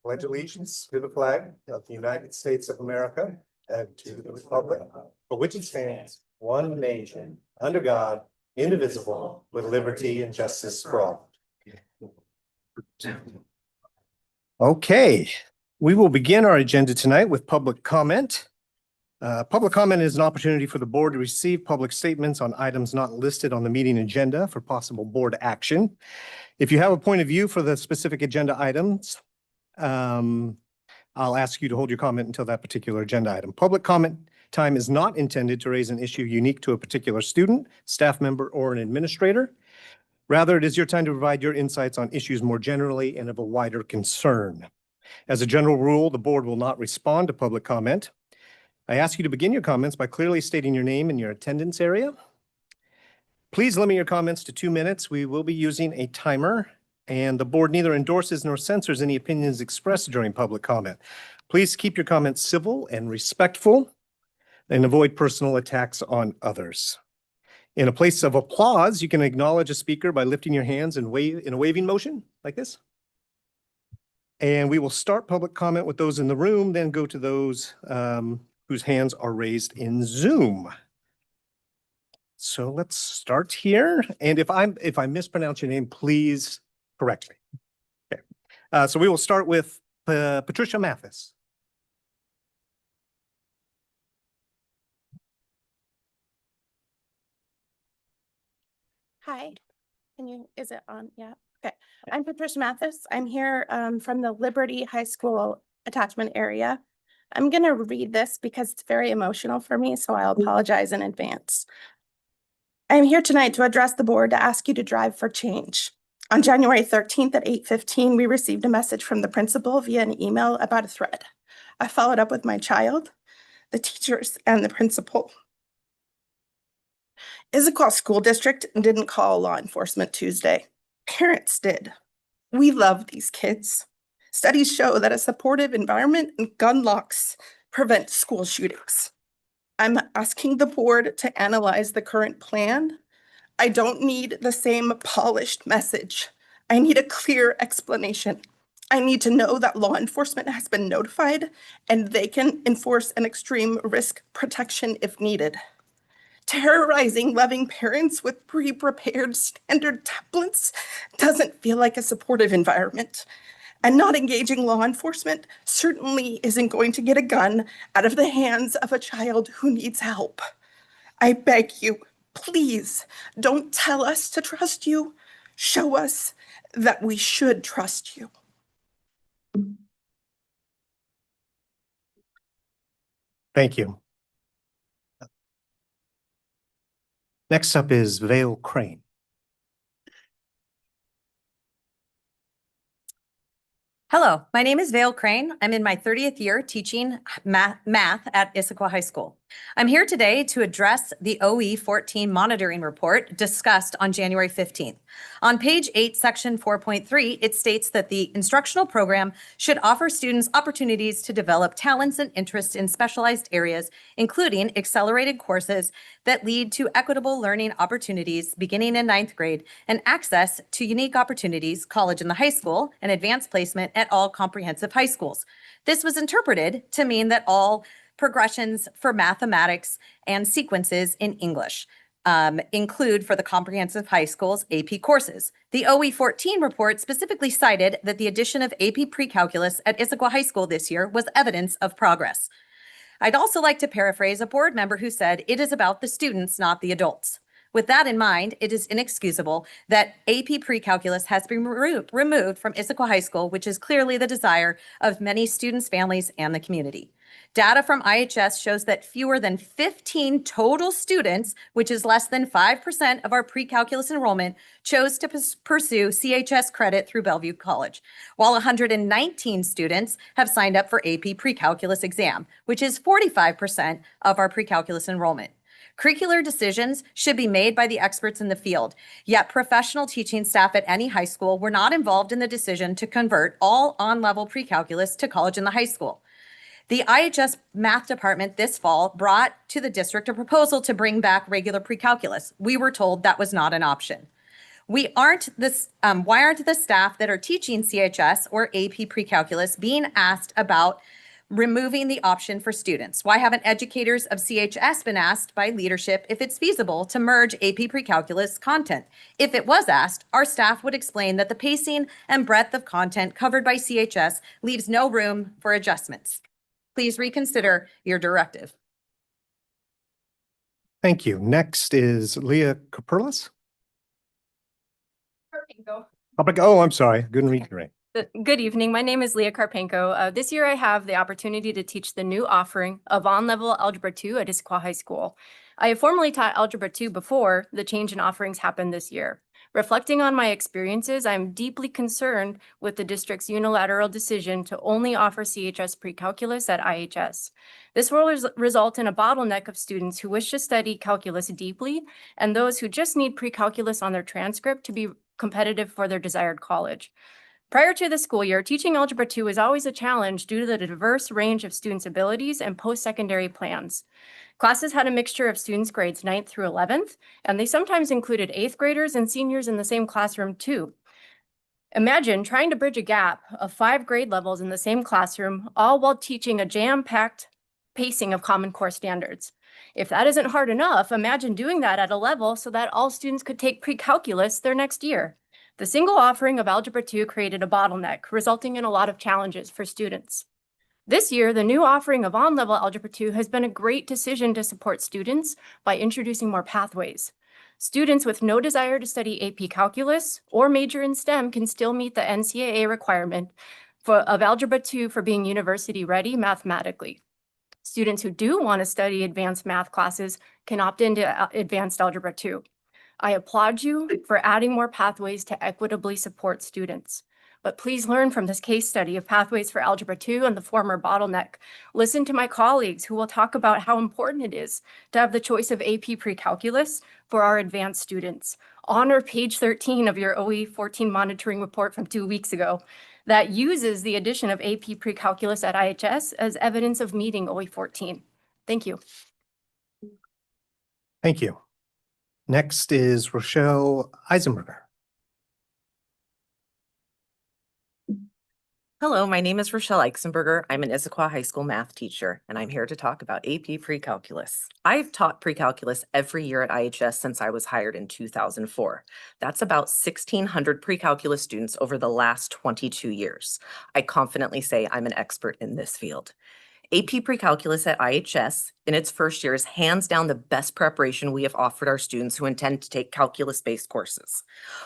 Pledge allegiance to the flag of the United States of America and to the republic for which it stands, one nation, under God, indivisible, with liberty and justice for all. Okay, we will begin our agenda tonight with public comment. Public comment is an opportunity for the board to receive public statements on items not listed on the meeting agenda for possible board action. If you have a point of view for the specific agenda items, I'll ask you to hold your comment until that particular agenda item. Public comment time is not intended to raise an issue unique to a particular student, staff member, or an administrator. Rather, it is your time to provide your insights on issues more generally and of a wider concern. As a general rule, the board will not respond to public comment. I ask you to begin your comments by clearly stating your name and your attendance area. Please limit your comments to 2 minutes. We will be using a timer, and the board neither endorses nor censors any opinions expressed during public comment. Please keep your comments civil and respectful and avoid personal attacks on others. In a place of applause, you can acknowledge a speaker by lifting your hands and wave in a waving motion like this. And we will start public comment with those in the room, then go to those whose hands are raised in Zoom. So let's start here. And if I mispronounce your name, please correct me. Okay. So we will start with Patricia Mathis. Hi, is it on? Yeah. Okay. I'm Patricia Mathis. I'm here from the Liberty High School attachment area. I'm going to read this because it's very emotional for me, so I'll apologize in advance. I'm here tonight to address the board to ask you to drive for change. On January 13th at 8:15, we received a message from the principal via an email about a threat. I followed up with my child, the teachers, and the principal. Issaquah School District didn't call law enforcement Tuesday. Parents did. We love these kids. Studies show that a supportive environment and gun locks prevent school shootings. I'm asking the board to analyze the current plan. I don't need the same polished message. I need a clear explanation. I need to know that law enforcement has been notified and they can enforce an extreme risk protection if needed. Terrorizing loving parents with pre-prepared standard templates doesn't feel like a supportive environment. And not engaging law enforcement certainly isn't going to get a gun out of the hands of a child who needs help. I beg you, please don't tell us to trust you. Show us that we should trust you. Thank you. Next up is Vale Crane. Hello, my name is Vale Crane. I'm in my 30th year teaching math at Issaquah High School. I'm here today to address the OE 14 monitoring report discussed on January 15th. On page 8, section 4.3, it states that the instructional program should offer students opportunities to develop talents and interests in specialized areas, including accelerated courses that lead to equitable learning opportunities beginning in 9th grade and access to unique opportunities, college in the high school, and advanced placement at all comprehensive high schools. This was interpreted to mean that all progressions for mathematics and sequences in English include for the comprehensive high schools AP courses. The OE 14 report specifically cited that the addition of AP pre-calculus at Issaquah High School this year was evidence of progress. I'd also like to paraphrase a board member who said, "It is about the students, not the adults." With that in mind, it is inexcusable that AP pre-calculus has been removed from Issaquah High School, which is clearly the desire of many students, families, and the community. Data from IHS shows that fewer than 15 total students, which is less than 5% of our pre-calculus enrollment, chose to pursue CHS credit through Bellevue College, while 119 students have signed up for AP pre-calculus exam, which is 45% of our pre-calculus enrollment. Curricular decisions should be made by the experts in the field, yet professional teaching staff at any high school were not involved in the decision to convert all on-level pre-calculus to college in the high school. The IHS math department this fall brought to the district a proposal to bring back regular pre-calculus. We were told that was not an option. why aren't the staff that are teaching CHS or AP Pre-Calculus being asked about removing the option for students? Why haven't educators of CHS been asked by leadership if it's feasible to merge AP Pre-Calculus content? If it was asked, our staff would explain that the pacing and breadth of content covered by CHS leaves no room for adjustments. Please reconsider your directive. Thank you. Next is Leah Caperlis. I'm sorry. Couldn't read your name. Good evening. My name is Leah Karpenko. This year I have the opportunity to teach the new offering of on-level Algebra 2 at Issaquah High School. I have formerly taught Algebra 2 before the change in offerings happened this year. Reflecting on my experiences, I'm deeply concerned with the district's unilateral decision to only offer CHS pre-calculus at IHS. This will result in a bottleneck of students who wish to study calculus deeply and those who just need pre-calculus on their transcript to be competitive for their desired college. Prior to the school year, teaching Algebra 2 is always a challenge due to the diverse range of students' abilities and post-secondary plans. Classes had a mixture of students grades 9th through 11th, and they sometimes included 8th graders and seniors in the same classroom too. Imagine trying to bridge a gap of 5 grade levels in the same classroom, all while teaching a jam-packed pacing of Common Core standards. If that isn't hard enough, imagine doing that at a level so that all students could take pre-calculus their next year. The single offering of Algebra 2 created a bottleneck, resulting in a lot of challenges for students. This year, the new offering of on-level Algebra 2 has been a great decision to support students by introducing more pathways. Students with no desire to study AP Calculus or major in STEM can still meet the NCAA requirement of Algebra 2 for being university ready mathematically. Students who do want to study advanced math classes can opt into Advanced Algebra 2. I applaud you for adding more pathways to equitably support students. But please learn from this case study of pathways for Algebra 2 and the former bottleneck. Listen to my colleagues who will talk about how important it is to have the choice of AP Pre-Calculus for our advanced students. Honor page 13 of your OE 14 monitoring report from 2 weeks ago that uses the addition of AP Pre-Calculus at IHS as evidence of meeting OE 14. Thank you. Thank you. Next is Rochelle Eisenberger. Hello, my name is Rochelle Eisenberger. I'm an Issaquah High School math teacher, and I'm here to talk about AP Pre-Calculus. I've taught pre-calculus every year at IHS since I was hired in 2004. That's about 1,600 pre-calculus students over the last 22 years. I confidently say I'm an expert in this field. AP Pre-Calculus at IHS in its first year is hands down the best preparation we have offered our students who intend to take calculus-based courses.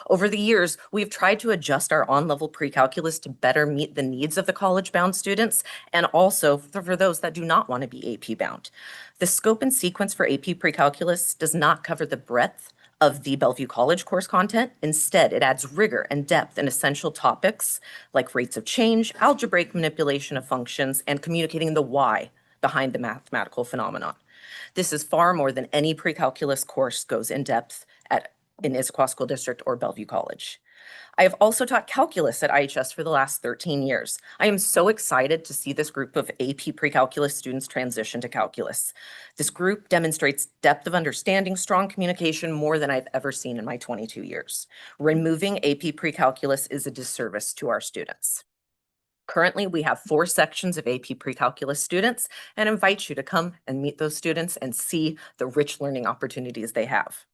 Over the years, we've tried to adjust our on-level pre-calculus to better meet the needs of the college-bound students and also for those that do not want to be AP-bound. The scope and sequence for AP Pre-Calculus does not cover the breadth of the Bellevue College course content. Instead, it adds rigor and depth in essential topics like rates of change, algebraic manipulation of functions, and communicating the why behind the mathematical phenomenon. This is far more than any pre-calculus course goes in depth in Issaquah School District or Bellevue College. I have also taught calculus at IHS for the last 13 years. I am so excited to see this group of AP pre-calculus students transition to calculus. This group demonstrates depth of understanding, strong communication, more than I've ever seen in my 22 years. Removing AP pre-calculus is a disservice to our students. Currently, we have 4 sections of AP pre-calculus students and invite you to come and meet those students and see the rich learning opportunities they have.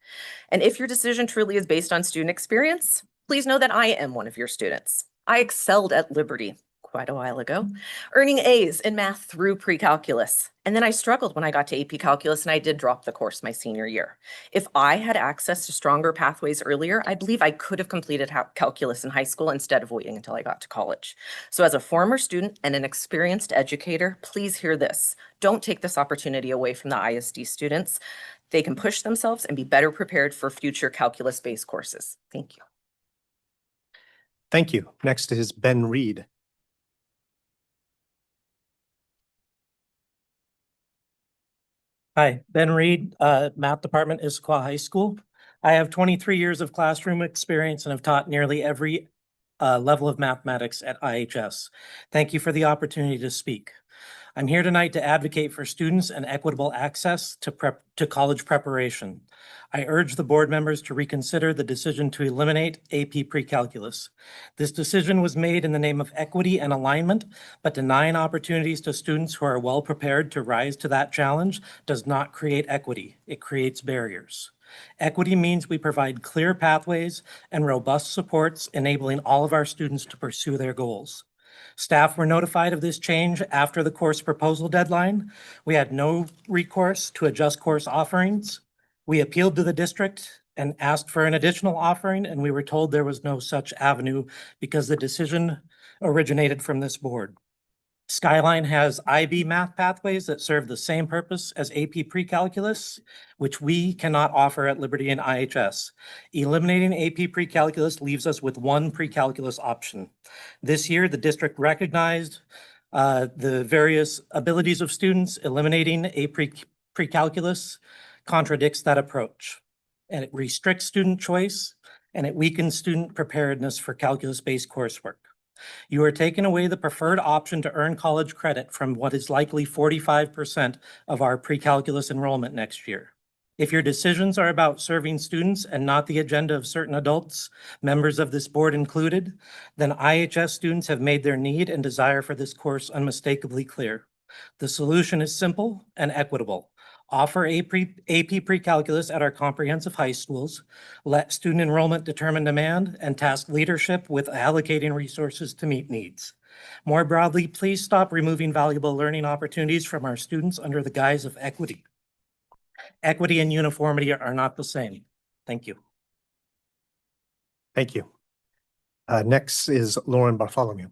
And if your decision truly is based on student experience, please know that I am one of your students. I excelled at Liberty quite a while ago, earning A's in math through pre-calculus. And then I struggled when I got to AP Calculus and I did drop the course my senior year. If I had access to stronger pathways earlier, I believe I could have completed calculus in high school instead of waiting until I got to college. So as a former student and an experienced educator, please hear this. Don't take this opportunity away from the ISD students. They can push themselves and be better prepared for future calculus-based courses. Thank you. Thank you. Next is Ben Reed. Hi, Ben Reed, Math Department, Issaquah High School. I have 23 years of classroom experience and have taught nearly every level of mathematics at IHS. Thank you for the opportunity to speak. I'm here tonight to advocate for students and equitable access to college preparation. I urge the board members to reconsider the decision to eliminate AP Pre-Calculus. This decision was made in the name of equity and alignment, but denying opportunities to students who are well prepared to rise to that challenge does not create equity. It creates barriers. Equity means we provide clear pathways and robust supports, enabling all of our students to pursue their goals. Staff were notified of this change after the course proposal deadline. We had no recourse to adjust course offerings. We appealed to the district and asked for an additional offering, and we were told there was no such avenue because the decision originated from this board. Skyline has IB math pathways that serve the same purpose as AP Pre-Calculus, which we cannot offer at Liberty and IHS. Eliminating AP Pre-Calculus leaves us with one pre-calculus option. This year, the district recognized the various abilities of students. Eliminating AP Pre-Calculus contradicts that approach, and it restricts student choice, and it weakens student preparedness for calculus-based coursework. You are taking away the preferred option to earn college credit from what is likely 45% of our pre-calculus enrollment next year. If your decisions are about serving students and not the agenda of certain adults, members of this board included, then IHS students have made their need and desire for this course unmistakably clear. The solution is simple and equitable. Offer AP Pre-Calculus at our comprehensive high schools, let student enrollment determine demand, and task leadership with allocating resources to meet needs. More broadly, please stop removing valuable learning opportunities from our students under the guise of equity. Equity and uniformity are not the same. Thank you. Thank you. Next is Lauren Bartholomew.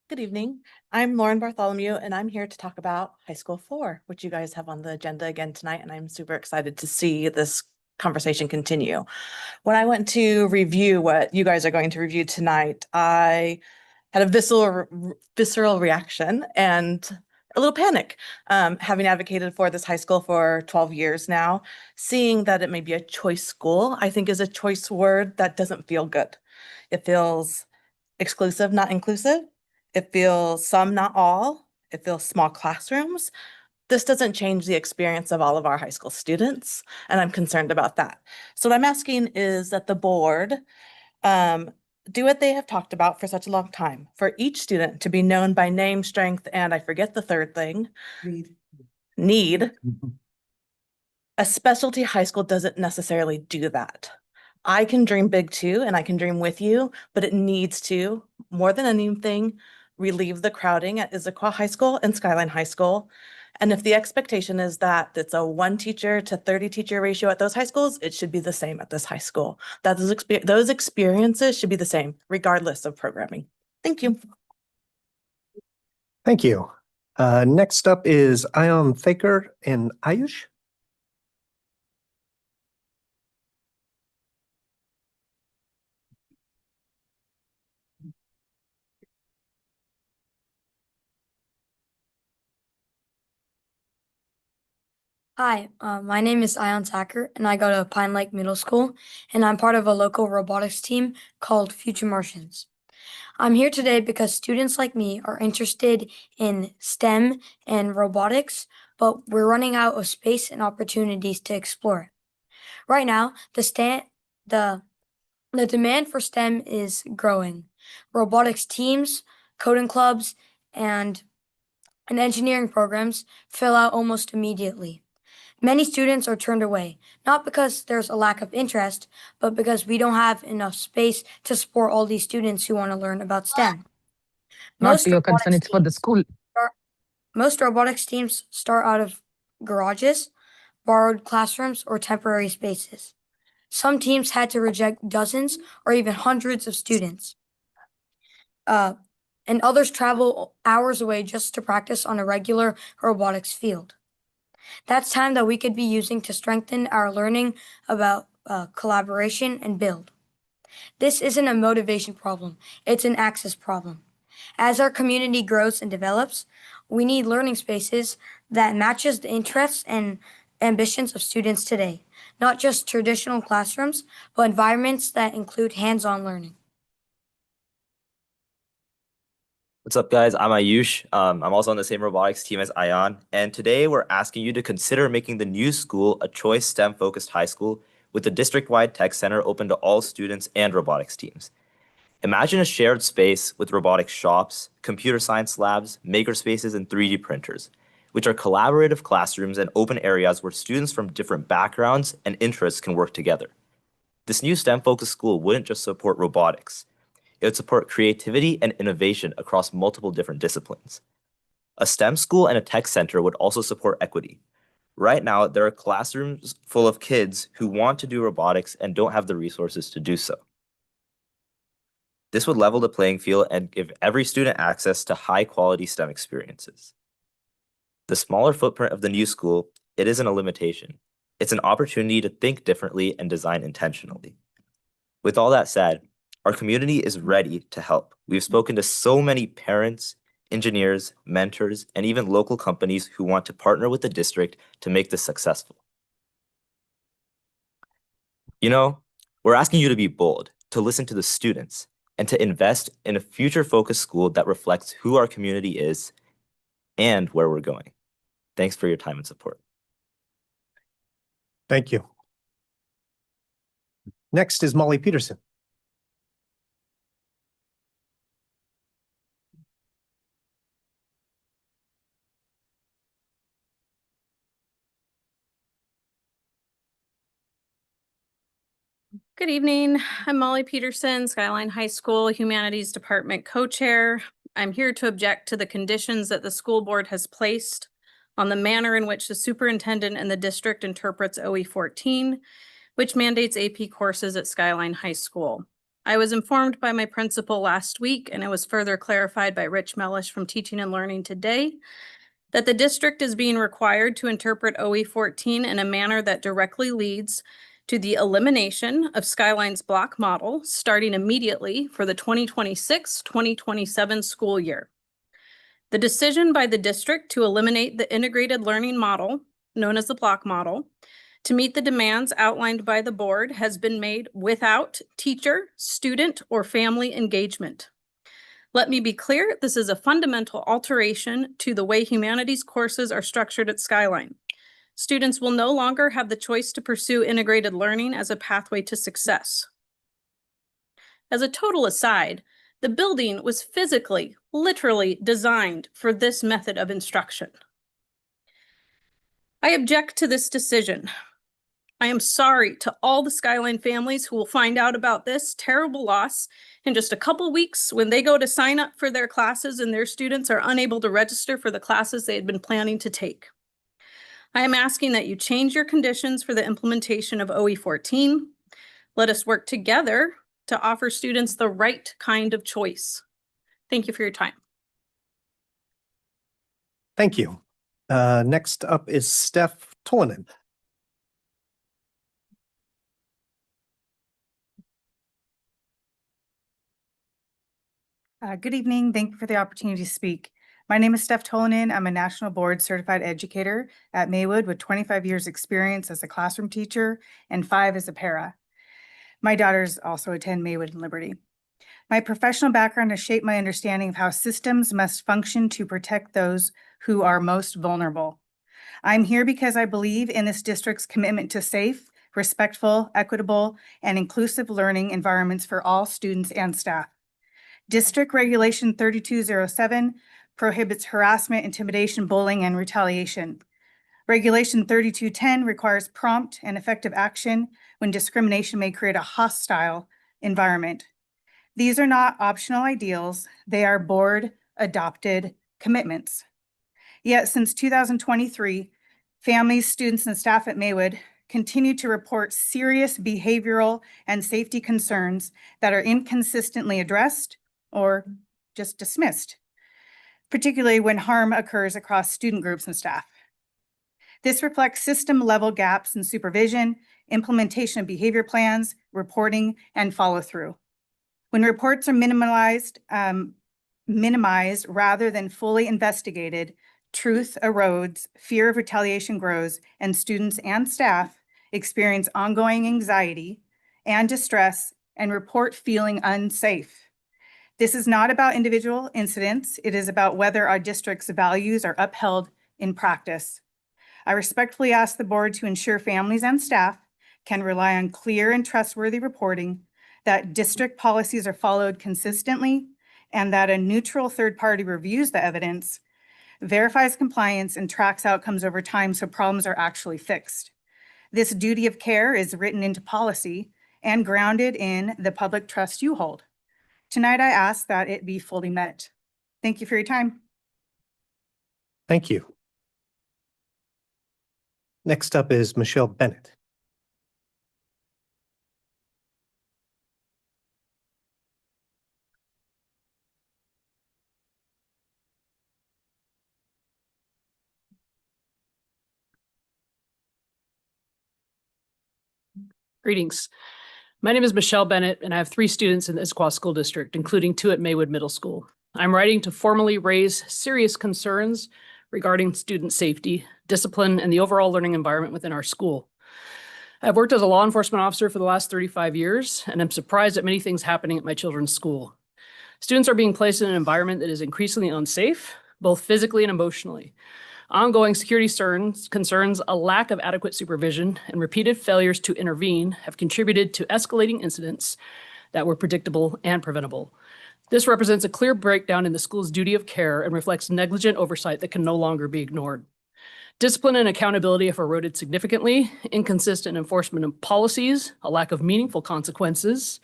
Good evening. I'm Lauren Bartholomew, and I'm here to talk about High School 4, which you guys have on the agenda again tonight, and I'm super excited to see this conversation continue. When I went to review what you guys are going to review tonight, I had a visceral reaction and a little panic, having advocated for this high school for 12 years now. Seeing that it may be a choice school, I think is a choice word that doesn't feel good. It feels exclusive, not inclusive. It feels some, not all. It feels small classrooms. This doesn't change the experience of all of our high school students, and I'm concerned about that. So what I'm asking is that the board do what they have talked about for such a long time, for each student to be known by name, strength, and I forget the third thing, need. A specialty high school doesn't necessarily do that. I can dream big too, and I can dream with you, but it needs to, more than anything, relieve the crowding at Issaquah High School and Skyline High School. And if the expectation is that it's a 1 teacher to 30 teacher ratio at those high schools, it should be the same at this high school. That those experiences should be the same, regardless of programming. Thank you. Thank you. Next up is Ion Thaker and Ayush. Hi, my name is Ion Sacker, and I go to Pine Lake Middle School, and I'm part of a local robotics team called Future Martians. I'm here today because students like me are interested in STEM and robotics, but we're running out of space and opportunities to explore it. Right now, the demand for STEM is growing. Robotics teams, coding clubs, and engineering programs fill out almost immediately. Many students are turned away, not because there's a lack of interest, but because we don't have enough space to support all these students who want to learn about STEM. Not for your concern, it's for the school. Most robotics teams start out of garages, borrowed classrooms, or temporary spaces. Some teams had to reject dozens or even hundreds of students. And others travel hours away just to practice on a regular robotics field. That's time that we could be using to strengthen our learning about collaboration and build. This isn't a motivation problem, it's an access problem. As our community grows and develops, we need learning spaces that matches the interests and ambitions of students today, not just traditional classrooms, but environments that include hands-on learning. What's up, guys? I'm Ayush. I'm also on the same robotics team as Ayan, and today we're asking you to consider making the new school a choice STEM-focused high school with a district-wide tech center open to all students and robotics teams. Imagine a shared space with robotics shops, computer science labs, maker spaces, and 3D printers, which are collaborative classrooms and open areas where students from different backgrounds and interests can work together. This new STEM-focused school wouldn't just support robotics. It would support creativity and innovation across multiple different disciplines. A STEM school and a tech center would also support equity. Right now, there are classrooms full of kids who want to do robotics and don't have the resources to do so. This would level the playing field and give every student access to high-quality STEM experiences. The smaller footprint of the new school, it isn't a limitation. It's an opportunity to think differently and design intentionally. With all that said, our community is ready to help. We've spoken to so many parents, engineers, mentors, and even local companies who want to partner with the district to make this successful. You know, we're asking you to be bold, to listen to the students, and to invest in a future-focused school that reflects who our community is and where we're going. Thanks for your time and support. Thank you. Next is Molly Peterson. Good evening. I'm Molly Peterson, Skyline High School Humanities Department co-chair. I'm here to object to the conditions that the school board has placed on the manner in which the superintendent and the district interprets OE 14, which mandates AP courses at Skyline High School. I was informed by my principal last week, and it was further clarified by Rich Mellish from Teaching and Learning today, that the district is being required to interpret OE 14 in a manner that directly leads to the elimination of Skyline's block model starting immediately for the 2026-2027 school year. The decision by the district to eliminate the integrated learning model, known as the block model, to meet the demands outlined by the board has been made without teacher, student, or family engagement. Let me be clear, this is a fundamental alteration to the way humanities courses are structured at Skyline. Students will no longer have the choice to pursue integrated learning as a pathway to success. As a total aside, the building was physically, literally designed for this method of instruction. I object to this decision. I am sorry to all the Skyline families who will find out about this terrible loss in just a couple weeks when they go to sign up for their classes and their students are unable to register for the classes they had been planning to take. I am asking that you change your conditions for the implementation of OE 14. Let us work together to offer students the right kind of choice. Thank you for your time. Thank you. Next up is Steph Tolanen. Good evening. Thank you for the opportunity to speak. My name is Steph Tolanen. I'm a National Board Certified Educator at Maywood with 25 years experience as a classroom teacher and 5 as a para. My daughters also attend Maywood and Liberty. My professional background has shaped my understanding of how systems must function to protect those who are most vulnerable. I'm here because I believe in this district's commitment to safe, respectful, equitable, and inclusive learning environments for all students and staff. District Regulation 3207 prohibits harassment, intimidation, bullying, and retaliation. Regulation 3210 requires prompt and effective action when discrimination may create a hostile environment. These are not optional ideals, they are board-adopted commitments. Yet since 2023, families, students, and staff at Maywood continue to report serious behavioral and safety concerns that are inconsistently addressed or just dismissed, particularly when harm occurs across student groups and staff. This reflects system-level gaps in supervision, implementation of behavior plans, reporting, and follow-through. When reports are minimized rather than fully investigated, truth erodes, fear of retaliation grows, and students and staff experience ongoing anxiety and distress and report feeling unsafe. This is not about individual incidents. It is about whether our district's values are upheld in practice. I respectfully ask the board to ensure families and staff can rely on clear and trustworthy reporting, that district policies are followed consistently, and that a neutral third party reviews the evidence, verifies compliance, and tracks outcomes over time so problems are actually fixed. This duty of care is written into policy and grounded in the public trust you hold. Tonight, I ask that it be fully met. Thank you for your time. Thank you. Next up is Michelle Bennett. Greetings. My name is Michelle Bennett, and I have 3 students in the Issaquah School District, including 2 at Maywood Middle School. I'm writing to formally raise serious concerns regarding student safety, discipline, and the overall learning environment within our school. I've worked as a law enforcement officer for the last 35 years, and I'm surprised at many things happening at my children's school. Students are being placed in an environment that is increasingly unsafe, both physically and emotionally. Ongoing security concerns, a lack of adequate supervision, and repeated failures to intervene have contributed to escalating incidents that were predictable and preventable. This represents a clear breakdown in the school's duty of care and reflects negligent oversight that can no longer be ignored. Discipline and accountability have eroded significantly, inconsistent enforcement of policies, a lack of meaningful consequences,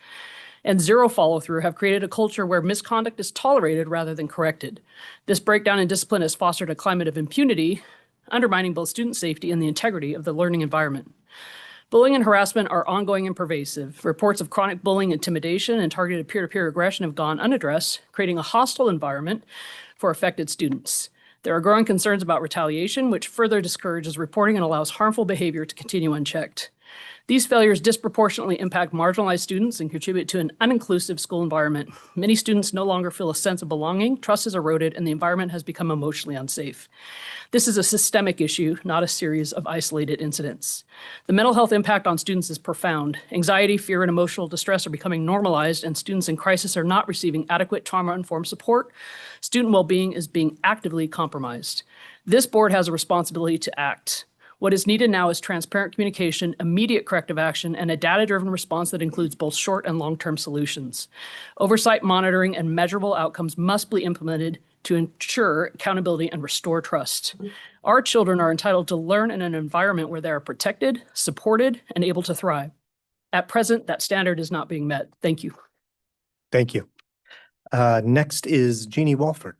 and zero follow-through have created a culture where misconduct is tolerated rather than corrected. This breakdown in discipline has fostered a climate of impunity, undermining both student safety and the integrity of the learning environment. Bullying and harassment are ongoing and pervasive. Reports of chronic bullying, intimidation, and targeted peer-to-peer aggression have gone unaddressed, creating a hostile environment for affected students. There are growing concerns about retaliation, which further discourages reporting and allows harmful behavior to continue unchecked. These failures disproportionately impact marginalized students and contribute to an uninclusive school environment. Many students no longer feel a sense of belonging, trust is eroded, and the environment has become emotionally unsafe. This is a systemic issue, not a series of isolated incidents. The mental health impact on students is profound. Anxiety, fear, and emotional distress are becoming normalized, and students in crisis are not receiving adequate trauma-informed support. Student well-being is being actively compromised. This board has a responsibility to act. What is needed now is transparent communication, immediate corrective action, and a data-driven response that includes both short and long-term solutions. Oversight, monitoring, and measurable outcomes must be implemented to ensure accountability and restore trust. Our children are entitled to learn in an environment where they are protected, supported, and able to thrive. At present, that standard is not being met. Thank you. Thank you. Next is Jeannie Walford.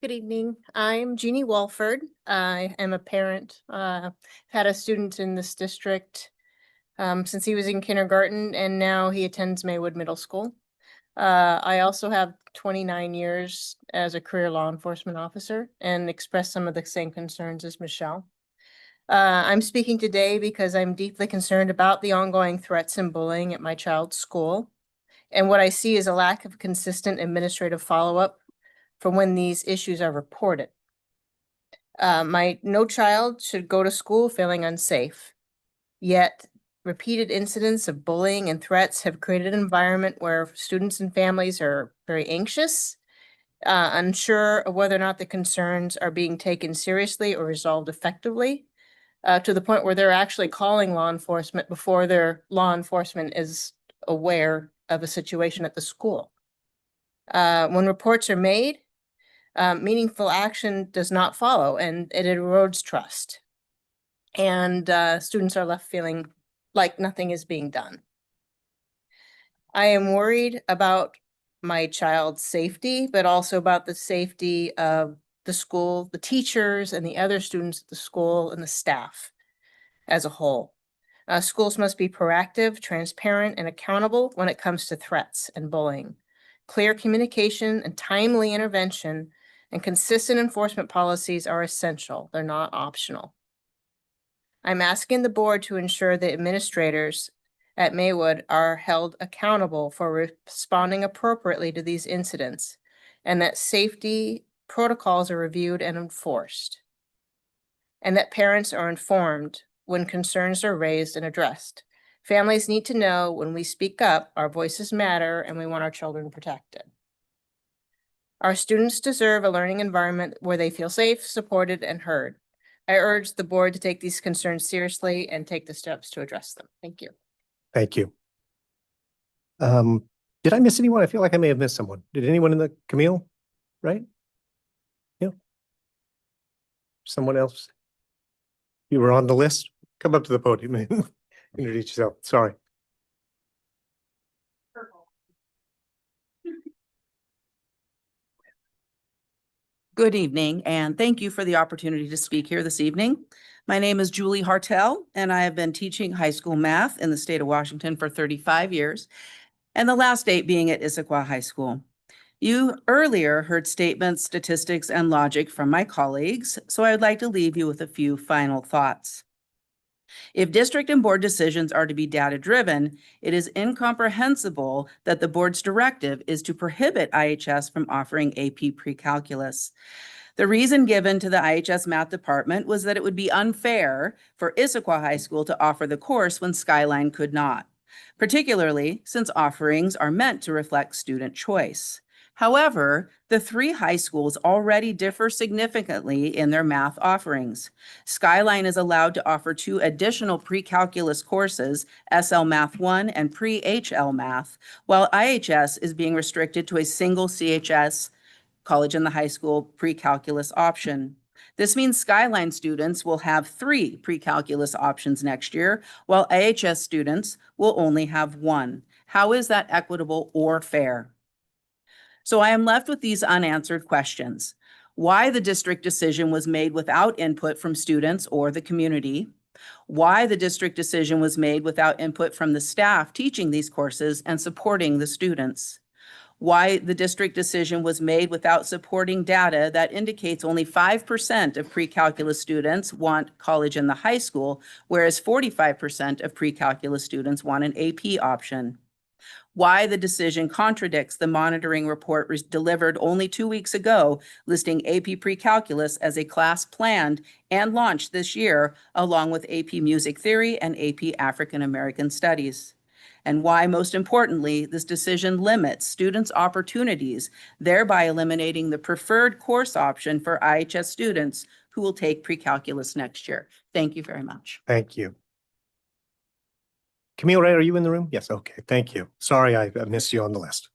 Good evening. I'm Jeannie Walford. I am a parent. Had a student in this district since he was in kindergarten, and now he attends Maywood Middle School. I also have 29 years as a career law enforcement officer and express some of the same concerns as Michelle. I'm speaking today because I'm deeply concerned about the ongoing threats and bullying at my child's school. And what I see is a lack of consistent administrative follow-up for when these issues are reported. No child should go to school feeling unsafe, yet repeated incidents of bullying and threats have created an environment where students and families are very anxious, unsure of whether or not the concerns are being taken seriously or resolved effectively, to the point where they're actually calling law enforcement before their law enforcement is aware of a situation at the school. When reports are made, meaningful action does not follow, and it erodes trust. And students are left feeling like nothing is being done. I am worried about my child's safety, but also about the safety of the school, the teachers, and the other students at the school, and the staff as a whole. Schools must be proactive, transparent, and accountable when it comes to threats and bullying. Clear communication and timely intervention and consistent enforcement policies are essential. They're not optional. I'm asking the board to ensure that administrators at Maywood are held accountable for responding appropriately to these incidents and that safety protocols are reviewed and enforced, and that parents are informed when concerns are raised and addressed. Families need to know when we speak up, our voices matter, and we want our children protected. Our students deserve a learning environment where they feel safe, supported, and heard. I urge the board to take these concerns seriously and take the steps to address them. Thank you. Thank you. Did I miss anyone? I feel like I may have missed someone. Did anyone in the Camille? Right? Yeah. Someone else? You were on the list? Come up to the podium and introduce yourself. Sorry. Good evening, and thank you for the opportunity to speak here this evening. My name is Julie Hartel, and I have been teaching high school math in the state of Washington for 35 years, and the last 8 being at Issaquah High School. You earlier heard statements, statistics, and logic from my colleagues, so I would like to leave you with a few final thoughts. If district and board decisions are to be data-driven, it is incomprehensible that the board's directive is to prohibit IHS from offering AP pre-calculus. The reason given to the IHS math department was that it would be unfair for Issaquah High School to offer the course when Skyline could not, particularly since offerings are meant to reflect student choice. However, the 3 high schools already differ significantly in their math offerings. Skyline is allowed to offer 2 additional pre-calculus courses, SL Math 1 and Pre-HL Math, while IHS is being restricted to a single CHS, college and the high school, pre-calculus option. This means Skyline students will have 3 pre-calculus options next year, while IHS students will only have 1. How is that equitable or fair? So I am left with these unanswered questions. Why the district decision was made without input from students or the community? Why the district decision was made without input from the staff teaching these courses and supporting the students? Why the district decision was made without supporting data that indicates only 5% of pre-calculus students want college in the high school, whereas 45% of pre-calculus students want an AP option? Why the decision contradicts the monitoring report delivered only 2 weeks ago, listing AP Pre-Calculus as a class planned and launched this year, along with AP Music Theory and AP African American Studies. And why, most importantly, this decision limits students' opportunities, thereby eliminating the preferred course option for IHS students who will take pre-calculus next year. Thank you very much. Thank you. Camille Ray, are you in the room? Yes, okay, thank you. Sorry, I missed you on the list.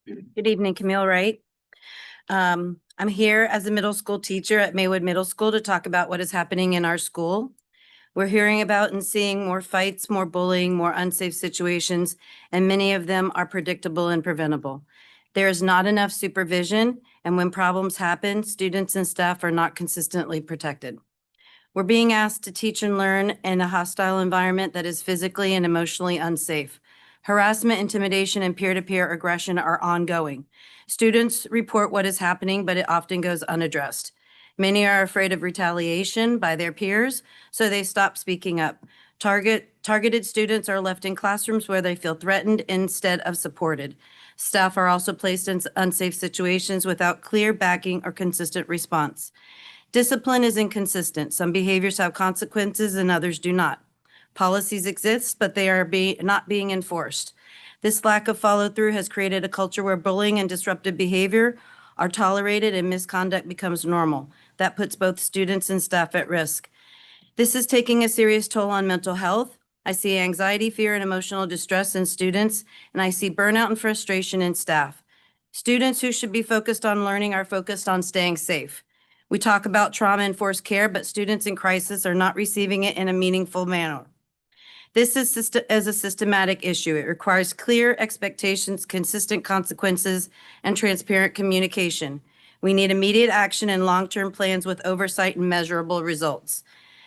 Good evening, Camille Wright. I'm here as a middle school teacher at Maywood Middle School to talk about what is happening in our school. We're hearing about and seeing more fights, more bullying, more unsafe situations, and many of them are predictable and preventable. There is not enough supervision, and when problems happen, students and staff are not consistently protected. We're being asked to teach and learn in a hostile environment that is physically and emotionally unsafe. Harassment, intimidation, and peer-to-peer aggression are ongoing. Students report what is happening, but it often goes unaddressed. Many are afraid of retaliation by their peers, so they stop speaking up. Targeted students are left in classrooms where they feel threatened instead of supported. Staff are also placed in unsafe situations without clear backing or consistent response. Discipline is inconsistent. Some behaviors have consequences and others do not. Policies exist, but they are not being enforced. This lack of follow-through has created a culture where bullying and disruptive behavior are tolerated and misconduct becomes normal. That puts both students and staff at risk. This is taking a serious toll on mental health. I see anxiety, fear, and emotional distress in students, and I see burnout and frustration in staff. Students who should be focused on learning are focused on staying safe. We talk about trauma-informed care, but students in crisis are not receiving it in a meaningful manner. This is a systematic issue. It requires clear expectations, consistent consequences, and transparent communication. We need immediate action and long-term plans with oversight and measurable results.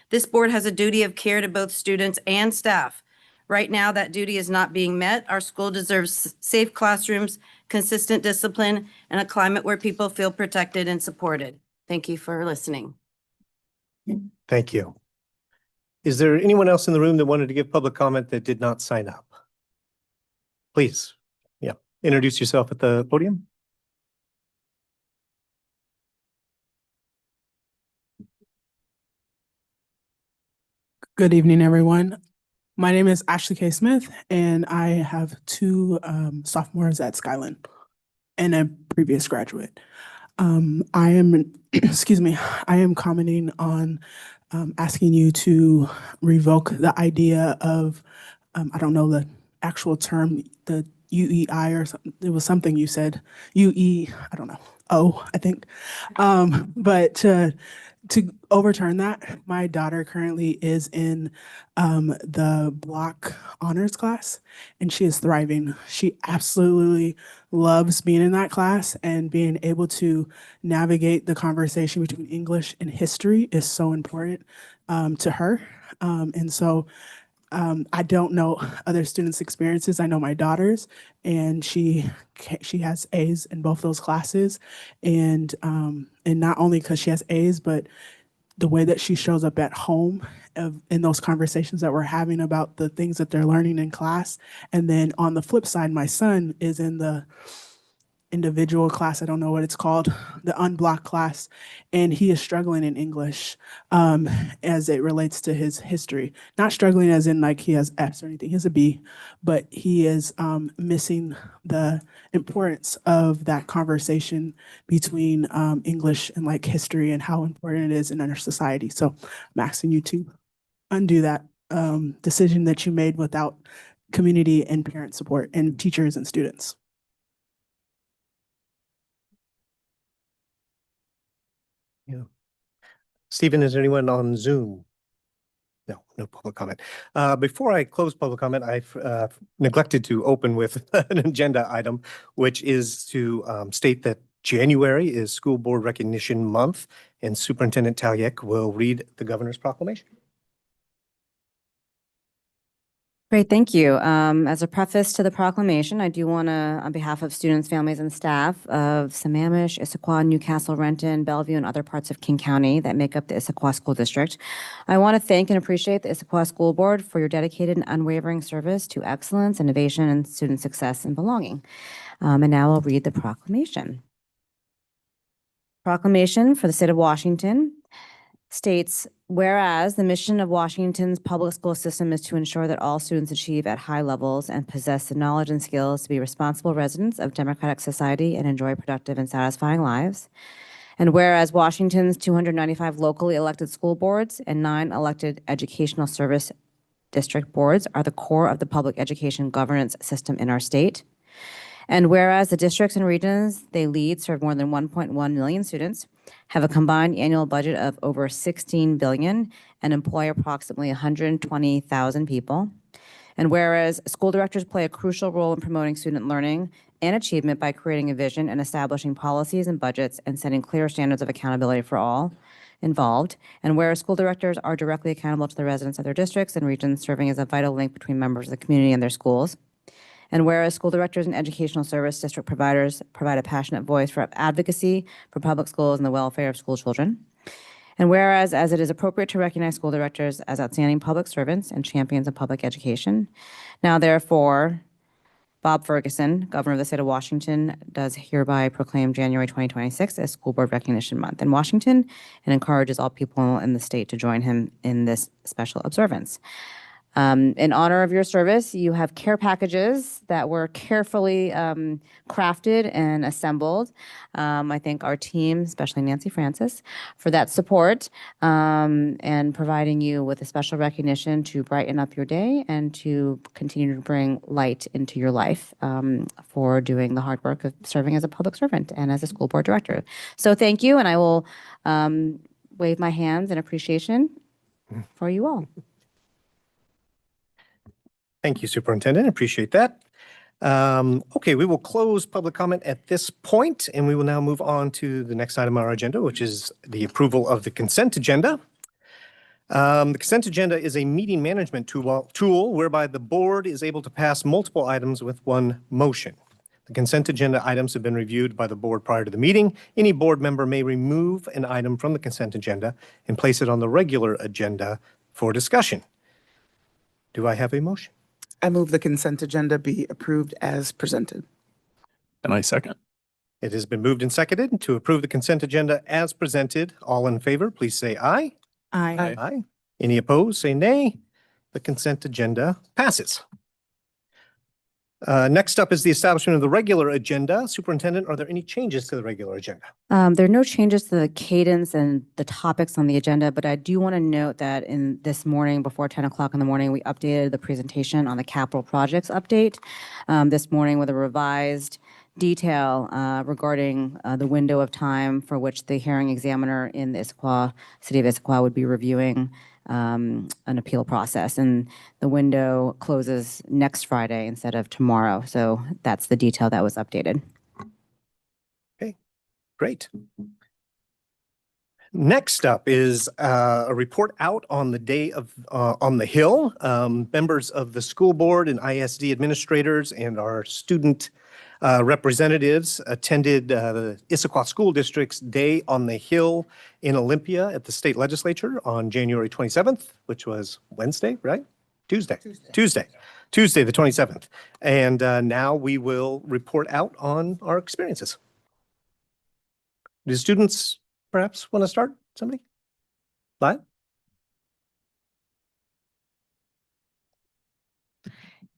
This board has a duty of care to both students and staff. Right now, that duty is not being met. Our school deserves safe classrooms, consistent discipline, and a climate where people feel protected and supported. Thank you for listening. Thank you. Is there anyone else in the room that wanted to give public comment that did not sign up? Please, yeah, introduce yourself at the podium. Good evening, everyone. My name is Ashley K. Smith, and I have two sophomores at Skyland and a previous graduate. I am, excuse me, I am commenting on asking you to revoke the idea of, I don't know the actual term, the UEI or something. It was something you said, UE, I don't know, I think. But to overturn that, my daughter currently is in the block honors class, and she is thriving. She absolutely loves being in that class, and being able to navigate the conversation between English and history is so important to her. And so I don't know other students' experiences. I know my daughter's, and she has A's in both those classes, and not only because she has A's, but the way that she shows up at home in those conversations that we're having about the things that they're learning in class. And then on the flip side, my son is in the individual class, I don't know what it's called, the unblocked class, and he is struggling in English as it relates to his history. Not struggling as in like he has F's or anything, he has a B, but he is missing the importance of that conversation between English and like history and how important it is in our society. So I'm asking you to undo that decision that you made without community and parent support and teachers and students. Yeah. Stephen, is there anyone on Zoom? No public comment. Before I close public comment, I've neglected to open with an agenda item, which is to state that January is School Board Recognition Month, and Superintendent Talyek will read the governor's proclamation. Great, thank you. As a preface to the proclamation, I do want to, on behalf of students, families, and staff of Sammamish, Issaquah, Newcastle, Renton, Bellevue, and other parts of King County that make up the Issaquah School District, I want to thank and appreciate the Issaquah School Board for your dedicated and unwavering service to excellence, innovation, and student success and belonging. And now I'll read the proclamation. Proclamation for the State of Washington states, whereas the mission of Washington's public school system is to ensure that all students achieve at high levels and possess the knowledge and skills to be responsible residents of democratic society and enjoy productive and satisfying lives. And whereas Washington's 295 locally elected school boards and 9 elected educational service district boards are the core of the public education governance system in our state. And whereas the districts and regions they lead serve more than 1.1 million students, have a combined annual budget of over $16 billion, and employ approximately 120,000 people. And whereas school directors play a crucial role in promoting student learning and achievement by creating a vision and establishing policies and budgets and setting clear standards of accountability for all involved. And whereas school directors are directly accountable to the residents of their districts and regions, serving as a vital link between members of the community and their schools. And whereas school directors and educational service district providers provide a passionate voice for advocacy for public schools and the welfare of school children. And whereas, as it is appropriate to recognize school directors as outstanding public servants and champions of public education, now therefore, Bob Ferguson, Governor of the State of Washington, does hereby proclaim January 2026 as School Board Recognition Month in Washington and encourages all people in the state to join him in this special observance. In honor of your service, you have care packages that were carefully crafted and assembled. I thank our team, especially Nancy Francis, for that support and providing you with a special recognition to brighten up your day and to continue to bring light into your life for doing the hard work of serving as a public servant and as a school board director. So thank you, and I will wave my hands in appreciation for you all. Thank you, Superintendent. Appreciate that. Okay, we will close public comment at this point, and we will now move on to the next item on our agenda, which is the approval of the consent agenda. The consent agenda is a meeting management tool whereby the board is able to pass multiple items with one motion. The consent agenda items have been reviewed by the board prior to the meeting. Any board member may remove an item from the consent agenda and place it on the regular agenda for discussion. Do I have a motion? I move the consent agenda be approved as presented. And I second. It has been moved and seconded to approve the consent agenda as presented. All in favor, please say aye. Aye. Aye. Any opposed, say nay. The consent agenda passes. Next up is the establishment of the regular agenda. Superintendent, are there any changes to the regular agenda? There are no changes to the cadence and the topics on the agenda, but I do want to note that in this morning, before 10 o'clock in the morning, we updated the presentation on the capital projects update this morning with a revised detail regarding the window of time for which the hearing examiner in the city of Issaquah would be reviewing an appeal process. And the window closes next Friday instead of tomorrow. So that's the detail that was updated. Okay, great. Next up is a report out on the day of on the Hill. Members of the school board and ISD administrators and our student representatives attended the Issaquah School District's Day on the Hill in Olympia at the state legislature on January 27th, which was Wednesday, right? Tuesday, the 27th. And now we will report out on our experiences. Do students perhaps want to start? Somebody? Live?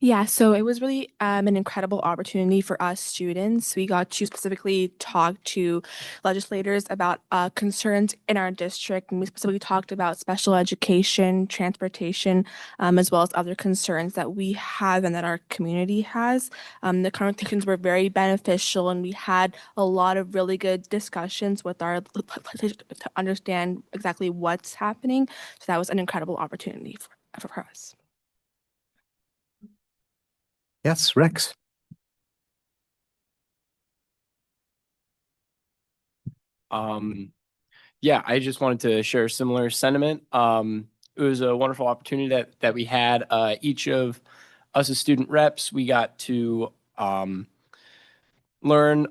Yeah, so it was really an incredible opportunity for us students. We got to specifically talk to legislators about concerns in our district, and we specifically talked about special education, transportation, as well as other concerns that we have and that our community has. The conversations were very beneficial, and we had a lot of really good discussions with our legislators to understand exactly what's happening. So that was an incredible opportunity for us. Yes, Rex. Yeah, I just wanted to share a similar sentiment. It was a wonderful opportunity that we had. Each of us as student reps, we got to learn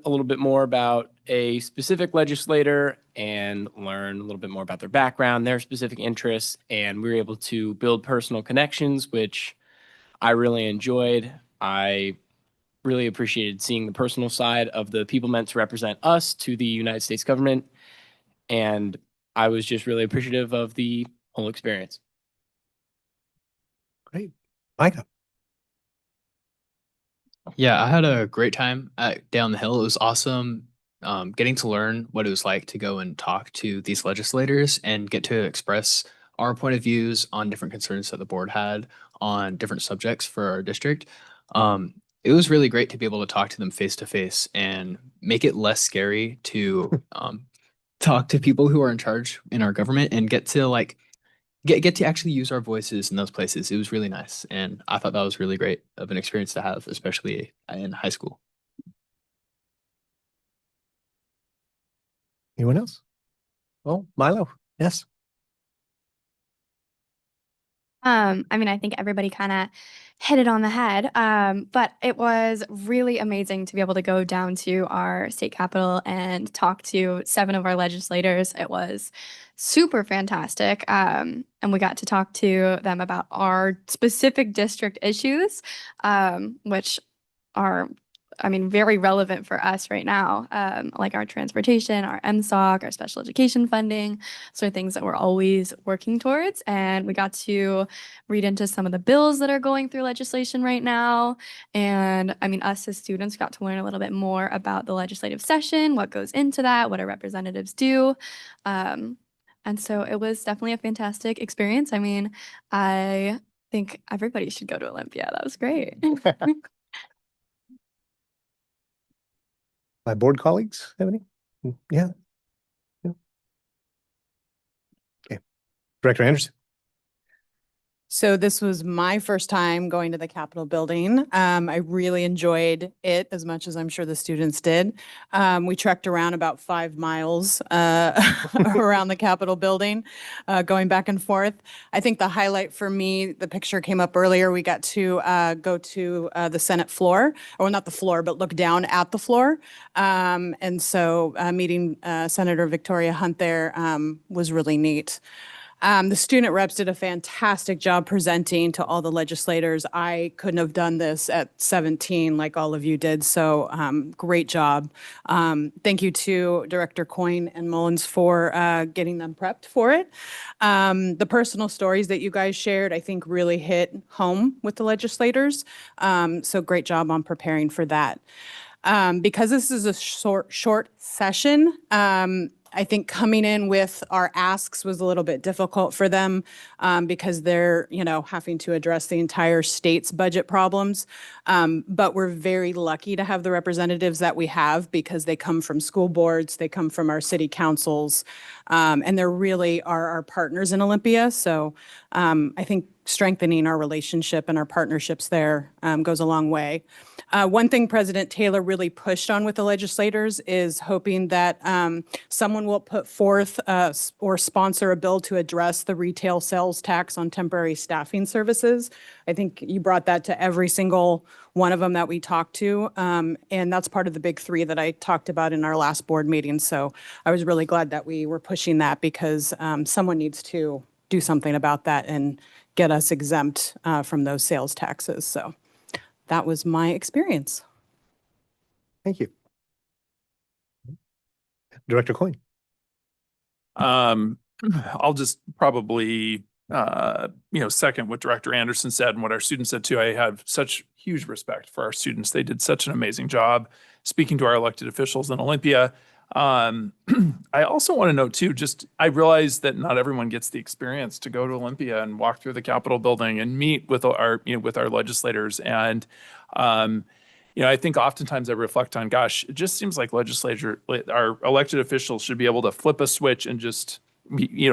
a little bit more about a specific legislator and learn a little bit more about their background, their specific interests, and we were able to build personal connections, which I really enjoyed. I really appreciated seeing the personal side of the people meant to represent us to the United States government. And I was just really appreciative of the whole experience. Great. Micah. Yeah, I had a great time at Day on the Hill. It was awesome getting to learn what it was like to go and talk to these legislators and get to express our point of views on different concerns that the board had on different subjects for our district. It was really great to be able to talk to them face to face and make it less scary to talk to people who are in charge in our government and get to get to actually use our voices in those places. It was really nice, and I thought that was really great of an experience to have, especially in high school. Anyone else? Oh, Milo. Yes. I mean, I think everybody kind of hit it on the head. But it was really amazing to be able to go down to our state capitol and talk to 7 of our legislators. It was super fantastic. And we got to talk to them about our specific district issues, which are, I mean, very relevant for us right now, like our transportation, our MSOC, our special education funding. So things that we're always working towards. And we got to read into some of the bills that are going through legislation right now. And I mean, us as students got to learn a little bit more about the legislative session, what goes into that, what our representatives do. And so it was definitely a fantastic experience. I mean, I think everybody should go to Olympia. That was great. My board colleagues have any? Yeah. Okay. Director Anderson. So this was my first time going to the Capitol building. I really enjoyed it as much as I'm sure the students did. We trekked around about 5 miles around the Capitol building, going back and forth. I think the highlight for me, the picture came up earlier, we got to go to the Senate floor, or not the floor, but look down at the floor. And so meeting Senator Victoria Hunt there was really neat. The student reps did a fantastic job presenting to all the legislators. I couldn't have done this at 17 like all of you did, so great job. Thank you to Director Coyne and Mullins for getting them prepped for it. The personal stories that you guys shared, I think, really hit home with the legislators, so great job on preparing for that. Because this is a short session, I think coming in with our asks was a little bit difficult for them because they're, having to address the entire state's budget problems. But we're very lucky to have the representatives that we have because they come from school boards, they come from our city councils, and they're really our partners in Olympia. So I think strengthening our relationship and our partnerships there goes a long way. One thing President Taylor really pushed on with the legislators is hoping that someone will put forth or sponsor a bill to address the retail sales tax on temporary staffing services. I think you brought that to every single one of them that we talked to. And that's part of the big three that I talked about in our last board meeting. So I was really glad that we were pushing that because someone needs to do something about that and get us exempt from those sales taxes. So that was my experience. Thank you. Director Coyne. I'll just probably, second what Director Anderson said and what our students said too. I have such huge respect for our students. They did such an amazing job speaking to our elected officials in Olympia. I also want to note too, I realize that not everyone gets the experience to go to Olympia and walk through the Capitol building and meet with our legislators. And, I think oftentimes I reflect on, gosh, it just seems like our elected officials should be able to flip a switch and just,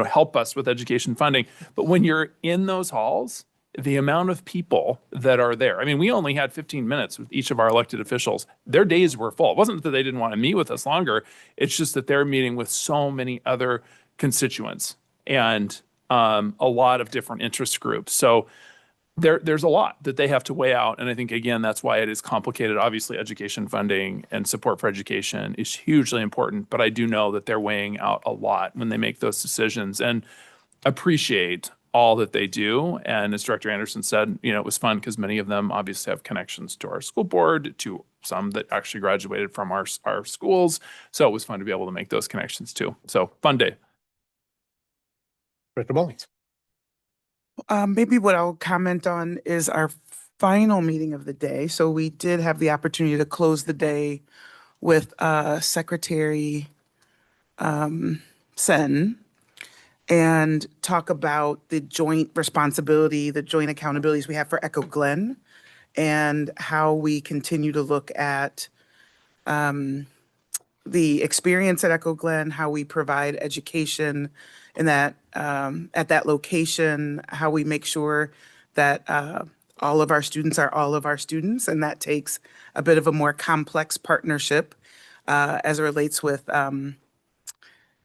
help us with education funding. But when you're in those halls, the amount of people that are there. I mean, we only had 15 minutes with each of our elected officials. Their days were full. It wasn't that they didn't want to meet with us longer. It's just that they're meeting with so many other constituents and a lot of different interest groups. So there's a lot that they have to weigh out. And I think, again, that's why it is complicated. Obviously, education funding and support for education is hugely important. But I do know that they're weighing out a lot when they make those decisions and appreciate all that they do. And as Director Anderson said, it was fun because many of them obviously have connections to our school board, to some that actually graduated from our schools. So it was fun to be able to make those connections too. So fun day. Director Mullins. Maybe what I'll comment on is our final meeting of the day. So we did have the opportunity to close the day with Secretary Sen and talk about the joint responsibility, the joint accountabilities we have for Echo Glen and how we continue to look at the experience at Echo Glen, how we provide education in that at that location, how we make sure that all of our students are all of our students, and that takes a bit of a more complex partnership as it relates with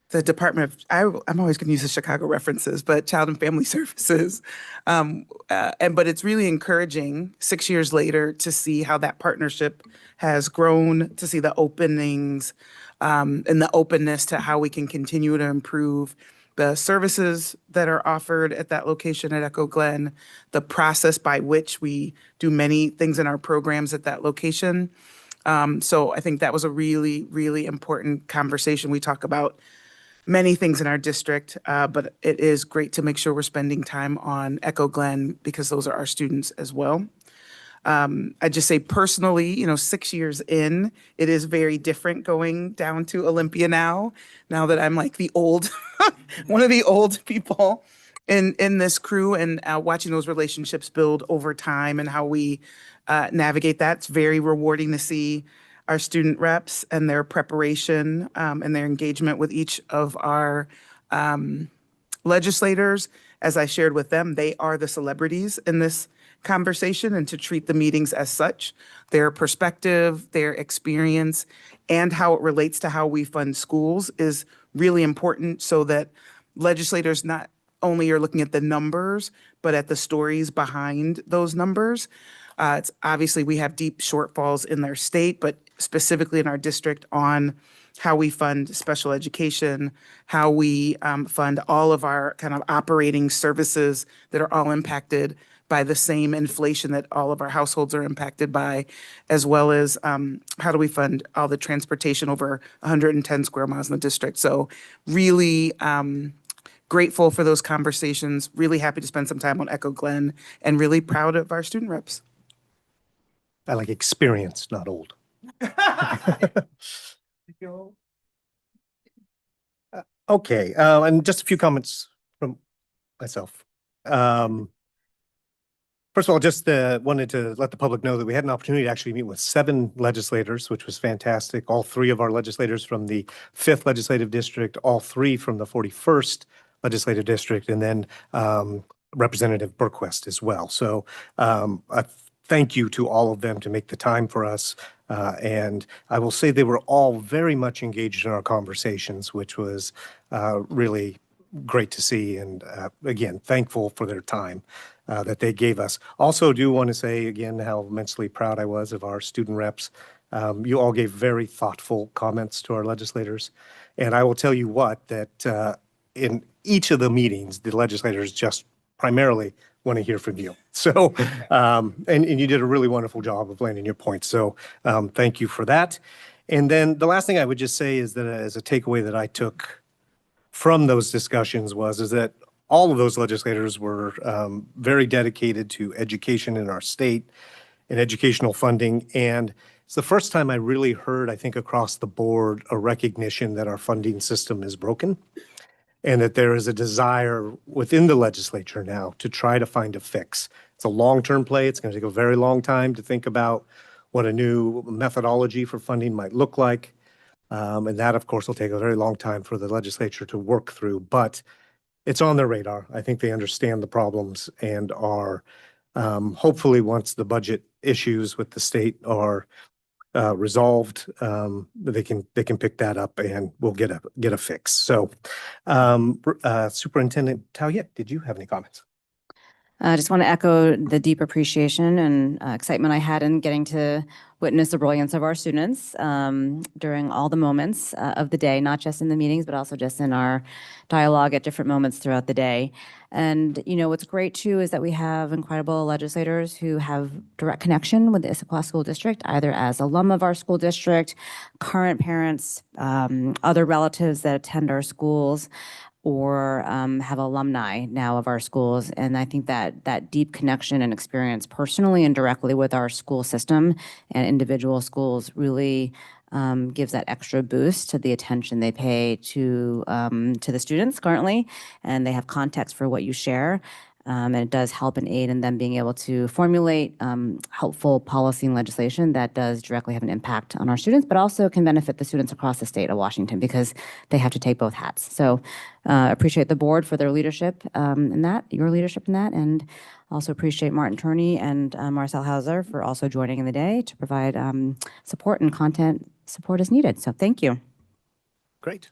the Department of, I'm always going to use the Chicago references, but Child and Family Services. But it's really encouraging 6 years later to see how that partnership has grown, to see the openings and the openness to how we can continue to improve the services that are offered at that location at Echo Glen, the process by which we do many things in our programs at that location. So I think that was a really, really important conversation. We talk about many things in our district, but it is great to make sure we're spending time on Echo Glen because those are our students as well. I just say personally, 6 years in, it is very different going down to Olympia now that I'm like the old, one of the old people in this crew, and watching those relationships build over time and how we navigate that. It's very rewarding to see our student reps and their preparation and their engagement with each of our legislators, as I shared with them, they are the celebrities in this conversation, and to treat the meetings as such. Their perspective, their experience, and how it relates to how we fund schools is really important, so that legislators not only are looking at the numbers, but at the stories behind those numbers. It's obviously, we have deep shortfalls in their state, but specifically in our district, on how we fund special education, how we fund all of our kind of operating services that are all impacted by the same inflation that all of our households are impacted by, as well as how do we fund all the transportation over 110 square miles in the district. So really grateful for those conversations, really happy to spend some time on Echo Glen, and really proud of our student reps. I like experience, not old. Okay, and just a few comments from myself. First of all, just wanted to let the public know that we had an opportunity to actually meet with 7 legislators, which was fantastic. All 3 of our legislators from the 5th Legislative District, all 3 from the 41st Legislative District, and then Representative Burquest as well. So a thank you to all of them to make the time for us. And I will say they were all very much engaged in our conversations, which was really great to see. And again, thankful for their time that they gave us. Also do want to say again how immensely proud I was of our student reps. You all gave very thoughtful comments to our legislators. And I will tell you what, that in each of the meetings, the legislators just primarily want to hear from you. So, and you did a really wonderful job of landing your points. So thank you for that. And then the last thing I would just say is that as a takeaway that I took from those discussions is that all of those legislators were very dedicated to education in our state and educational funding. And it's the first time I really heard, I think, across the board, a recognition that our funding system is broken and that there is a desire within the legislature now to try to find a fix. It's a long-term play. It's going to take a very long time to think about what a new methodology for funding might look like. And that, of course, will take a very long time for the legislature to work through. But it's on their radar. I think they understand the problems and are hopefully, once the budget issues with the state are resolved, they can pick that up and we'll get a fix. So, Superintendent Taoyet, did you have any comments? I just want to echo the deep appreciation and excitement I had in getting to witness the brilliance of our students during all the moments of the day, not just in the meetings, but also just in our dialogue at different moments throughout the day. And, you know, what's great too is that we have incredible legislators who have direct connection with the Issaquah School District, either as alum of our school district, current parents, other relatives that attend our schools, or have alumni now of our schools. And I think that deep connection and experience personally and directly with our school system and individual schools really gives that extra boost to the attention they pay to the students currently, and they have context for what you share. And it does help and aid in them being able to formulate helpful policy and legislation that does directly have an impact on our students, but also can benefit the students across the state of Washington because they have to take both hats. So appreciate the board for their leadership in that, your leadership in that, and also appreciate Martin Turney and Marcel Hauser for also joining in the day to provide support and content support as needed. So thank you. Great.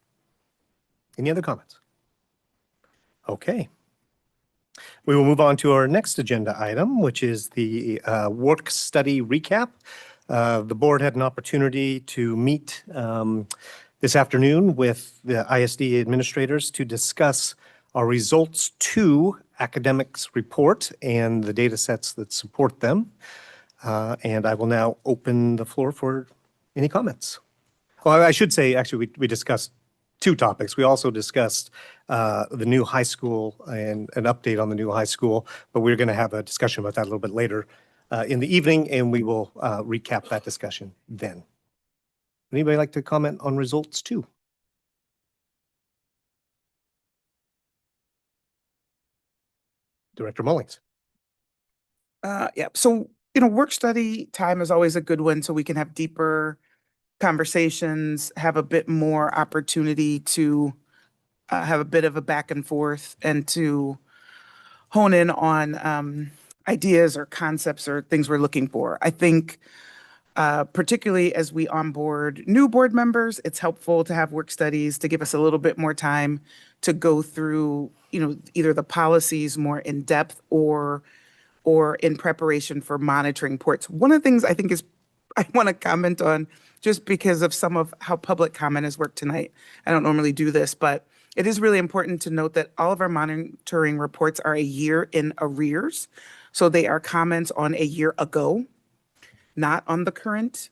Any other comments? Okay. We will move on to our next agenda item, which is the work study recap. The board had an opportunity to meet this afternoon with the ISD administrators to discuss our results 2 academics report and the data sets that support them. And I will now open the floor for any comments. Well, I should say, actually, we discussed 2 topics. We also discussed the new high school and an update on the new high school, but we're going to have a discussion about that a little bit later in the evening, and we will recap that discussion then. Anybody like to comment on results 2? Director Mullings. Yeah, so, you know, work study time is always a good one so we can have deeper conversations, have a bit more opportunity to have a bit of a back and forth and to hone in on ideas or concepts or things we're looking for. I think particularly as we onboard new board members, it's helpful to have work studies to give us a little bit more time to go through, either the policies more in depth or in preparation for monitoring reports. One of the things I think I want to comment on, just because of some of how public comment has worked tonight. I don't normally do this, but it is really important to note that all of our monitoring reports are a year in arrears. So they are comments on a year ago, not on the current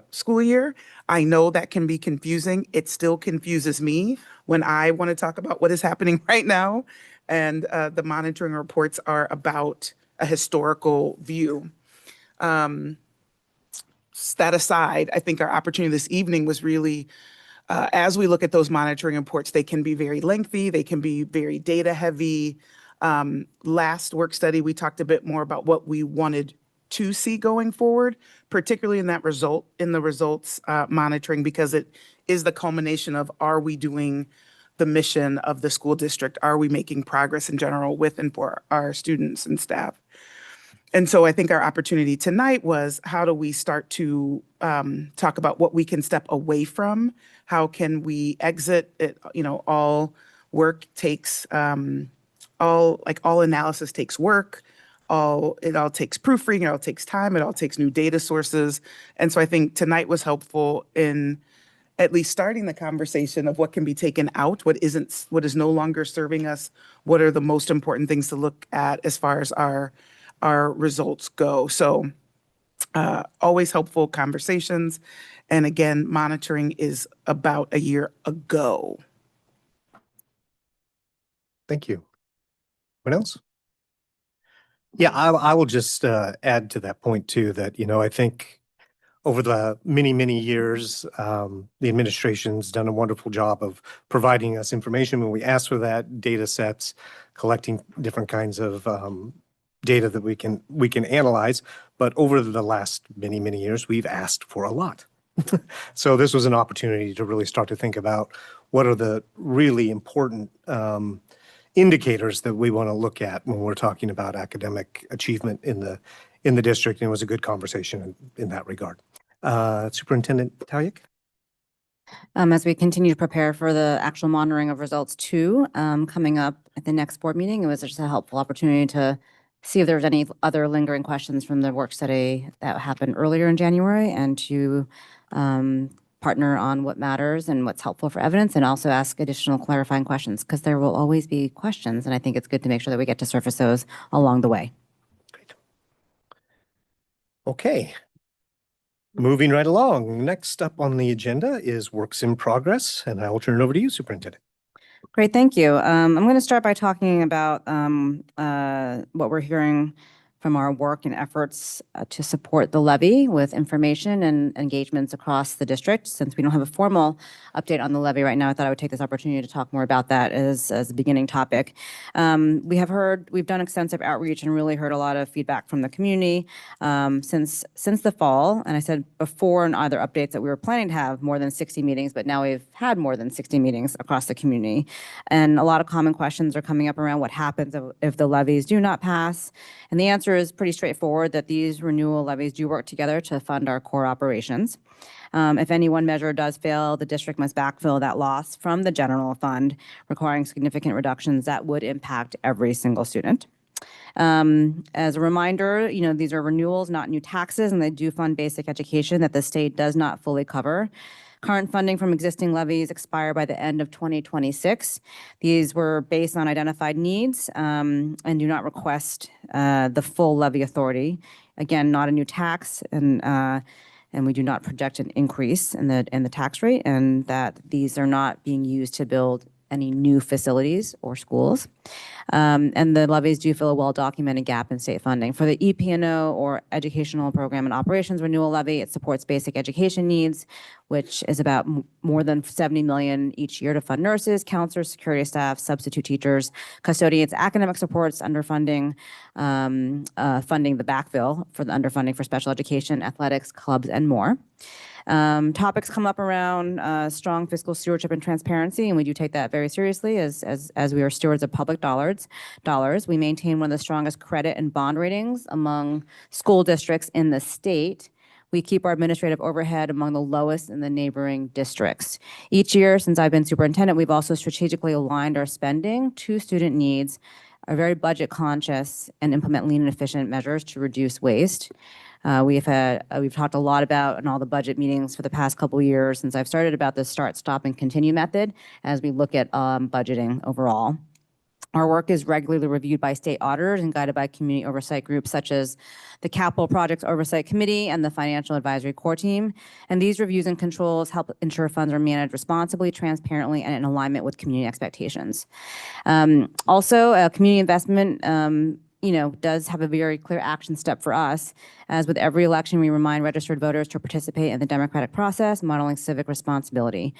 school year. I know that can be confusing. It still confuses me when I want to talk about what is happening right now. And the monitoring reports are about a historical view. That aside, I think our opportunity this evening was really, as we look at those monitoring reports, they can be very lengthy, they can be very data heavy. Last work study, we talked a bit more about what we wanted to see going forward, particularly in the results monitoring, because it is the culmination of, are we doing the mission of the school district? Are we making progress in general with and for our students and staff? And so I think our opportunity tonight was, how do we start to talk about what we can step away from? How can we exit it? All work takes, all analysis takes work. It all takes proofreading, it all takes time, it all takes new data sources. And so I think tonight was helpful in at least starting the conversation of what can be taken out, what is no longer serving us, what are the most important things to look at as far as our results go. So always helpful conversations. And again, monitoring is about a year ago. Thank you. What else? Yeah, I will just add to that point too, that, I think over the many, many years, the administration's done a wonderful job of providing us information when we ask for that, data sets, collecting different kinds of data that we can analyze. But over the last many, many years, we've asked for a lot. So this was an opportunity to really start to think about what are the really important indicators that we want to look at when we're talking about academic achievement in the district. And it was a good conversation in that regard. Superintendent Talyik? As we continue to prepare for the actual monitoring of results 2 coming up at the next board meeting, it was just a helpful opportunity to see if there was any other lingering questions from the work study that happened earlier in January, and to partner on what matters and what's helpful for evidence, and also ask additional clarifying questions, because there will always be questions, and I think it's good to make sure that we get to surface those along the way. Great. Okay. Moving right along. Next up on the agenda is works in progress, and I will turn it over to you, Superintendent. Great, thank you. I'm going to start by talking about what we're hearing from our work and efforts to support the levy with information and engagements across the district. Since we don't have a formal update on the levy right now, I thought I would take this opportunity to talk more about that as a beginning topic. We've done extensive outreach and really heard a lot of feedback from the community since the fall. And I said before in other updates that we were planning to have more than 60 meetings, but now we've had more than 60 meetings across the community. And a lot of common questions are coming up around what happens if the levies do not pass. And the answer is pretty straightforward, that these renewal levies do work together to fund our core operations. If any one measure does fail, the district must backfill that loss from the general fund, requiring significant reductions that would impact every single student. As a reminder, these are renewals, not new taxes, and they do fund basic education that the state does not fully cover. Current funding from existing levies expire by the end of 2026. These were based on identified needs and do not request the full levy authority. Again, not a new tax, and we do not project an increase in the tax rate, and that these are not being used to build any new facilities or schools. And the levies do fill a well-documented gap in state funding. For the EPNO, or Educational Program and Operations Renewal Levy, it supports basic education needs, which is about more than $70 million each year to fund nurses, counselors, security staff, substitute teachers, custodians, academic supports, underfunding, funding the backfill for the underfunding for special education, athletics, clubs, and more. Topics come up around strong fiscal stewardship and transparency, and we do take that very seriously as we are stewards of public dollars. We maintain one of the strongest credit and bond ratings among school districts in the state. We keep our administrative overhead among the lowest in the neighboring districts. Each year since I've been superintendent, we've also strategically aligned our spending to student needs, are very budget conscious, and implement lean and efficient measures to reduce waste. We've talked a lot about in all the budget meetings for the past couple of years since I've started about the start, stop, and continue method as we look at budgeting overall. Our work is regularly reviewed by state auditors and guided by community oversight groups such as the Capital Projects Oversight Committee and the Financial Advisory Core Team. And these reviews and controls help ensure funds are managed responsibly, transparently, and in alignment with community expectations. Also, community investment does have a very clear action step for us. As with every election, we remind registered voters to participate in the democratic process, modeling civic responsibility.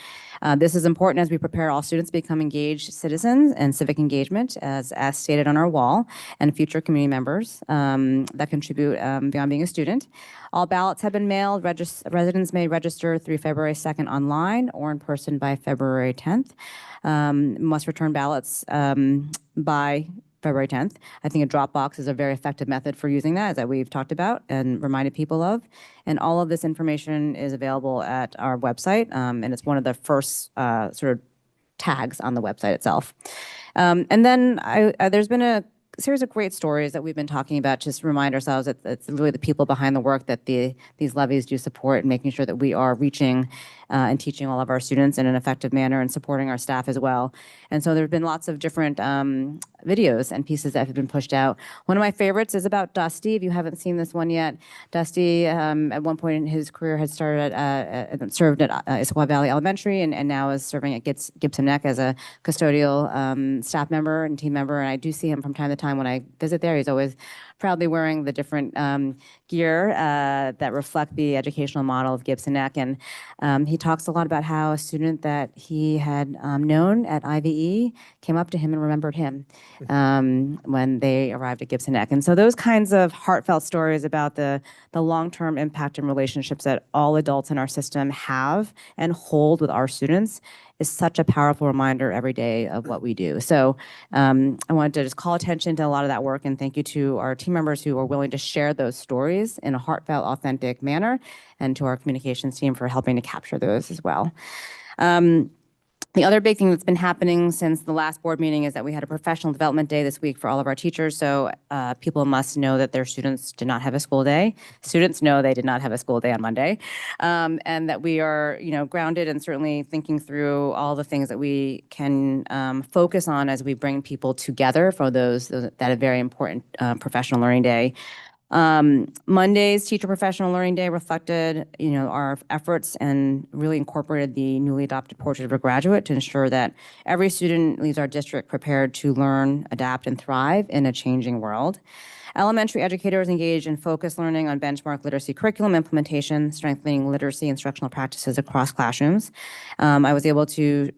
This is important as we prepare all students to become engaged citizens and civic engagement, as stated on our wall, and future community members that contribute beyond being a student. All ballots have been mailed. Residents may register through February 2nd online or in person by February 10th. Must return ballots by February 10th. I think a drop box is a very effective method for using that, as that we've talked about and reminded people of. And all of this information is available at our website, and it's one of the first sort of tags on the website itself. And then there's been a series of great stories that we've been talking about, just to remind ourselves that it's really the people behind the work that these levies do support, and making sure that we are reaching and teaching all of our students in an effective manner and supporting our staff as well. And so there have been lots of different videos and pieces that have been pushed out. One of my favorites is about Dusty. If you haven't seen this one yet, Dusty at one point in his career had served at Issaquah Valley Elementary and now is serving at Gibson Neck as a custodial staff member and team member. And I do see him from time to time when I visit there. He's always proudly wearing the different gear that reflect the educational model of Gibson Neck. And he talks a lot about how a student that he had known at IVE came up to him and remembered him when they arrived at Gibson Neck. And so those kinds of heartfelt stories about the long-term impact and relationships that all adults in our system have and hold with our students is such a powerful reminder every day of what we do. So I wanted to just call attention to a lot of that work, and thank you to our team members who are willing to share those stories in a heartfelt, authentic manner, and to our communications team for helping to capture those as well. The other big thing that's been happening since the last board meeting is that we had a professional development day this week for all of our teachers. So people must know that their students did not have a school day. Students know they did not have a school day on Monday. And that we are, grounded and certainly thinking through all the things that we can focus on as we bring people together for that very important professional learning day. Monday's Teacher Professional Learning Day reflected, our efforts and really incorporated the newly adopted Portrait of a Graduate to ensure that every student leaves our district prepared to learn, adapt, and thrive in a changing world. Elementary educators engaged in focused learning on benchmark literacy curriculum implementation, strengthening literacy instructional practices across classrooms. I was able to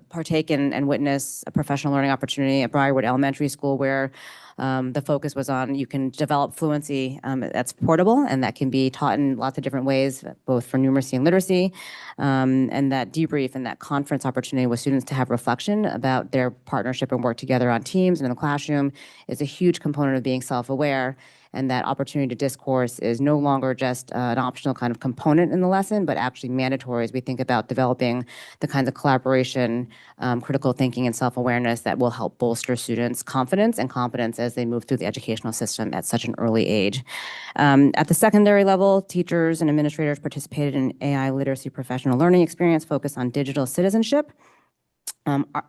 partake and witness a professional learning opportunity at Briarwood Elementary School where the focus was on you can develop fluency that's portable and that can be taught in lots of different ways, both for numeracy and literacy. And that debrief and that conference opportunity with students to have reflection about their partnership and work together on teams and in the classroom is a huge component of being self-aware. And that opportunity to discourse is no longer just an optional kind of component in the lesson, but actually mandatory as we think about developing the kinds of collaboration, critical thinking, and self-awareness that will help bolster students' confidence and competence as they move through the educational system at such an early age. At the secondary level, teachers and administrators participated in AI literacy professional learning experience focused on digital citizenship,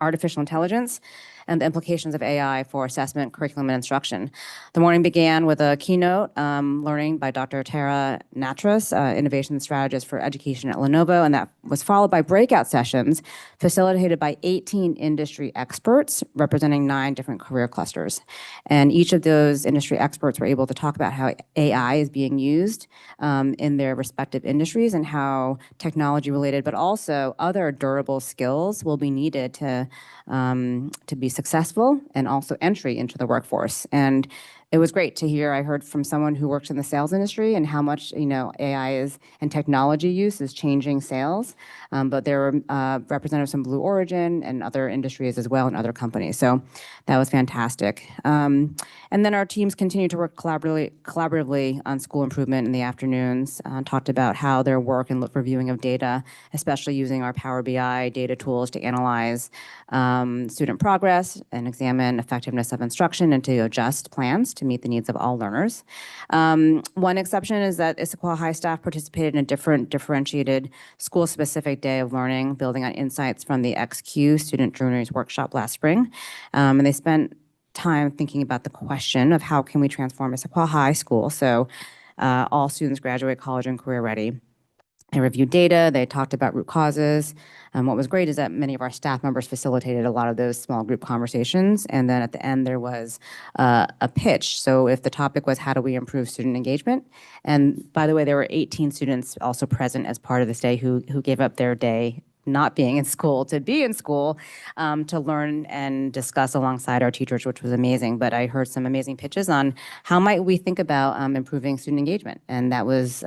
artificial intelligence, and the implications of AI for assessment, curriculum, and instruction. The morning began with a keynote learning by Dr. Tara Natras, Innovation Strategist for Education at Lenovo, and that was followed by breakout sessions facilitated by 18 industry experts representing 9 different career clusters. And each of those industry experts were able to talk about how AI is being used in their respective industries and how technology-related, but also other durable skills will be needed to be successful and also entry into the workforce. And it was great to hear. I heard from someone who works in the sales industry and how much, AI is and technology use is changing sales. But there were representatives from Blue Origin and other industries as well and other companies. So that was fantastic. And then our teams continue to work collaboratively on school improvement in the afternoons, talked about how their work and reviewing of data, especially using our Power BI data tools to analyze student progress and examine effectiveness of instruction and to adjust plans to meet the needs of all learners. One exception is that Issaquah High staff participated in a differentiated school-specific day of learning, building on insights from the XQ Student Journeys workshop last spring. And they spent time thinking about the question of how can we transform Issaquah High School so all students graduate college and career ready. They reviewed data, they talked about root causes. What was great is that many of our staff members facilitated a lot of those small group conversations. And then at the end, there was a pitch. So if the topic was how do we improve student engagement? And by the way, there were 18 students also present as part of this day who gave up their day not being in school to be in school to learn and discuss alongside our teachers, which was amazing. But I heard some amazing pitches on how might we think about improving student engagement. And that was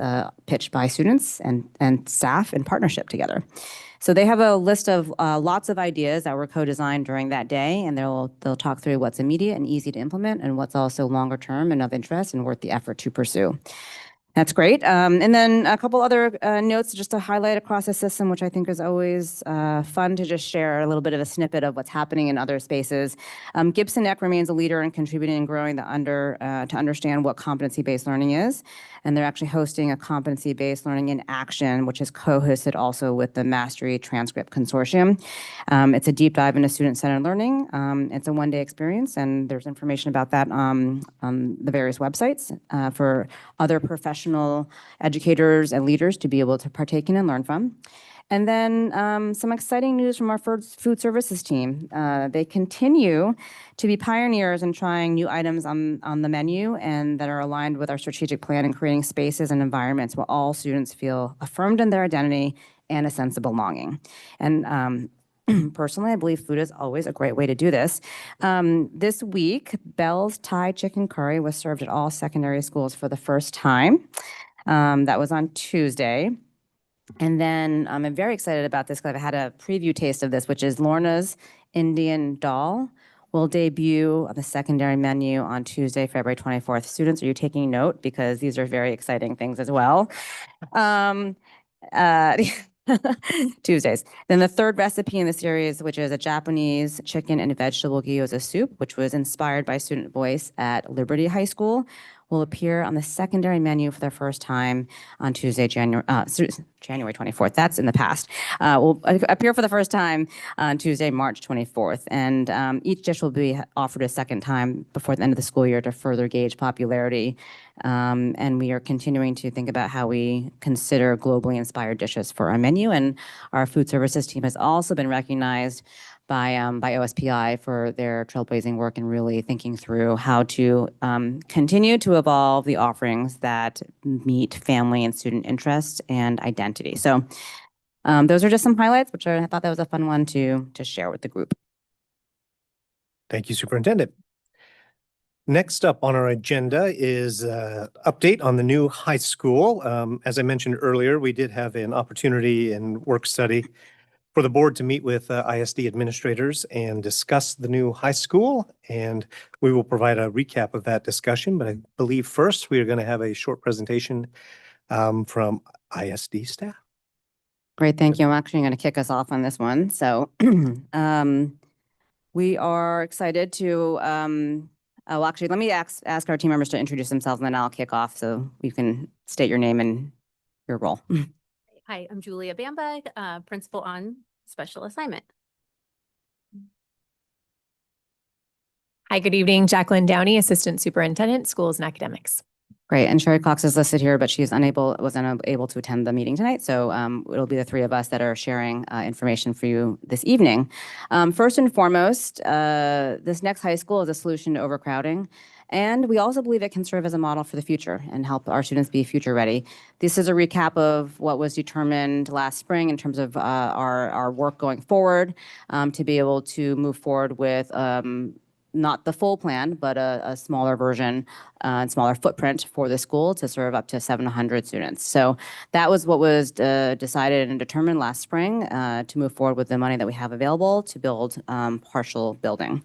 pitched by students and staff in partnership together. So they have a list of lots of ideas that were co-designed during that day, and they'll talk through what's immediate and easy to implement and what's also longer term and of interest and worth the effort to pursue. That's great. And then a couple other notes just to highlight across the system, which I think is always fun to just share a little bit of a snippet of what's happening in other spaces. Gibson Neck remains a leader in contributing and growing to understand what competency-based learning is. And they're actually hosting a competency-based learning in action, which is co-hosted also with the Mastery Transcript Consortium. It's a deep dive into student-centered learning. It's a one-day experience, and there's information about that on the various websites for other professional educators and leaders to be able to partake in and learn from. And then some exciting news from our food services team. They continue to be pioneers in trying new items on the menu and that are aligned with our strategic plan in creating spaces and environments where all students feel affirmed in their identity and a sense of belonging. And personally, I believe food is always a great way to do this. This week, Bell's Thai chicken curry was served at all secondary schools for the first time. That was on Tuesday. And then I'm very excited about this because I've had a preview taste of this, which is Lorna's Indian Dal will debut on the secondary menu on Tuesday, February 24th. Students, are you taking note? Because these are very exciting things as well. Tuesdays. Then the third recipe in the series, which is a Japanese chicken and vegetable gyoza soup, which was inspired by student voice at Liberty High School, will appear on the secondary menu for the first time on Tuesday, January 24th. That's in the past. Will appear for the first time on Tuesday, March 24th. And each dish will be offered a second time before the end of the school year to further gauge popularity. And we are continuing to think about how we consider globally inspired dishes for our menu. And our food services team has also been recognized by OSPI for their trailblazing work and really thinking through how to continue to evolve the offerings that meet family and student interests and identity. So those are just some highlights, which I thought that was a fun one to share with the group. Thank you, Superintendent. Next up on our agenda is update on the new high school. As I mentioned earlier, we did have an opportunity and work study for the board to meet with ISD administrators and discuss the new high school. And we will provide a recap of that discussion. But I believe first we are going to have a short presentation from ISD staff. Great, thank you. I'm actually going to kick us off on this one. So we are excited to, well, actually, let me ask our team members to introduce themselves and then I'll kick off so you can state your name and your role. Hi, I'm Julia Bamba, principal on special assignment. Hi, good evening. Jacqueline Downey, assistant superintendent, schools and academics. Great, and Sherry Cox is listed here, but was unable to attend the meeting tonight. So it'll be the three of us that are sharing information for you this evening. First and foremost, this next high school is a solution to overcrowding. And we also believe it can serve as a model for the future and help our students be future ready. This is a recap of what was determined last spring in terms of our work going forward to be able to move forward with not the full plan, but a smaller version and smaller footprint for the school to serve up to 700 students. So that was what was decided and determined last spring to move forward with the money that we have available to build partial building.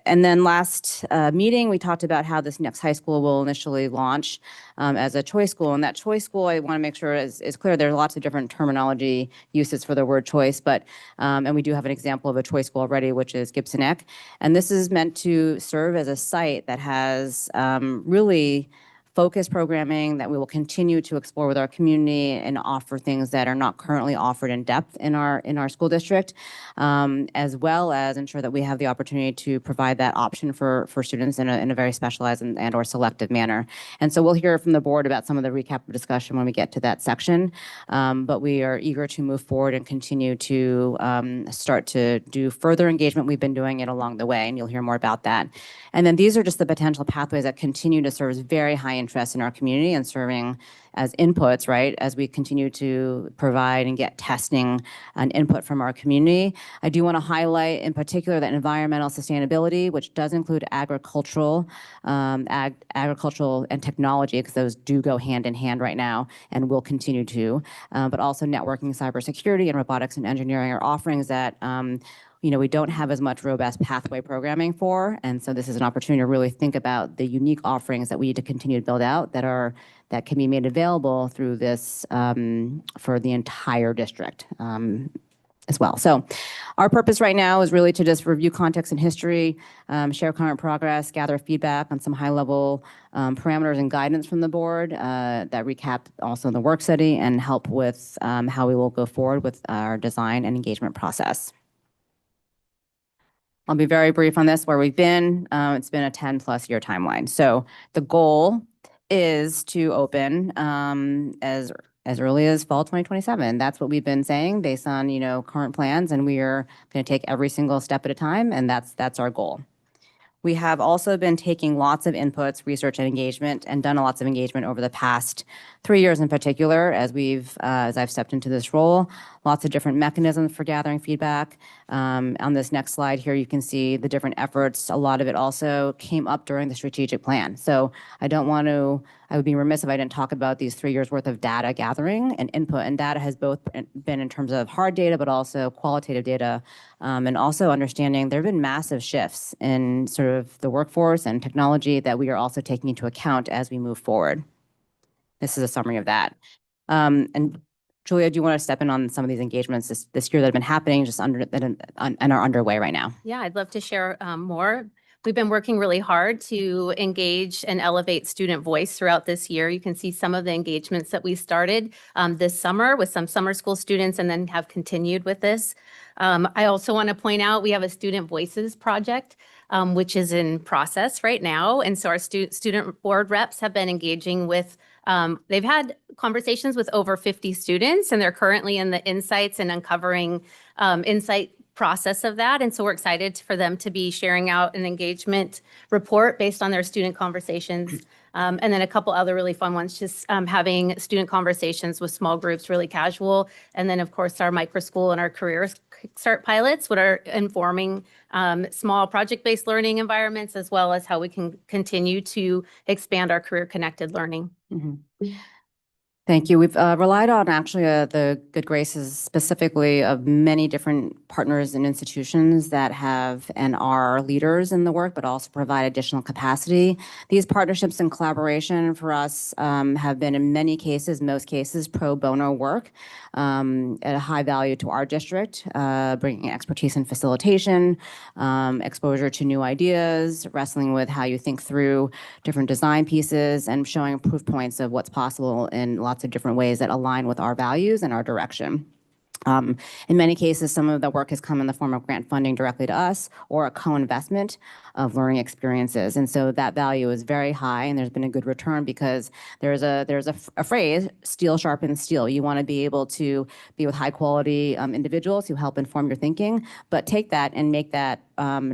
And then last meeting, we talked about how this next high school will initially launch as a choice school. And that choice school, I want to make sure is clear. There's lots of different terminology uses for the word choice, but and we do have an example of a choice school already, which is Gibson Neck. And this is meant to serve as a site that has really focused programming that we will continue to explore with our community and offer things that are not currently offered in depth in our school district, as well as ensure that we have the opportunity to provide that option for students in a very specialized and or selective manner. And so we'll hear from the board about some of the recap of discussion when we get to that section. But we are eager to move forward and continue to start to do further engagement. We've been doing it along the way, and you'll hear more about that. And then these are just the potential pathways that continue to serve as very high interest in our community and serving as inputs, right, as we continue to provide and get testing and input from our community. I do want to highlight in particular that environmental sustainability, which does include agricultural and technology, because those do go hand in hand right now and will continue to, but also networking, cybersecurity, and robotics and engineering are offerings that we don't have as much robust pathway programming for. And so this is an opportunity to really think about the unique offerings that we need to continue to build out that can be made available through this for the entire district as well. So our purpose right now is really to just review context and history, share current progress, gather feedback on some high-level parameters and guidance from the board that recap also the work study and help with how we will go forward with our design and engagement process. I'll be very brief on this, where we've been. It's been a 10+ year timeline. So the goal is to open as early as fall 2027. That's what we've been saying based on, current plans, and we are going to take every single step at a time, and that's our goal. We have also been taking lots of inputs, research, and engagement, and done lots of engagement over the past 3 years in particular, as I've stepped into this role. Lots of different mechanisms for gathering feedback. On this next slide here, you can see the different efforts. A lot of it also came up during the strategic plan. So I would be remiss if I didn't talk about these 3 years worth of data gathering and input. And data has both been in terms of hard data, but also qualitative data. And also understanding there have been massive shifts in sort of the workforce and technology that we are also taking into account as we move forward. This is a summary of that. And Julia, do you want to step in on some of these engagements this year that have been happening and are underway right now? Yeah, I'd love to share more. We've been working really hard to engage and elevate student voice throughout this year. You can see some of the engagements that we started this summer with some summer school students and then have continued with this. I also want to point out we have a Student Voices project, which is in process right now. And so our student board reps have been engaging with, they've had conversations with over 50 students, and they're currently in the insights and uncovering insight process of that. And so we're excited for them to be sharing out an engagement report based on their student conversations. And then a couple other really fun ones, just having student conversations with small groups, really casual. And then, of course, our micro school and our career start pilots, what are informing small project-based learning environments, as well as how we can continue to expand our career-connected learning. Mm-hmm. Thank you. We've relied on actually the good graces specifically of many different partners and institutions that have and are leaders in the work, but also provide additional capacity. These partnerships and collaboration for us have been in many cases, most cases, pro bono work at a high value to our district, bringing expertise in facilitation, exposure to new ideas, wrestling with how you think through different design pieces, and showing proof points of what's possible in lots of different ways that align with our values and our direction. In many cases, some of the work has come in the form of grant funding directly to us or a co-investment of learning experiences. And so that value is very high, and there's been a good return because there's a phrase, steel sharpens steel. You want to be able to be with high quality individuals who help inform your thinking, but take that and make that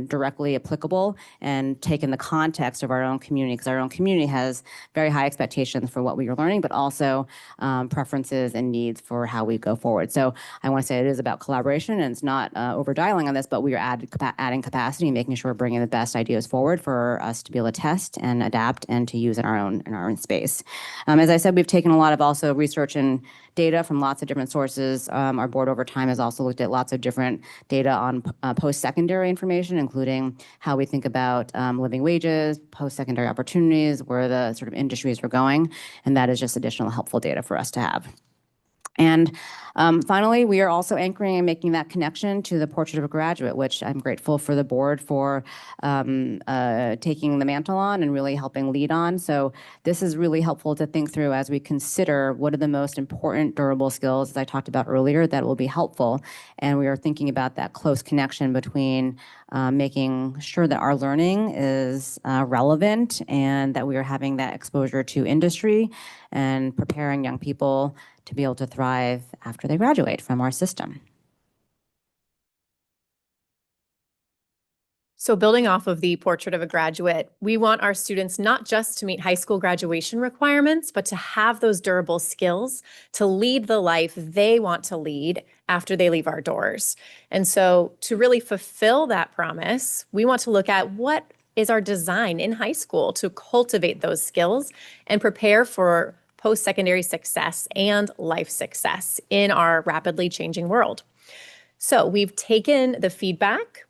directly applicable and take in the context of our own community, because our own community has very high expectations for what we are learning, but also preferences and needs for how we go forward. So I want to say it is about collaboration, and it's not over dialing on this, but we are adding capacity, making sure we're bringing the best ideas forward for us to be able to test and adapt and to use in our own space. As I said, we've taken a lot of also research and data from lots of different sources. Our board over time has also looked at lots of different data on post-secondary information, including how we think about living wages, post-secondary opportunities, where the sort of industries are going, and that is just additional helpful data for us to have. And finally, we are also anchoring and making that connection to the Portrait of a Graduate, which I'm grateful for the board for taking the mantle on and really helping lead on. So this is really helpful to think through as we consider what are the most important durable skills, as I talked about earlier, that will be helpful. And we are thinking about that close connection between making sure that our learning is relevant and that we are having that exposure to industry and preparing young people to be able to thrive after they graduate from our system. So building off of the Portrait of a Graduate, we want our students not just to meet high school graduation requirements, but to have those durable skills to lead the life they want to lead after they leave our doors. And so to really fulfill that promise, we want to look at what is our design in high school to cultivate those skills and prepare for post-secondary success and life success in our rapidly changing world. So we've taken the feedback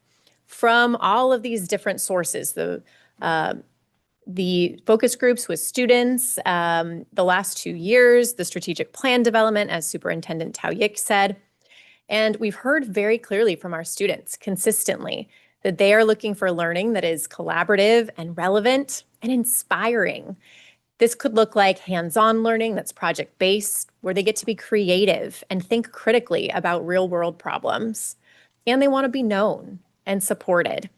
from all of these different sources, the focus groups with students, the last 2 years, the strategic plan development, as Superintendent Taoyik said. And we've heard very clearly from our students consistently that they are looking for learning that is collaborative and relevant and inspiring. This could look like hands-on learning that's project-based, where they get to be creative and think critically about real-world problems. And they want to be known and supported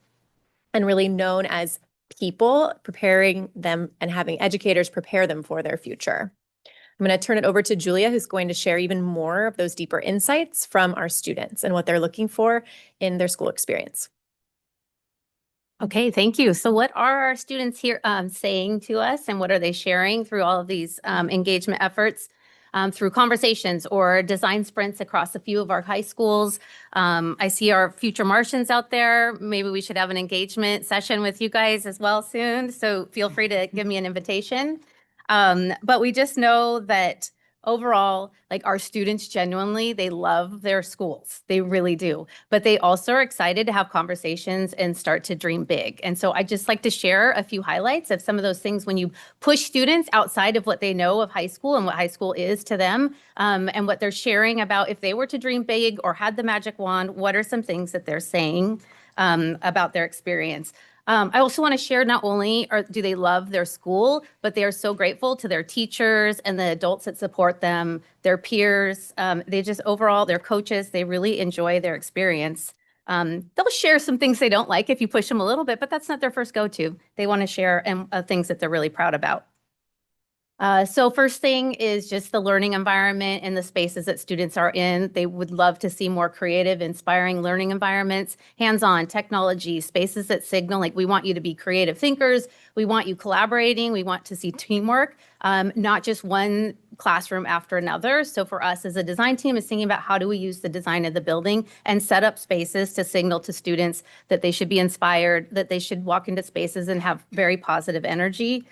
and really known as people, preparing them and having educators prepare them for their future. I'm going to turn it over to Julia, who's going to share even more of those deeper insights from our students and what they're looking for in their school experience. Okay, thank you. So what are our students here saying to us, and what are they sharing through all of these engagement efforts through conversations or design sprints across a few of our high schools? I see our future Martians out there. Maybe we should have an engagement session with you guys as well soon. So feel free to give me an invitation. But we just know that overall, like our students genuinely, they love their schools. They really do. But they also are excited to have conversations and start to dream big. And so I just like to share a few highlights of some of those things when you push students outside of what they know of high school and what high school is to them, and what they're sharing about if they were to dream big or had the magic wand, what are some things that they're saying about their experience. I also want to share not only do they love their school, but they are so grateful to their teachers and the adults that support them, their peers. They just overall, their coaches, they really enjoy their experience. They'll share some things they don't like if you push them a little bit, but that's not their first go-to. They want to share things that they're really proud about. So first thing is just the learning environment and the spaces that students are in. They would love to see more creative, inspiring learning environments, hands-on technology, spaces that signal like we want you to be creative thinkers. We want you collaborating. We want to see teamwork, not just one classroom after another. So for us as a design team is thinking about how do we use the design of the building and set up spaces to signal to students that they should be inspired, that they should walk into spaces and have very positive energy.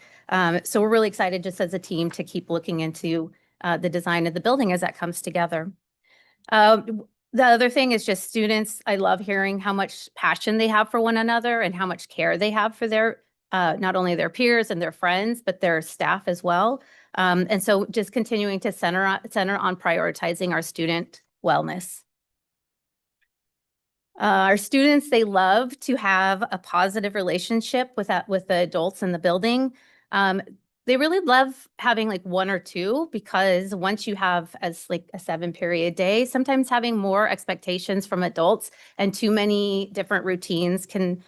So we're really excited just as a team to keep looking into the design of the building as that comes together. The other thing is just students, I love hearing how much passion they have for one another and how much care they have for their, not only their peers and their friends, but their staff as well. And so just continuing to center on prioritizing our student wellness. Our students, they love to have a positive relationship with the adults in the building. They really love having like one or two, because once you have as like a 7-period day, sometimes having more expectations from adults and too many different routines can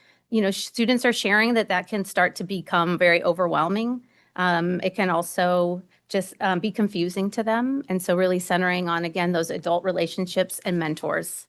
students are sharing that can start to become very overwhelming. It can also just be confusing to them. And so really centering on, again, those adult relationships and mentors.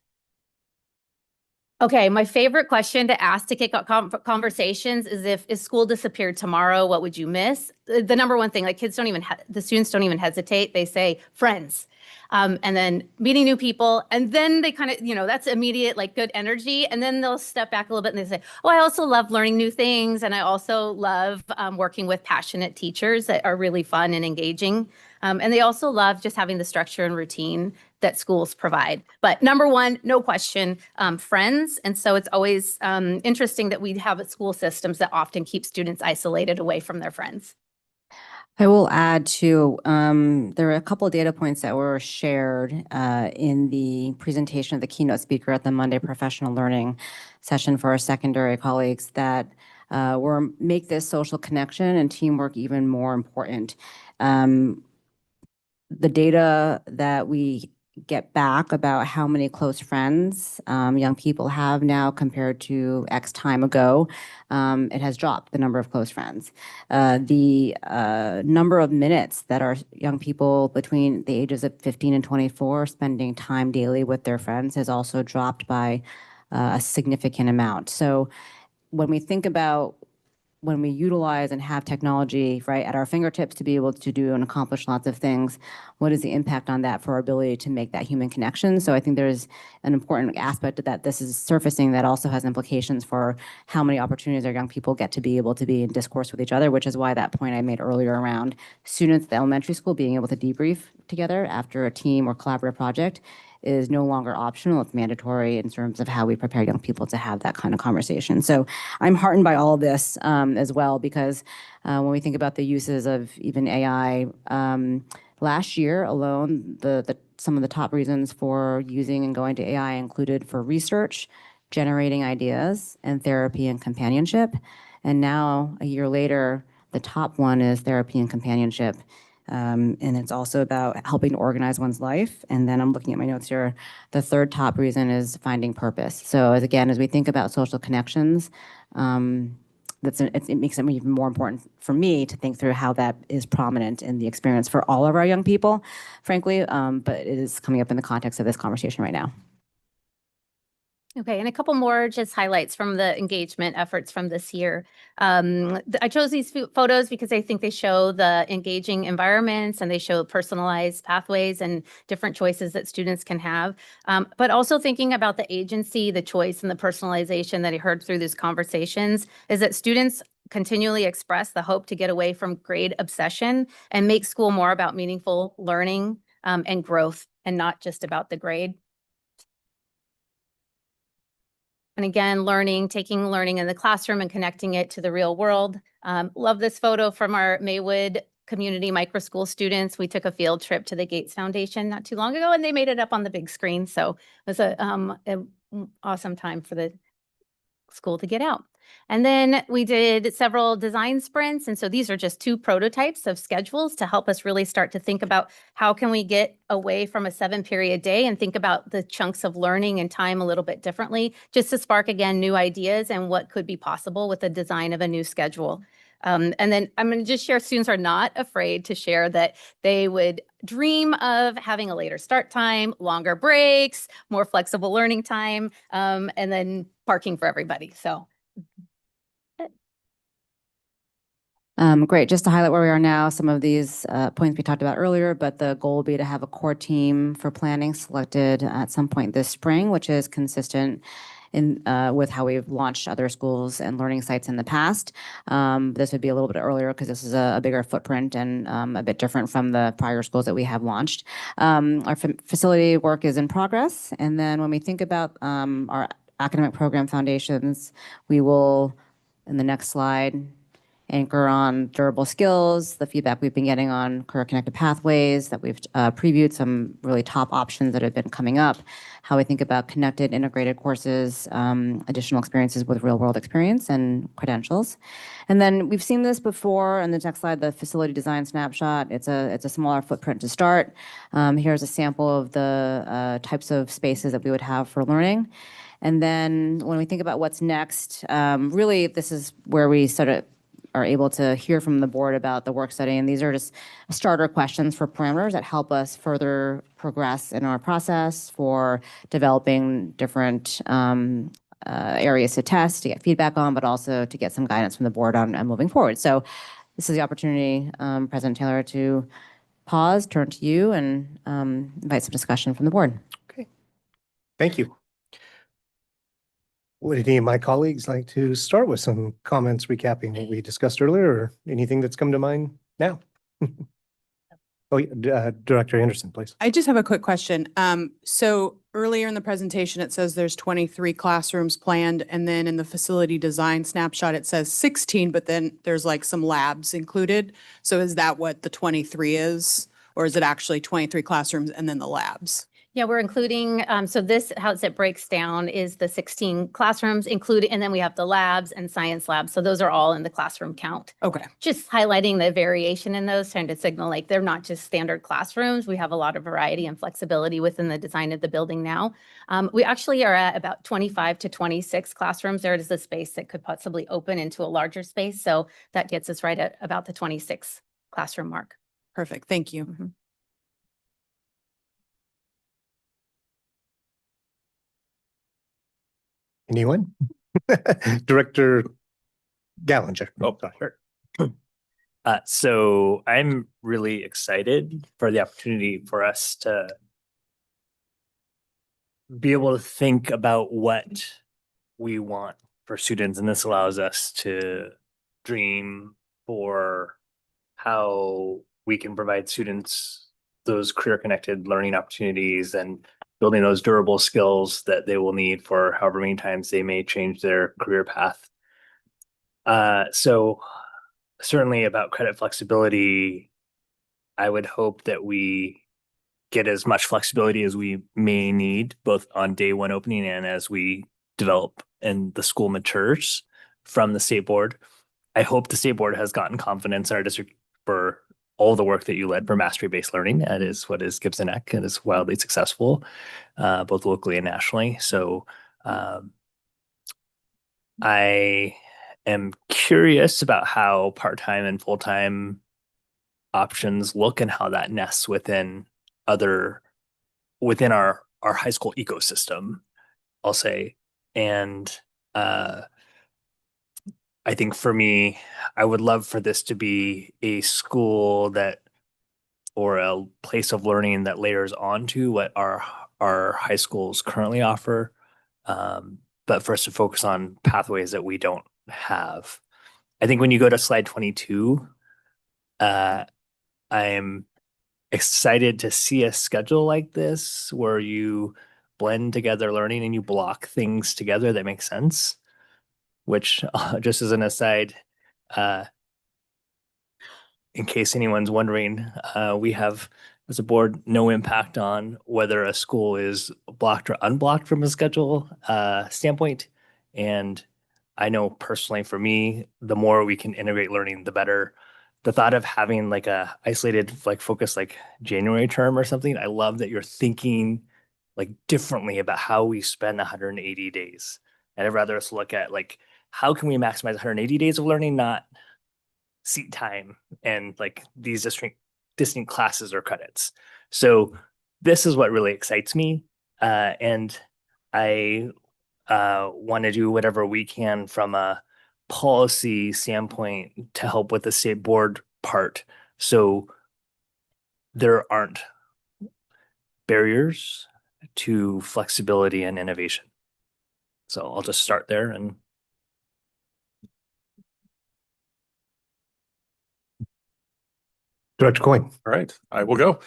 Okay, my favorite question to ask to kick off conversations is if school disappeared tomorrow, what would you miss? The number one thing, like the students don't even hesitate. They say friends. And then meeting new people. And then they kind of, that's immediate, like good energy. And then they'll step back a little bit and they say, oh, I also love learning new things. And I also love working with passionate teachers that are really fun and engaging. And they also love just having the structure and routine that schools provide. But number one, no question, friends. And so it's always interesting that we have school systems that often keep students isolated away from their friends. I will add to, there were a couple of data points that were shared in the presentation of the keynote speaker at the Monday Professional Learning session for our secondary colleagues that make this social connection and teamwork even more important. The data that we get back about how many close friends young people have now compared to X time ago, it has dropped, the number of close friends. The number of minutes that our young people between the ages of 15 and 24 spending time daily with their friends has also dropped by a significant amount. So when we think about when we utilize and have technology right at our fingertips to be able to do and accomplish lots of things, what is the impact on that for our ability to make that human connection? So I think there's an important aspect of that this is surfacing that also has implications for how many opportunities our young people get to be able to be in discourse with each other, which is why that point I made earlier around students at the elementary school being able to debrief together after a team or collaborative project is no longer optional. It's mandatory in terms of how we prepare young people to have that kind of conversation. So I'm heartened by all of this as well, because when we think about the uses of even AI, last year alone, some of the top reasons for using and going to AI included for research, generating ideas, and therapy and companionship. And now, a year later, the top one is therapy and companionship. And it's also about helping to organize one's life. And then I'm looking at my notes here. The third top reason is finding purpose. So as we think about social connections, it makes it even more important for me to think through how that is prominent in the experience for all of our young people, frankly. But it is coming up in the context of this conversation right now. Okay, and a couple more just highlights from the engagement efforts from this year. I chose these photos because I think they show the engaging environments and they show personalized pathways and different choices that students can have. But also thinking about the agency, the choice, and the personalization that I heard through these conversations is that students continually express the hope to get away from grade obsession and make school more about meaningful learning and growth and not just about the grade. And again, taking learning in the classroom and connecting it to the real world. Love this photo from our Maywood Community Micro School students. We took a field trip to the Gates Foundation not too long ago, and they made it up on the big screen. So it was an awesome time for the school to get out. And then we did several design sprints. And so these are just 2 prototypes of schedules to help us really start to think about how can we get away from a 7-period day and think about the chunks of learning and time a little bit differently, just to spark, again, new ideas and what could be possible with the design of a new schedule. And then I'm going to just share students are not afraid to share that they would dream of having a later start time, longer breaks, more flexible learning time, and then parking for everybody. So. Great. Just to highlight where we are now, some of these points we talked about earlier, but the goal will be to have a core team for planning selected at some point this spring, which is consistent with how we've launched other schools and learning sites in the past. This would be a little bit earlier because this is a bigger footprint and a bit different from the prior schools that we have launched. Our facility work is in progress. And then when we think about our academic program foundations, we will, in the next slide, anchor on durable skills, the feedback we've been getting on career connected pathways, that we've previewed some really top options that have been coming up, how we think about connected integrated courses, additional experiences with real world experience and credentials. And then we've seen this before on the next slide, the facility design snapshot. It's a smaller footprint to start. Here's a sample of the types of spaces that we would have for learning. And then when we think about what's next, really this is where we sort of are able to hear from the board about the work study. And these are just starter questions for parameters that help us further progress in our process for developing different areas to test, to get feedback on, but also to get some guidance from the board on moving forward. So this is the opportunity, President Taylor, to pause, turn to you, and invite some discussion from the board. Okay. Thank you. Would any of my colleagues like to start with some comments recapping what we discussed earlier, or anything that's come to mind now? Oh, Director Anderson, please. I just have a quick question. So earlier in the presentation, it says there's 23 classrooms planned, and then in the facility design snapshot, it says 16, but then there's like some labs included. So is that what the 23 is? Or is it actually 23 classrooms and then the labs? Yeah, we're including, so this, how it breaks down is the 16 classrooms included, and then we have the labs and science labs. So those are all in the classroom count. Okay. Just highlighting the variation in those, trying to signal like they're not just standard classrooms. We have a lot of variety and flexibility within the design of the building now. We actually are at about 25 to 26 classrooms. There is a space that could possibly open into a larger space. So that gets us right at about the 26 classroom mark. Perfect. Thank you. Mhm. Anyone? Director Gallinger. Oh, sorry. So I'm really excited for the opportunity for us to be able to think about what we want for students, and this allows us to dream for how we can provide students those career connected learning opportunities and building those durable skills that they will need for however many times they may change their career path. So certainly about credit flexibility, I would hope that we get as much flexibility as we may need, both on day one opening and as we develop and the school matures from the state board. I hope the state board has gotten confidence in our district for all the work that you led for mastery-based learning. That is what is Gibson Eck and is wildly successful, both locally and nationally. So I am curious about how part-time and full-time options look and how that nests within our high school ecosystem, I'll say. And I think for me, I would love for this to be a school that, or a place of learning that layers onto what our high schools currently offer. But for us to focus on pathways that we don't have. I think when you go to slide 22, I'm excited to see a schedule like this where you blend together learning and you block things together that make sense, which just as an aside, in case anyone's wondering, we have, as a board, no impact on whether a school is blocked or unblocked from a schedule standpoint. And I know personally for me, the more we can integrate learning, the better. The thought of having like a isolated, like focus, like January term or something, I love that you're thinking like differently about how we spend 180 days. And I'd rather us look at like, how can we maximize 180 days of learning, not seat time and like these distinct classes or credits. So this is what really excites me. And I want to do whatever we can from a policy standpoint to help with the state board part. So there aren't barriers to flexibility and innovation. So I'll just start there. And Director Coyne. All right, I will go.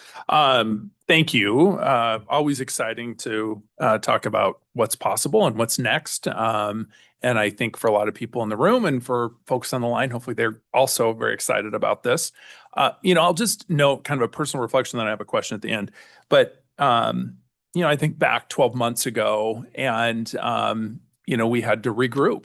Thank you. Always exciting to talk about what's possible and what's next. And I think for a lot of people in the room and for folks on the line, hopefully they're also very excited about this. I'll just note kind of a personal reflection, then I have a question at the end. But, I think back 12 months ago and, we had to regroup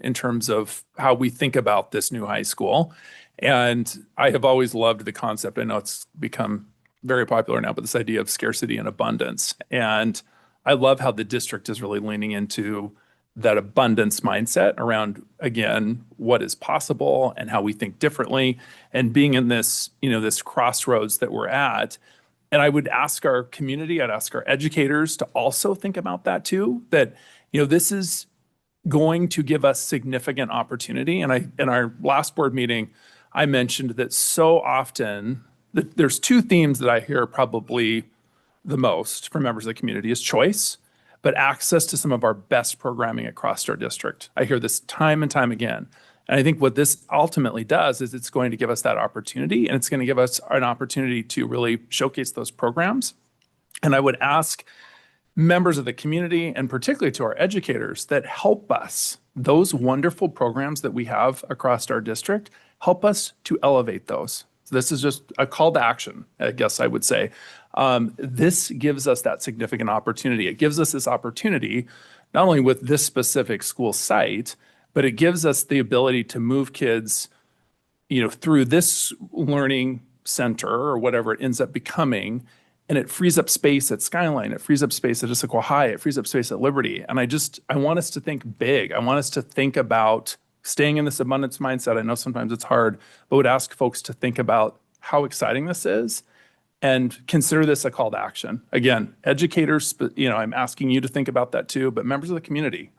in terms of how we think about this new high school. And I have always loved the concept. I know it's become very popular now, but this idea of scarcity and abundance. And I love how the district is really leaning into that abundance mindset around, again, what is possible and how we think differently and being in this, this crossroads that we're at. And I would ask our community, I'd ask our educators to also think about that too, that, this is going to give us significant opportunity. And in our last board meeting, I mentioned that so often there's two themes that I hear probably the most from members of the community is choice, but access to some of our best programming across our district. I hear this time and time again. And I think what this ultimately does is it's going to give us that opportunity, and it's going to give us an opportunity to really showcase those programs. And I would ask members of the community, and particularly to our educators, that help us, those wonderful programs that we have across our district, help us to elevate those. So this is just a call to action, I guess I would say. This gives us that significant opportunity. It gives us this opportunity, not only with this specific school site, but it gives us the ability to move kids, through this learning center or whatever it ends up becoming. And it frees up space at Skyline. It frees up space at Issaquah High. It frees up space at Liberty. And I want us to think big. I want us to think about staying in this abundance mindset. I know sometimes it's hard, but would ask folks to think about how exciting this is and consider this a call to action. Again, educators, I'm asking you to think about that too, but members of the community,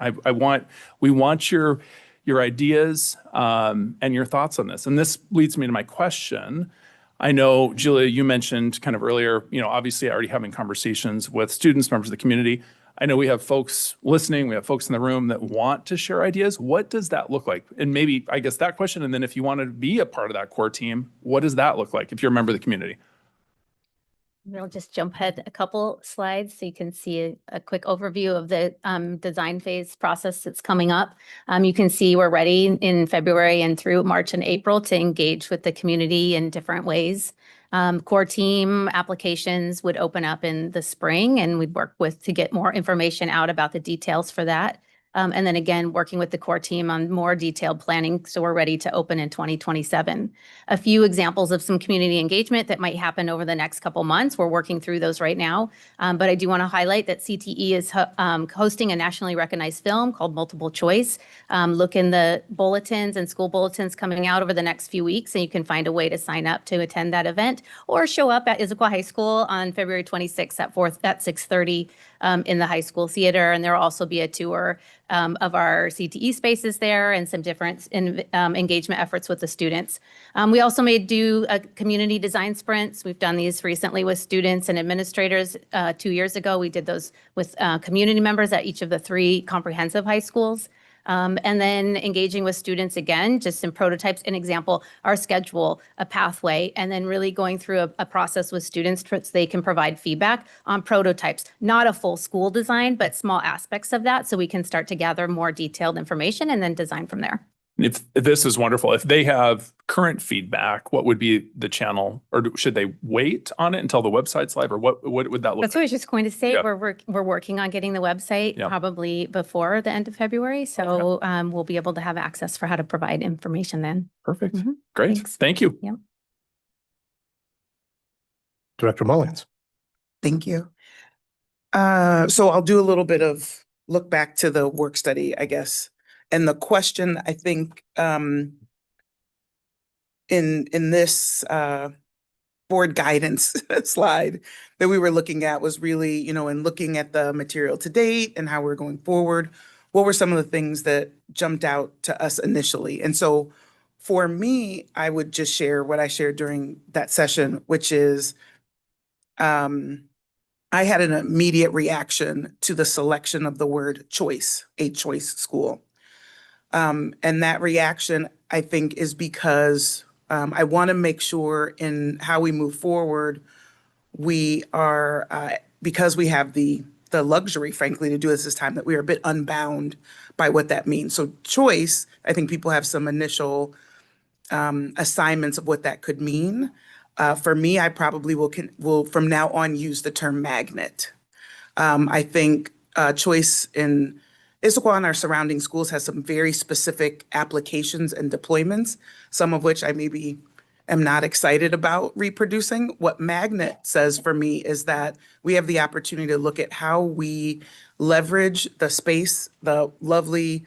we want your ideas and your thoughts on this. And this leads me to my question. I know, Julia, you mentioned kind of earlier, obviously already having conversations with students, members of the community. I know we have folks listening, we have folks in the room that want to share ideas. What does that look like? And maybe, I guess, that question, and then if you want to be a part of that core team, what does that look like if you're a member of the community? I'll just jump ahead a couple slides so you can see a quick overview of the design phase process that's coming up. You can see we're ready in February and through March and April to engage with the community in different ways. Core team applications would open up in the spring, and we'd work to get more information out about the details for that. And then again, working with the core team on more detailed planning, so we're ready to open in 2027. A few examples of some community engagement that might happen over the next couple months. We're working through those right now. But I do want to highlight that CTE is hosting a nationally recognized film called Multiple Choice. Look in the bulletins and school bulletins coming out over the next few weeks, and you can find a way to sign up to attend that event or show up at Issaquah High School on February 26th at 6:30 in the high school theater. And there will also be a tour of our CTE spaces there and some different engagement efforts with the students. We also do community design sprints. We've done these recently with students and administrators. 2 years ago, we did those with community members at each of the 3 comprehensive high schools. And then engaging with students again, just some prototypes, an example, our schedule, a pathway, and then really going through a process with students so they can provide feedback on prototypes, not a full school design, but small aspects of that so we can start to gather more detailed information and then design from there. If this is wonderful, if they have current feedback, what would be the channel, or should they wait on it until the website's live, or what would that look That's like? what I was just going to say. Yeah. We're working on getting the website Yeah. probably before the end of February. So we'll be able to have access for how to provide information then. Perfect. Mhm. Great. Thanks. Thank you. Yep. Director Mullins. Thank you. So I'll do a little bit of look back to the work study, I guess. And the question, I think, in this board guidance slide that we were looking at was really, in looking at the material to date and how we're going forward, what were some of the things that jumped out to us initially? And so for me, I would just share what I shared during that session, which is I had an immediate reaction to the selection of the word choice, a choice school. And that reaction, I think, is because I want to make sure in how we move forward, we are, because we have the luxury, frankly, to do this time, that we are a bit unbound by what that means. So choice, I think people have some initial assignments of what that could mean. For me, I probably will from now on use the term magnet. I think choice in Issaquah and our surrounding schools has some very specific applications and deployments, some of which I maybe am not excited about reproducing. What magnet says for me is that we have the opportunity to look at how we leverage the space, the lovely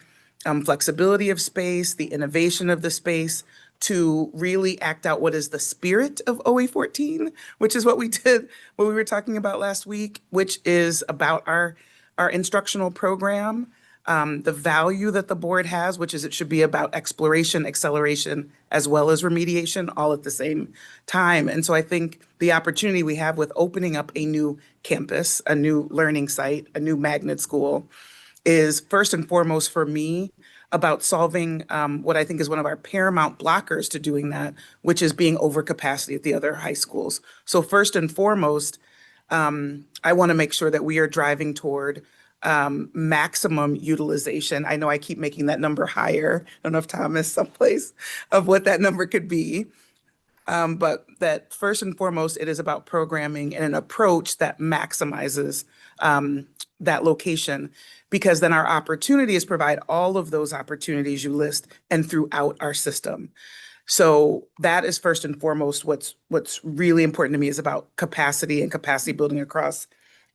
flexibility of space, the innovation of the space, to really act out what is the spirit of OA 14, which is what we did, what we were talking about last week, which is about our instructional program, the value that the board has, which is it should be about exploration, acceleration, as well as remediation, all at the same time. And so I think the opportunity we have with opening up a new campus, a new learning site, a new magnet school, is first and foremost for me about solving what I think is one of our paramount blockers to doing that, which is being over capacity at the other high schools. So first and foremost, I want to make sure that we are driving toward maximum utilization. I know I keep making that number higher. I don't know if Tom is someplace of what that number could be. But that first and foremost, it is about programming and an approach that maximizes that location, because then our opportunity is provide all of those opportunities you list and throughout our system. So that is first and foremost what's really important to me, is about capacity and capacity building across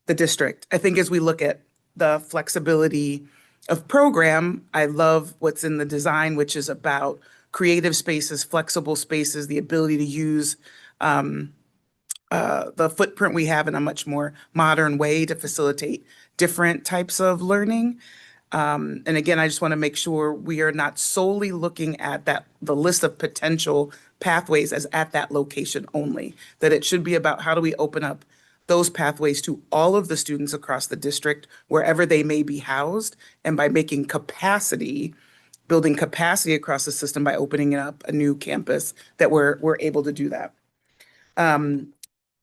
the district. I think as we look at the flexibility of program, I love what's in the design, which is about creative spaces, flexible spaces, the ability to use the footprint we have in a much more modern way to facilitate different types of learning. And again, I just want to make sure we are not solely looking at the list of potential pathways as at that location only, that it should be about how do we open up those pathways to all of the students across the district, wherever they may be housed, and by making capacity, building capacity across the system by opening up a new campus, that we're able to do that.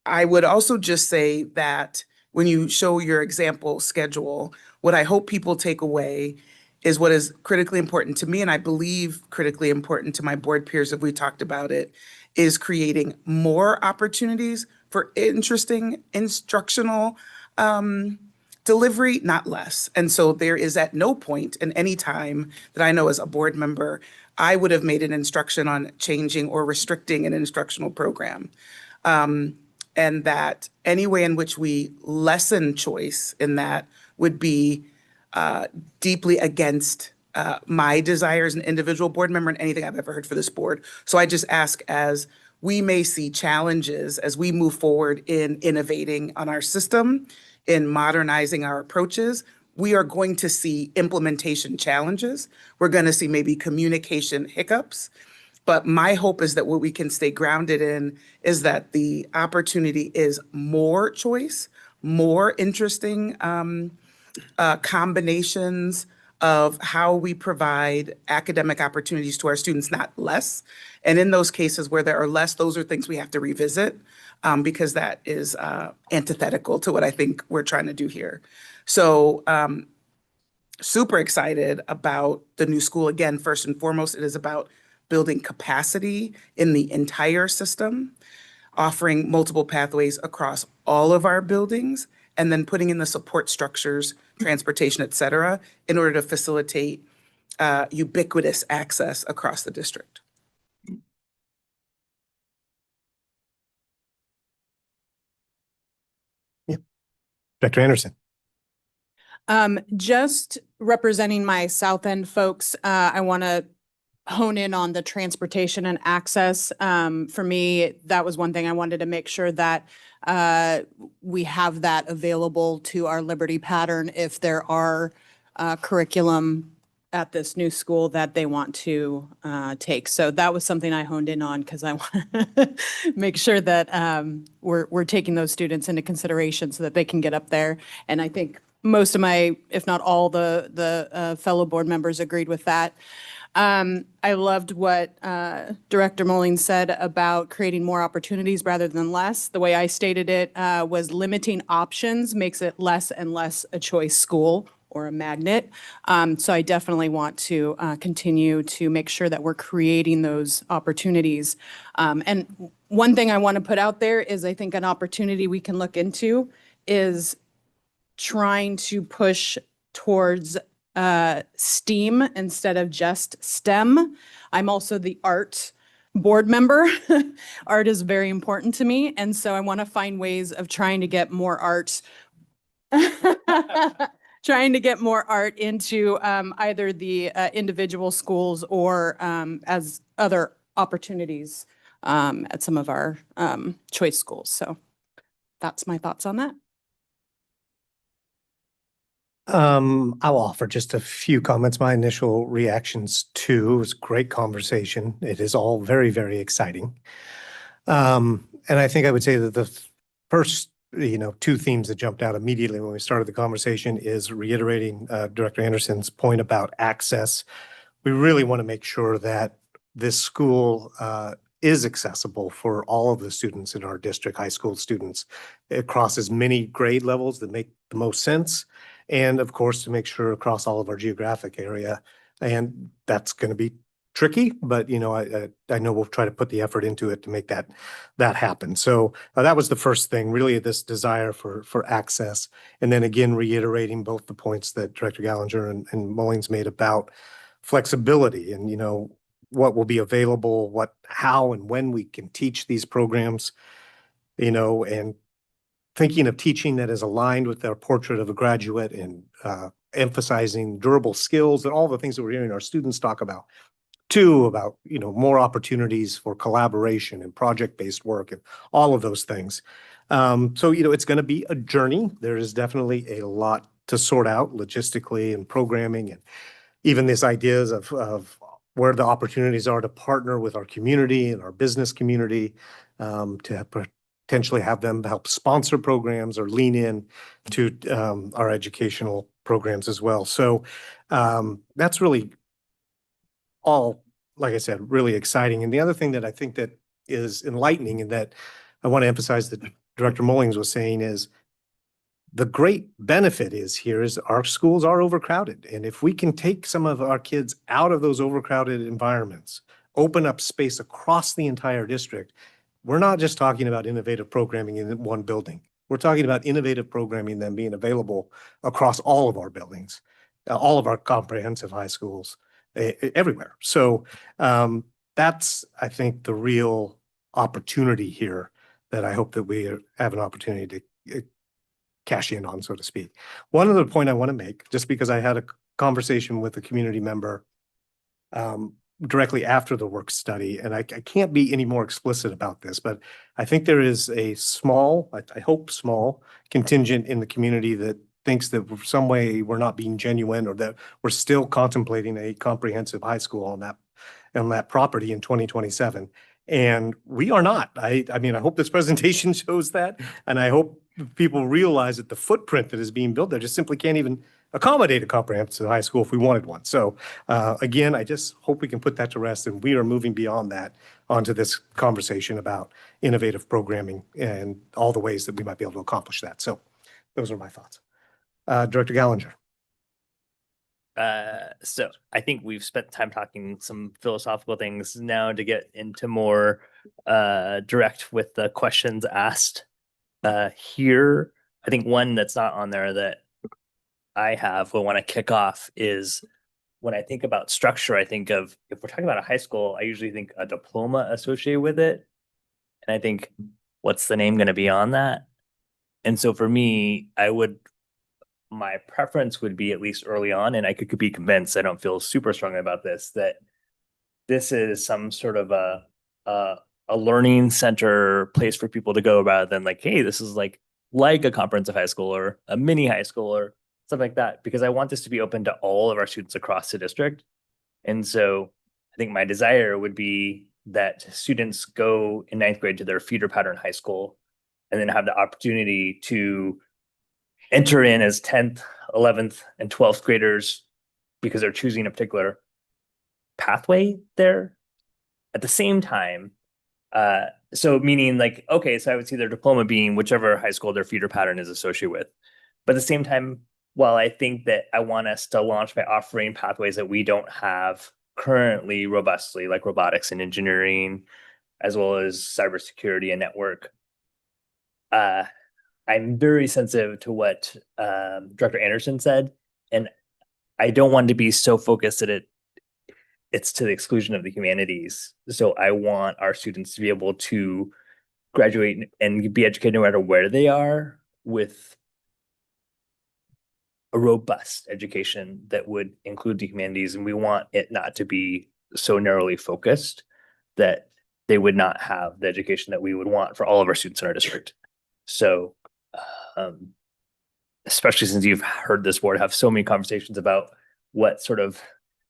I would also just say that when you show your example schedule, what I hope people take away is what is critically important to me, and I believe critically important to my board peers, if we talked about it, is creating more opportunities for interesting instructional delivery, not less. And so there is at no point in any time that I know as a board member, I would have made an instruction on changing or restricting an instructional program. And that any way in which we lessen choice in that would be deeply against my desires as an individual board member and anything I've ever heard for this board. So I just ask, as we may see challenges as we move forward in innovating on our system, in modernizing our approaches, we are going to see implementation challenges. We're going to see maybe communication hiccups. But my hope is that what we can stay grounded in is that the opportunity is more choice, more interesting combinations of how we provide academic opportunities to our students, not less. And in those cases where there are less, those are things we have to revisit because that is antithetical to what I think we're trying to do here. So super excited about the new school. Again, first and foremost, it is about building capacity in the entire system, offering multiple pathways across all of our buildings, and then putting in the support structures, transportation, et cetera, in order to facilitate ubiquitous access across the district. Dr. Anderson. Just representing my South End folks, I want to hone in on the transportation and access. For me, that was one thing I wanted to make sure that we have that available to our Liberty Pattern if there are curriculum at this new school that they want to take. So that was something I honed in on because I want to make sure that we're taking those students into consideration so that they can get up there. And I think most of my, if not all the fellow board members agreed with that. I loved what Director Mullings said about creating more opportunities rather than less. The way I stated it was limiting options makes it less and less a choice school or a magnet. So I definitely want to continue to make sure that we're creating those opportunities. And one thing I want to put out there is I think an opportunity we can look into is trying to push towards STEAM instead of just STEM. I'm also the art board member. Art is very important to me. And so I want to find ways of trying to get more art trying to get more art into either the individual schools or as other opportunities at some of our choice schools. So that's my thoughts on that. I'll offer just a few comments. My initial reactions to it was a great conversation. It is all very, very exciting. And I think I would say that the first, two themes that jumped out immediately when we started the conversation is reiterating Director Anderson's point about access. We really want to make sure that this school is accessible for all of the students in our district, high school students, across as many grade levels that make the most sense. And of course, to make sure across all of our geographic area. And that's going to be tricky, but I know we'll try to put the effort into it to make that happen. So that was the first thing, really this desire for access. And then again, reiterating both the points that Director Gallinger and Mullings made about flexibility and, what will be available, how and when we can teach these programs, and thinking of teaching that is aligned with our portrait of a graduate and emphasizing durable skills and all the things that we're hearing our students talk about. Two, about, more opportunities for collaboration and project-based work and all of those things. So, it's going to be a journey. There is definitely a lot to sort out logistically and programming and even these ideas of where the opportunities are to partner with our community and our business community to potentially have them help sponsor programs or lean in to our educational programs as well. So that's really all, like I said, really exciting. And the other thing that I think that is enlightening and that I want to emphasize that Director Mullings was saying is the great benefit is our schools are overcrowded. And if we can take some of our kids out of those overcrowded environments, open up space across the entire district, we're not just talking about innovative programming in one building. We're talking about innovative programming then being available across all of our buildings, all of our comprehensive high schools, everywhere. So that's, I think, the real opportunity here that I hope that we have an opportunity to cash in on, so to speak. One other point I want to make, just because I had a conversation with a community member directly after the work study, and I can't be any more explicit about this, but I think there is a small, I hope small, contingent in the community that thinks that some way we're not being genuine or that we're still contemplating a comprehensive high school on that property in 2027. And we are not. I mean, I hope this presentation shows that. And I hope people realize that the footprint that is being built there just simply can't even accommodate a comprehensive high school if we wanted one. So again, I just hope we can put that to rest and we are moving beyond that onto this conversation about innovative programming and all the ways that we might be able to accomplish that. So those are my thoughts. Director Gallinger. So I think we've spent time talking some philosophical things now to get into more direct with the questions asked here. I think one that's not on there that I want to kick off is when I think about structure, I think of, if we're talking about a high school, I usually think a diploma associated with it. And I think, what's the name going to be on that? And so for me, my preference would be, at least early on, and I could be convinced, I don't feel super strongly about this, that this is some sort of a learning center place for people to go, rather than like, hey, this is like a comprehensive high school or a mini high school or something like that, because I want this to be open to all of our students across the district. And so I think my desire would be that students go in 9th grade to their feeder pattern high school and then have the opportunity to enter in as 10th, 11th, and 12th graders because they're choosing a particular pathway there. At the same time, so meaning like, okay, so I would see their diploma being whichever high school their feeder pattern is associated with. But at the same time, while I think that I want us to launch by offering pathways that we don't have currently robustly, like robotics and engineering, as well as cybersecurity and network, I'm very sensitive to what Director Anderson said, and I don't want to be so focused that it's to the exclusion of the humanities. So I want our students to be able to graduate and be educated no matter where they are, with a robust education that would include the humanities. And we want it not to be so narrowly focused that they would not have the education that we would want for all of our students in our district. So, especially since you've heard this board have so many conversations about what sort of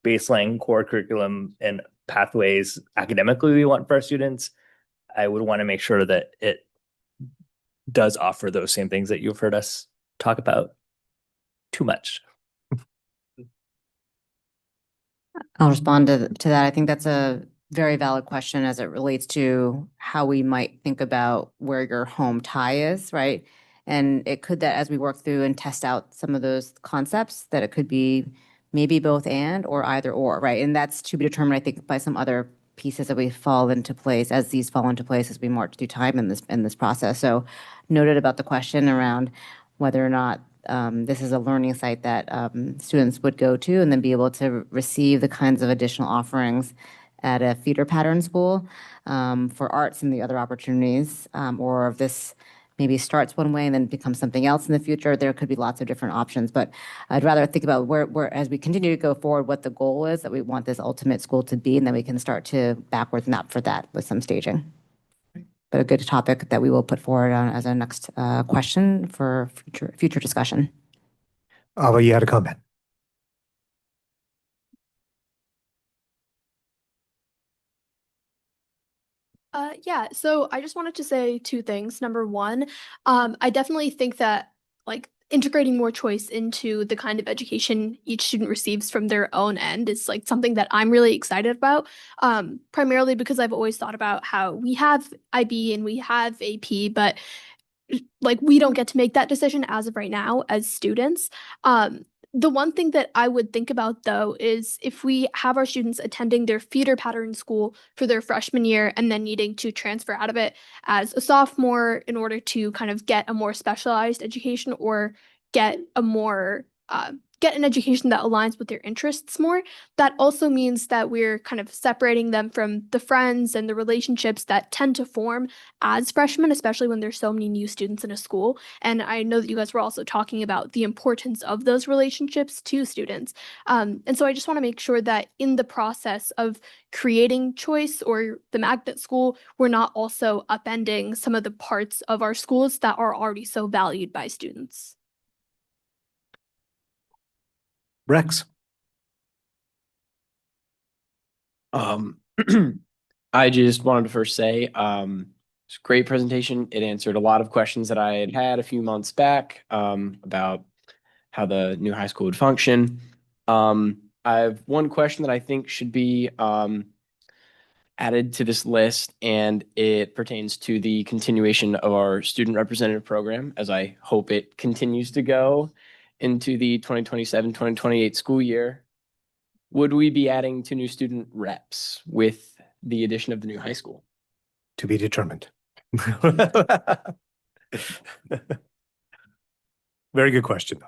baseline core curriculum and pathways academically we want for our students, I would want to make sure that it does offer those same things that you've heard us talk about too much. I'll respond to that. I think that's a very valid question as it relates to how we might think about where your home tie is, right? And it could that as we work through and test out some of those concepts, that it could be maybe both and or either or, right? And that's to be determined, I think, by some other pieces that we fall into place as these fall into place as we march through time in this process. So noted about the question around whether or not this is a learning site that students would go to and then be able to receive the kinds of additional offerings at a feeder pattern school for arts and the other opportunities, or if this maybe starts one way and then becomes something else in the future. There could be lots of different options, but I'd rather think about where as we continue to go forward, what the goal is that we want this ultimate school to be, and then we can start to backwards map for that with some staging. But a good topic that we will put forward as our next question for future discussion. Ava, you had a comment. Yeah, so I just wanted to say two things. Number one, I definitely think that like integrating more choice into the kind of education each student receives from their own end is like something that I'm really excited about. Primarily because I've always thought about how we have IB and we have AP, but like we don't get to make that decision as of right now as students. The one thing that I would think about though is if we have our students attending their feeder pattern school for their freshman year and then needing to transfer out of it as a sophomore in order to kind of get a more specialized education or get a more get an education that aligns with their interests more, that also means that we're kind of separating them from the friends and the relationships that tend to form as freshmen, especially when there's so many new students in a school. And I know that you guys were also talking about the importance of those relationships to students. And so I just want to make sure that in the process of creating choice or the magnet school, we're not also upending some of the parts of our schools that are already so valued by students. Rex. I just wanted to first say, it's a great presentation. It answered a lot of questions that I had a few months back about how the new high school would function. I have one question that I think should be added to this list, and it pertains to the continuation of our student representative program, as I hope it continues to go into the 2027-2028 school year. Would we be adding 2 new student reps with the addition of the new high school? To be determined. Very good question, though.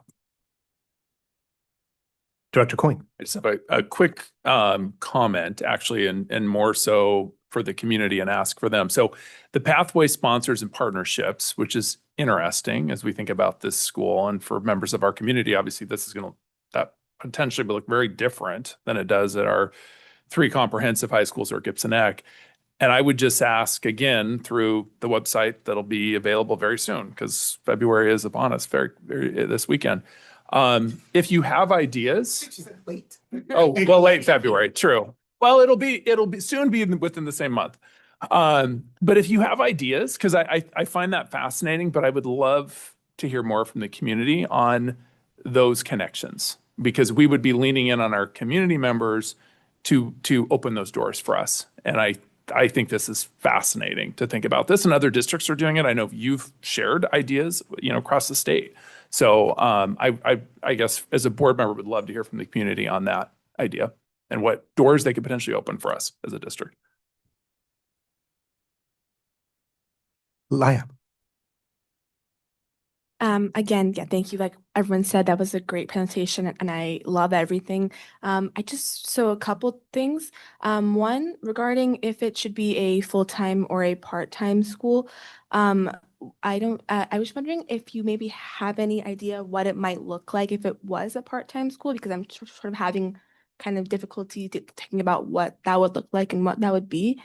Director Coyne. I just have a quick comment, actually, and more so for the community and ask for them. So the pathway sponsors and partnerships, which is interesting as we think about this school, and for members of our community, obviously this is going to that potentially look very different than it does at our 3 comprehensive high schools or Gibson Eck. And I would just ask again through the website that'll be available very soon, because February is upon us very this weekend. If you have ideas, late. Oh, well, late February, true. Well, it'll be soon be within the same month. But if you have ideas, because I find that fascinating, but I would love to hear more from the community on those connections, because we would be leaning in on our community members to open those doors for us. And I think this is fascinating to think about this, and other districts are doing it. I know you've shared ideas, across the state. So I guess as a board member, would love to hear from the community on that idea and what doors they could potentially open for us as a district. Laya. Again, yeah, thank you. Like everyone said, that was a great presentation and I love everything. So a couple things. One, regarding if it should be a full-time or a part-time school. I was wondering if you maybe have any idea what it might look like if it was a part-time school, because I'm sort of having kind of difficulty thinking about what that would look like and what that would be.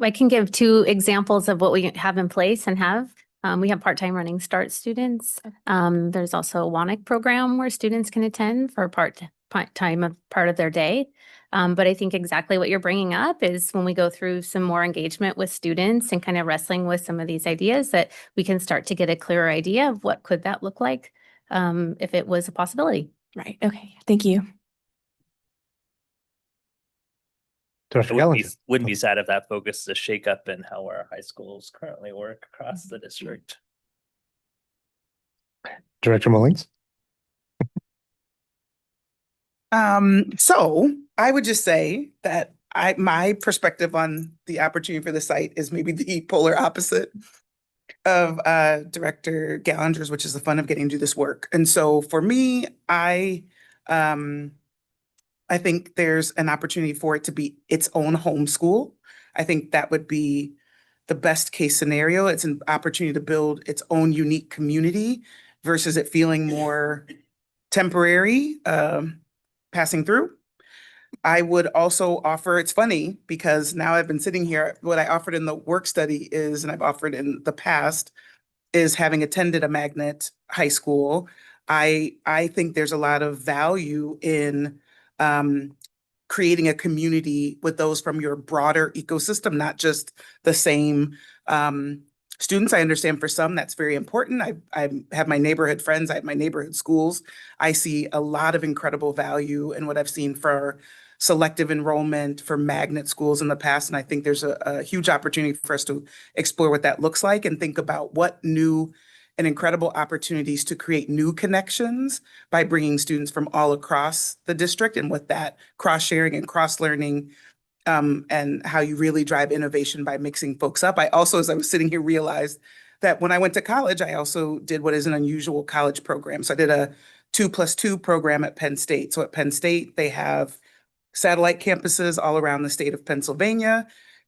I can give two examples of what we have in place and have. We have part-time Running Start students. There's also a WANIC program where students can attend for part-time part of their day. But I think exactly what you're bringing up is when we go through some more engagement with students and kind of wrestling with some of these ideas, that we can start to get a clearer idea of what could that look like if it was a possibility. Right. Okay. Thank you. It wouldn't be sad if that focused a shakeup in how our high schools currently work across the district. Director Mullings? So I would just say that my perspective on the opportunity for the site is maybe the polar opposite of Director Gallinger's, which is the fun of getting to do this work. And so for me, I think there's an opportunity for it to be its own home school. I think that would be the best case scenario. It's an opportunity to build its own unique community versus it feeling more temporary, passing through. I would also offer, it's funny because now I've been sitting here, what I offered in the work study is, and I've offered in the past, is having attended a magnet high school. I think there's a lot of value in creating a community with those from your broader ecosystem, not just the same students. I understand for some that's very important. I have my neighborhood friends, I have my neighborhood schools. I see a lot of incredible value in what I've seen for selective enrollment for magnet schools in the past. And I think there's a huge opportunity for us to explore what that looks like and think about what new and incredible opportunities to create new connections by bringing students from all across the district, and with that cross-sharing and cross-learning, and how you really drive innovation by mixing folks up. I also, as I was sitting here, realized that when I went to college, I also did what is an unusual college program. So I did a 2+2 program at Penn State. So at Penn State, they have satellite campuses all around the state of Pennsylvania.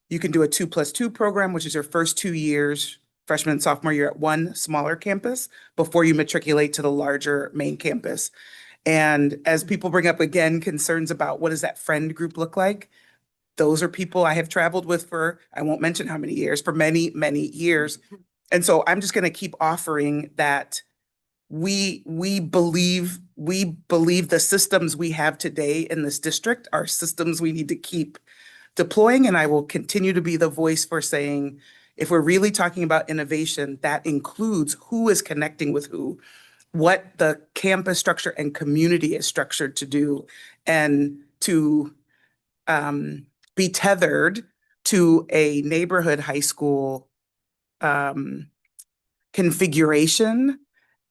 You can do a 2+2 program, which is your first 2 years, freshman and sophomore year, at one smaller campus before you matriculate to the larger main campus. And as people bring up again concerns about what does that friend group look like, those are people I have traveled with for, I won't mention how many years, for many, many years. And so I'm just going to keep offering that we believe the systems we have today in this district are systems we need to keep deploying. And I will continue to be the voice for saying, if we're really talking about innovation, that includes who is connecting with who, what the campus structure and community is structured to do, and to be tethered to a neighborhood high school configuration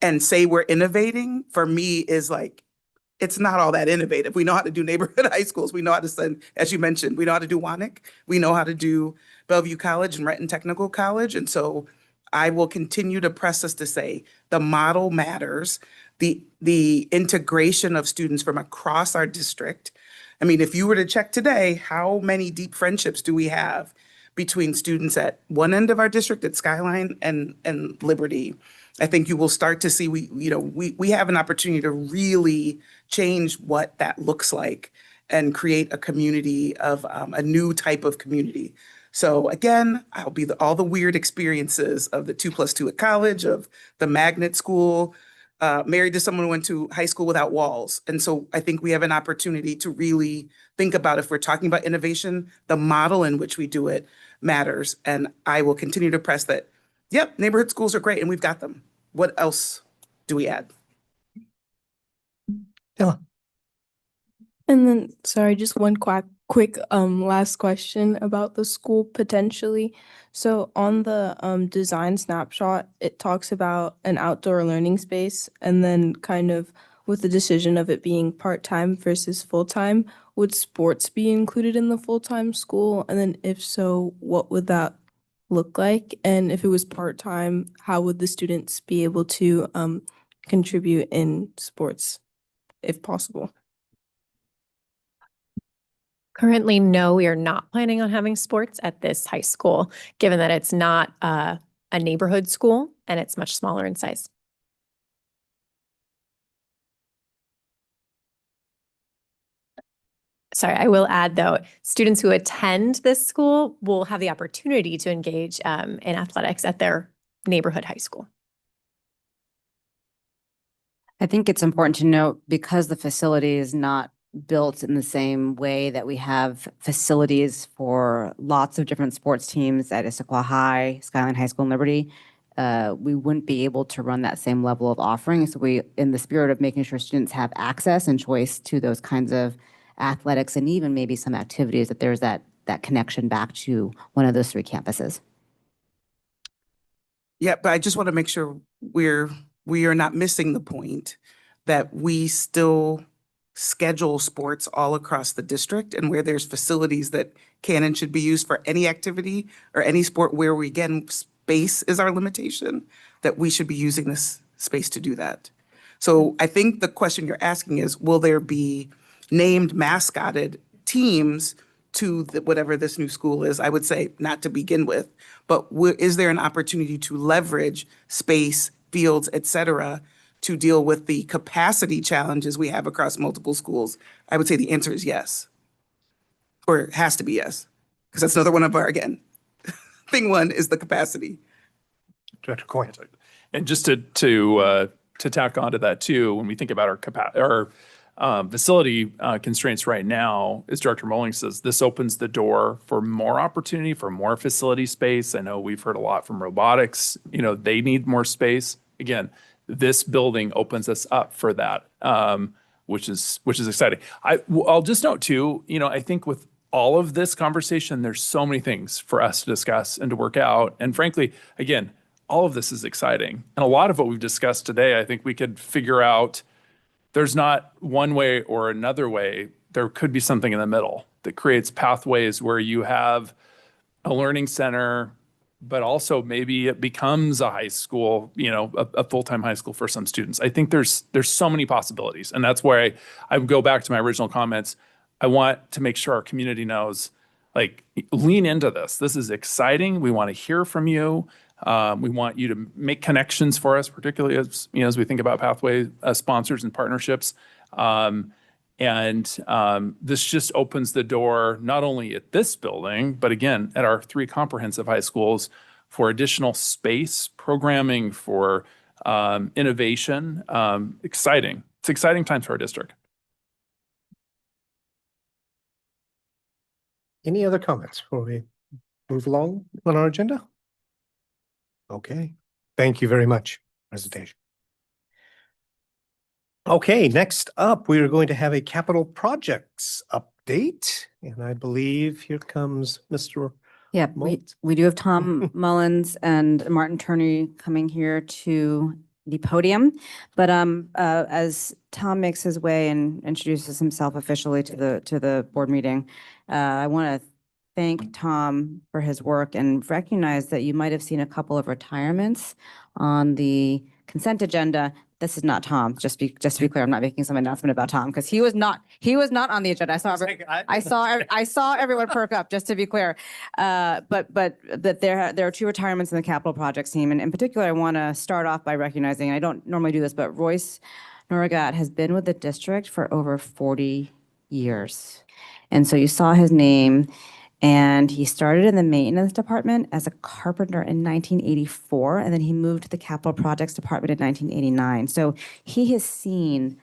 and say we're innovating, for me is like, it's not all that innovative. We know how to do neighborhood high schools. We know how to send, as you mentioned, we know how to do WANIC. We know how to do Bellevue College and Renton Technical College. And so I will continue to press us to say the model matters, the integration of students from across our district. I mean, if you were to check today, how many deep friendships do we have between students at one end of our district at Skyline and Liberty? I think you will start to see we have an opportunity to really change what that looks like and create a community of a new type of community. So again, I'll be all the weird experiences of the 2+2 at college, of the magnet school, married to someone who went to high school without walls. And so I think we have an opportunity to really think about, if we're talking about innovation, the model in which we do it matters. And I will continue to press that. Yep, neighborhood schools are great and we've got them. What else do we add? Ella. And then, sorry, just one quick last question about the school potentially. So on the design snapshot, it talks about an outdoor learning space, and then kind of with the decision of it being part-time versus full-time, would sports be included in the full-time school? And then if so, what would that look like? And if it was part-time, how would the students be able to contribute in sports if possible? Currently, no, we are not planning on having sports at this high school, given that it's not a neighborhood school and it's much smaller in size. Sorry, I will add though, students who attend this school will have the opportunity to engage in athletics at their neighborhood high school. I think it's important to note, because the facility is not built in the same way that we have facilities for lots of different sports teams at Issaquah High, Skyline High School, and Liberty, we wouldn't be able to run that same level of offering. So we, in the spirit of making sure students have access and choice to those kinds of athletics and even maybe some activities, that there's that connection back to one of those three campuses. Yeah, but I just want to make sure we are not missing the point that we still schedule sports all across the district, and where there's facilities that can and should be used for any activity or any sport, where we, again, space is our limitation, that we should be using this space to do that. So I think the question you're asking is, will there be named mascotted teams to whatever this new school is? I would say not to begin with, but is there an opportunity to leverage space, fields, et cetera, to deal with the capacity challenges we have across multiple schools? I would say the answer is yes, or it has to be yes, because that's another one of our, again, thing one is the capacity. Director Coyne. And just to tack onto that too, when we think about our facility constraints right now, as Director Mulling says, this opens the door for more opportunity, for more facility space. I know we've heard a lot from robotics, they need more space. Again, this building opens us up for that, which is exciting. I'll just note too, I think with all of this conversation, there's so many things for us to discuss and to work out. And frankly, again, all of this is exciting. And a lot of what we've discussed today, I think we could figure out there's not one way or another way. There could be something in the middle that creates pathways where you have a learning center, but also maybe it becomes a high school, a full-time high school for some students. I think there's so many possibilities. And that's why I go back to my original comments. I want to make sure our community knows, lean into this. This is exciting. We want to hear from you. We want you to make connections for us, particularly as we think about pathway sponsors and partnerships. This just opens the door not only at this building, but again, at our three comprehensive high schools for additional space, programming, for innovation. Exciting. It's exciting times for our district. Any other comments before we move along on our agenda? Okay, thank you very much. Presentation. Okay, next up, we are going to have a capital projects update. And I believe here comes Mr. Yeah, we do have Tom Mullins and Martin Turney coming here to the podium. But as Tom makes his way and introduces himself officially to the board meeting, I want to thank Tom for his work and recognize that you might have seen a couple of retirements on the consent agenda. This is not Tom. Just to be clear, I'm not making some announcement about Tom because he was not on the agenda. I saw everyone perk up, just to be clear. But that there are two retirements in the capital projects team, and in particular, I want to start off by recognizing, I don't normally do this, but Royce Norigat has been with the district for over 40 years, and so you saw his name. And he started in the maintenance department as a carpenter in 1984, and then he moved to the capital projects department in 1989. So he has seen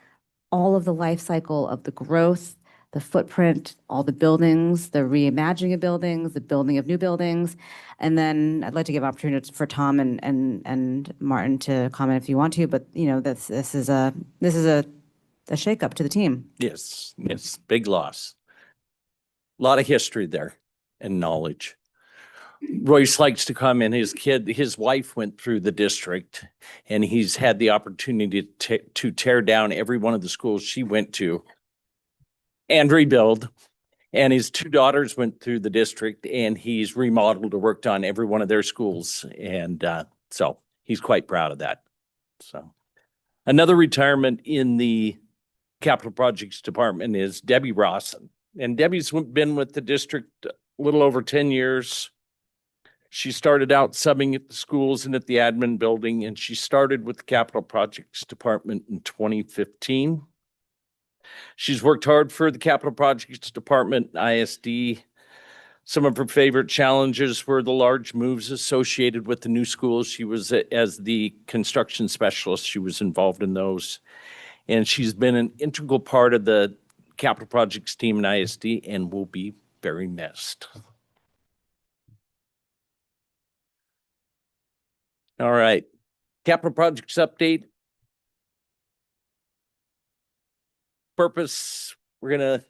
all of the life cycle of the growth, the footprint, all the buildings, the reimagining of buildings, the building of new buildings. And then I'd like to give opportunity for Tom and Martin to comment if you want to, but this is a a shakeup to the team. Yes, big loss. A lot of history there and knowledge. Royce likes to come in. His wife went through the district, and he's had the opportunity to tear down every one of the schools she went to and rebuild. And his two daughters went through the district, and he's remodeled or worked on every one of their schools. And so he's quite proud of that. So another retirement in the capital projects department is Debbie Rawson. And Debbie's been with the district a little over 10 years. She started out subbing at the schools and at the admin building, and she started with the capital projects department in 2015. She's worked hard for the capital projects department, ISD. Some of her favorite challenges were the large moves associated with the new schools. She was, as the construction specialist, she was involved in those. And she's been an integral part of the capital projects team in ISD and will be very missed. All right, capital projects update. Purpose, we're gonna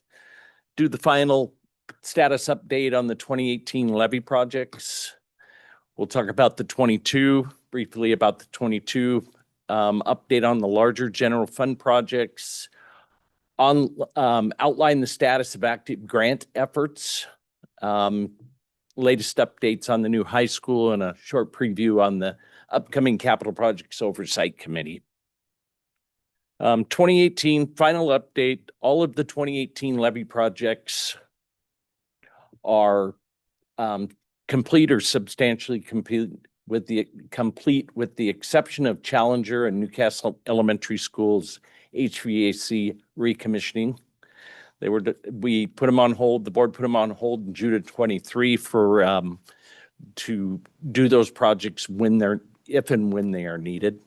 do the final status update on the 2018 levy projects. We'll talk about the 22, briefly about the 22, update on the larger general fund projects, outline the status of active grant efforts, latest updates on the new high school, and a short preview on the upcoming capital projects oversight committee. 2018 final update. All of the 2018 levy projects are complete or substantially complete with the exception of Challenger and Newcastle Elementary Schools HVAC recommissioning. We put them on hold. The board put them on hold in June of 23 for to do those projects if and when they are needed.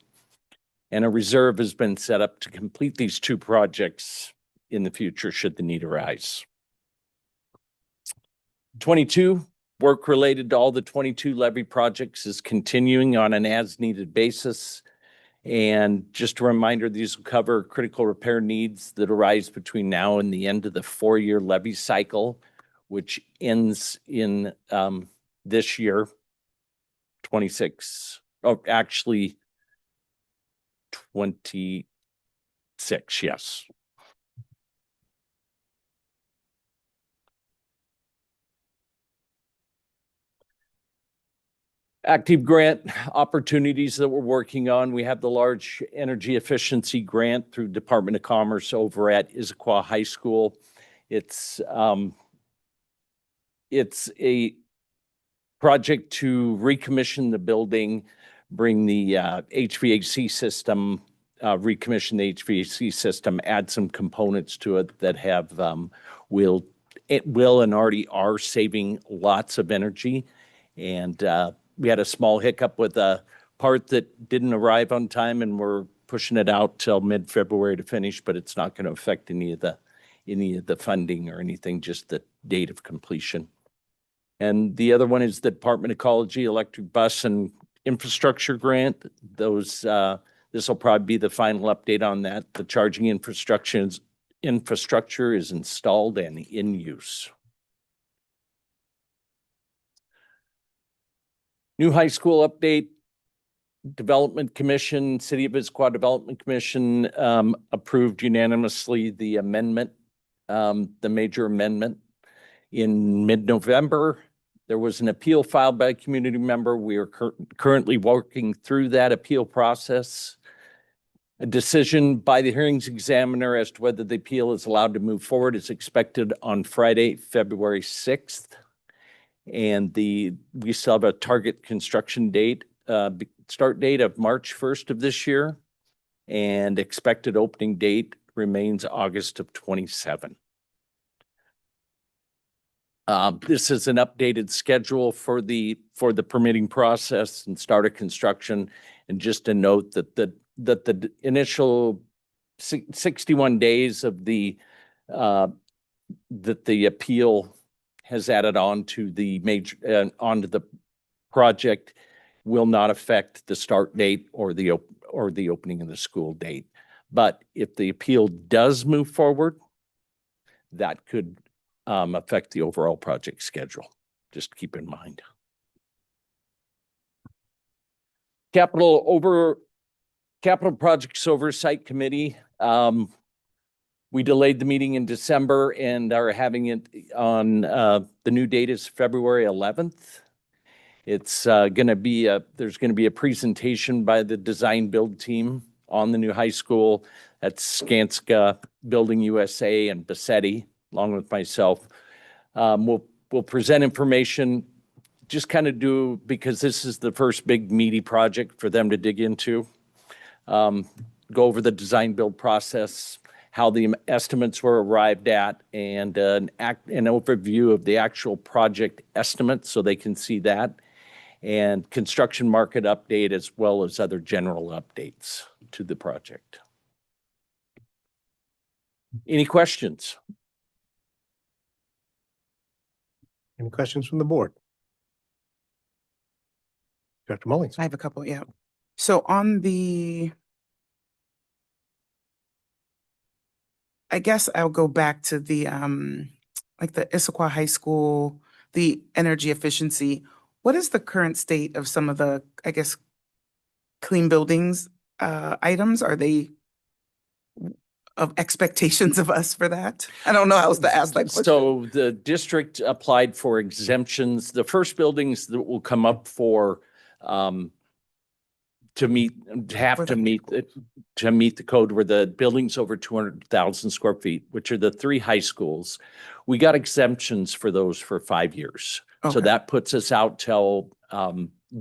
And a reserve has been set up to complete these two projects in the future should the need arise. 22, work related to all the 22 levy projects is continuing on an as-needed basis. And just a reminder, these will cover critical repair needs that arise between now and the end of the 4-year levy cycle, which ends in this year, 26. Oh, actually, 26, yes. Active grant opportunities that we're working on. We have the large energy efficiency grant through Department of Commerce over at Issaquah High School. It's a project to recommission the building, bring the HVAC system, recommission the HVAC system, add some components to it that have will and already are saving lots of energy. And we had a small hiccup with a part that didn't arrive on time, and we're pushing it out till mid-February to finish, but it's not going to affect any of the funding or anything, just the date of completion. And the other one is the Department of Ecology Electric Bus and Infrastructure Grant. This will probably be the final update on that. The charging infrastructure is installed and in use. New high school update. Development Commission, City of Issaquah Development Commission approved unanimously the amendment, the major amendment in mid-November. There was an appeal filed by a community member. We are currently working through that appeal process. A decision by the hearings examiner as to whether the appeal is allowed to move forward is expected on Friday, February 6th. And we still have a target construction date, start date of March 1st of this year, and expected opening date remains August of 27. This is an updated schedule for the permitting process and start of construction. And just a note that the initial 61 days of that the appeal has added on to onto the project will not affect the start date or the opening of the school date. But if the appeal does move forward, that could affect the overall project schedule. Just keep in mind. Capital Projects Oversight Committee. We delayed the meeting in December and are having it on the new date is February 11th. It's there's going to be a presentation by the design build team on the new high school at Skanska, Building USA, and Bassetti, along with myself. We'll present information, just kind of because this is the first big meaty project for them to dig into. Go over the design build process, how the estimates were arrived at, and an overview of the actual project estimates so they can see that, and construction market update, as well as other general updates to the project. Any questions? Any questions from the board? Dr. Mullings. I have a couple, yeah. So on I guess I'll go back to the like the Issaquah High School, the energy efficiency. What is the current state of some of the, I guess, clean buildings items? Are they of expectations of us for that? I don't know how else to ask that question. So the district applied for exemptions. The first buildings that will come up for to meet the code were the buildings over 200,000 square feet, which are the 3 high schools. We got exemptions for those for 5 years. So Okay. that puts us out till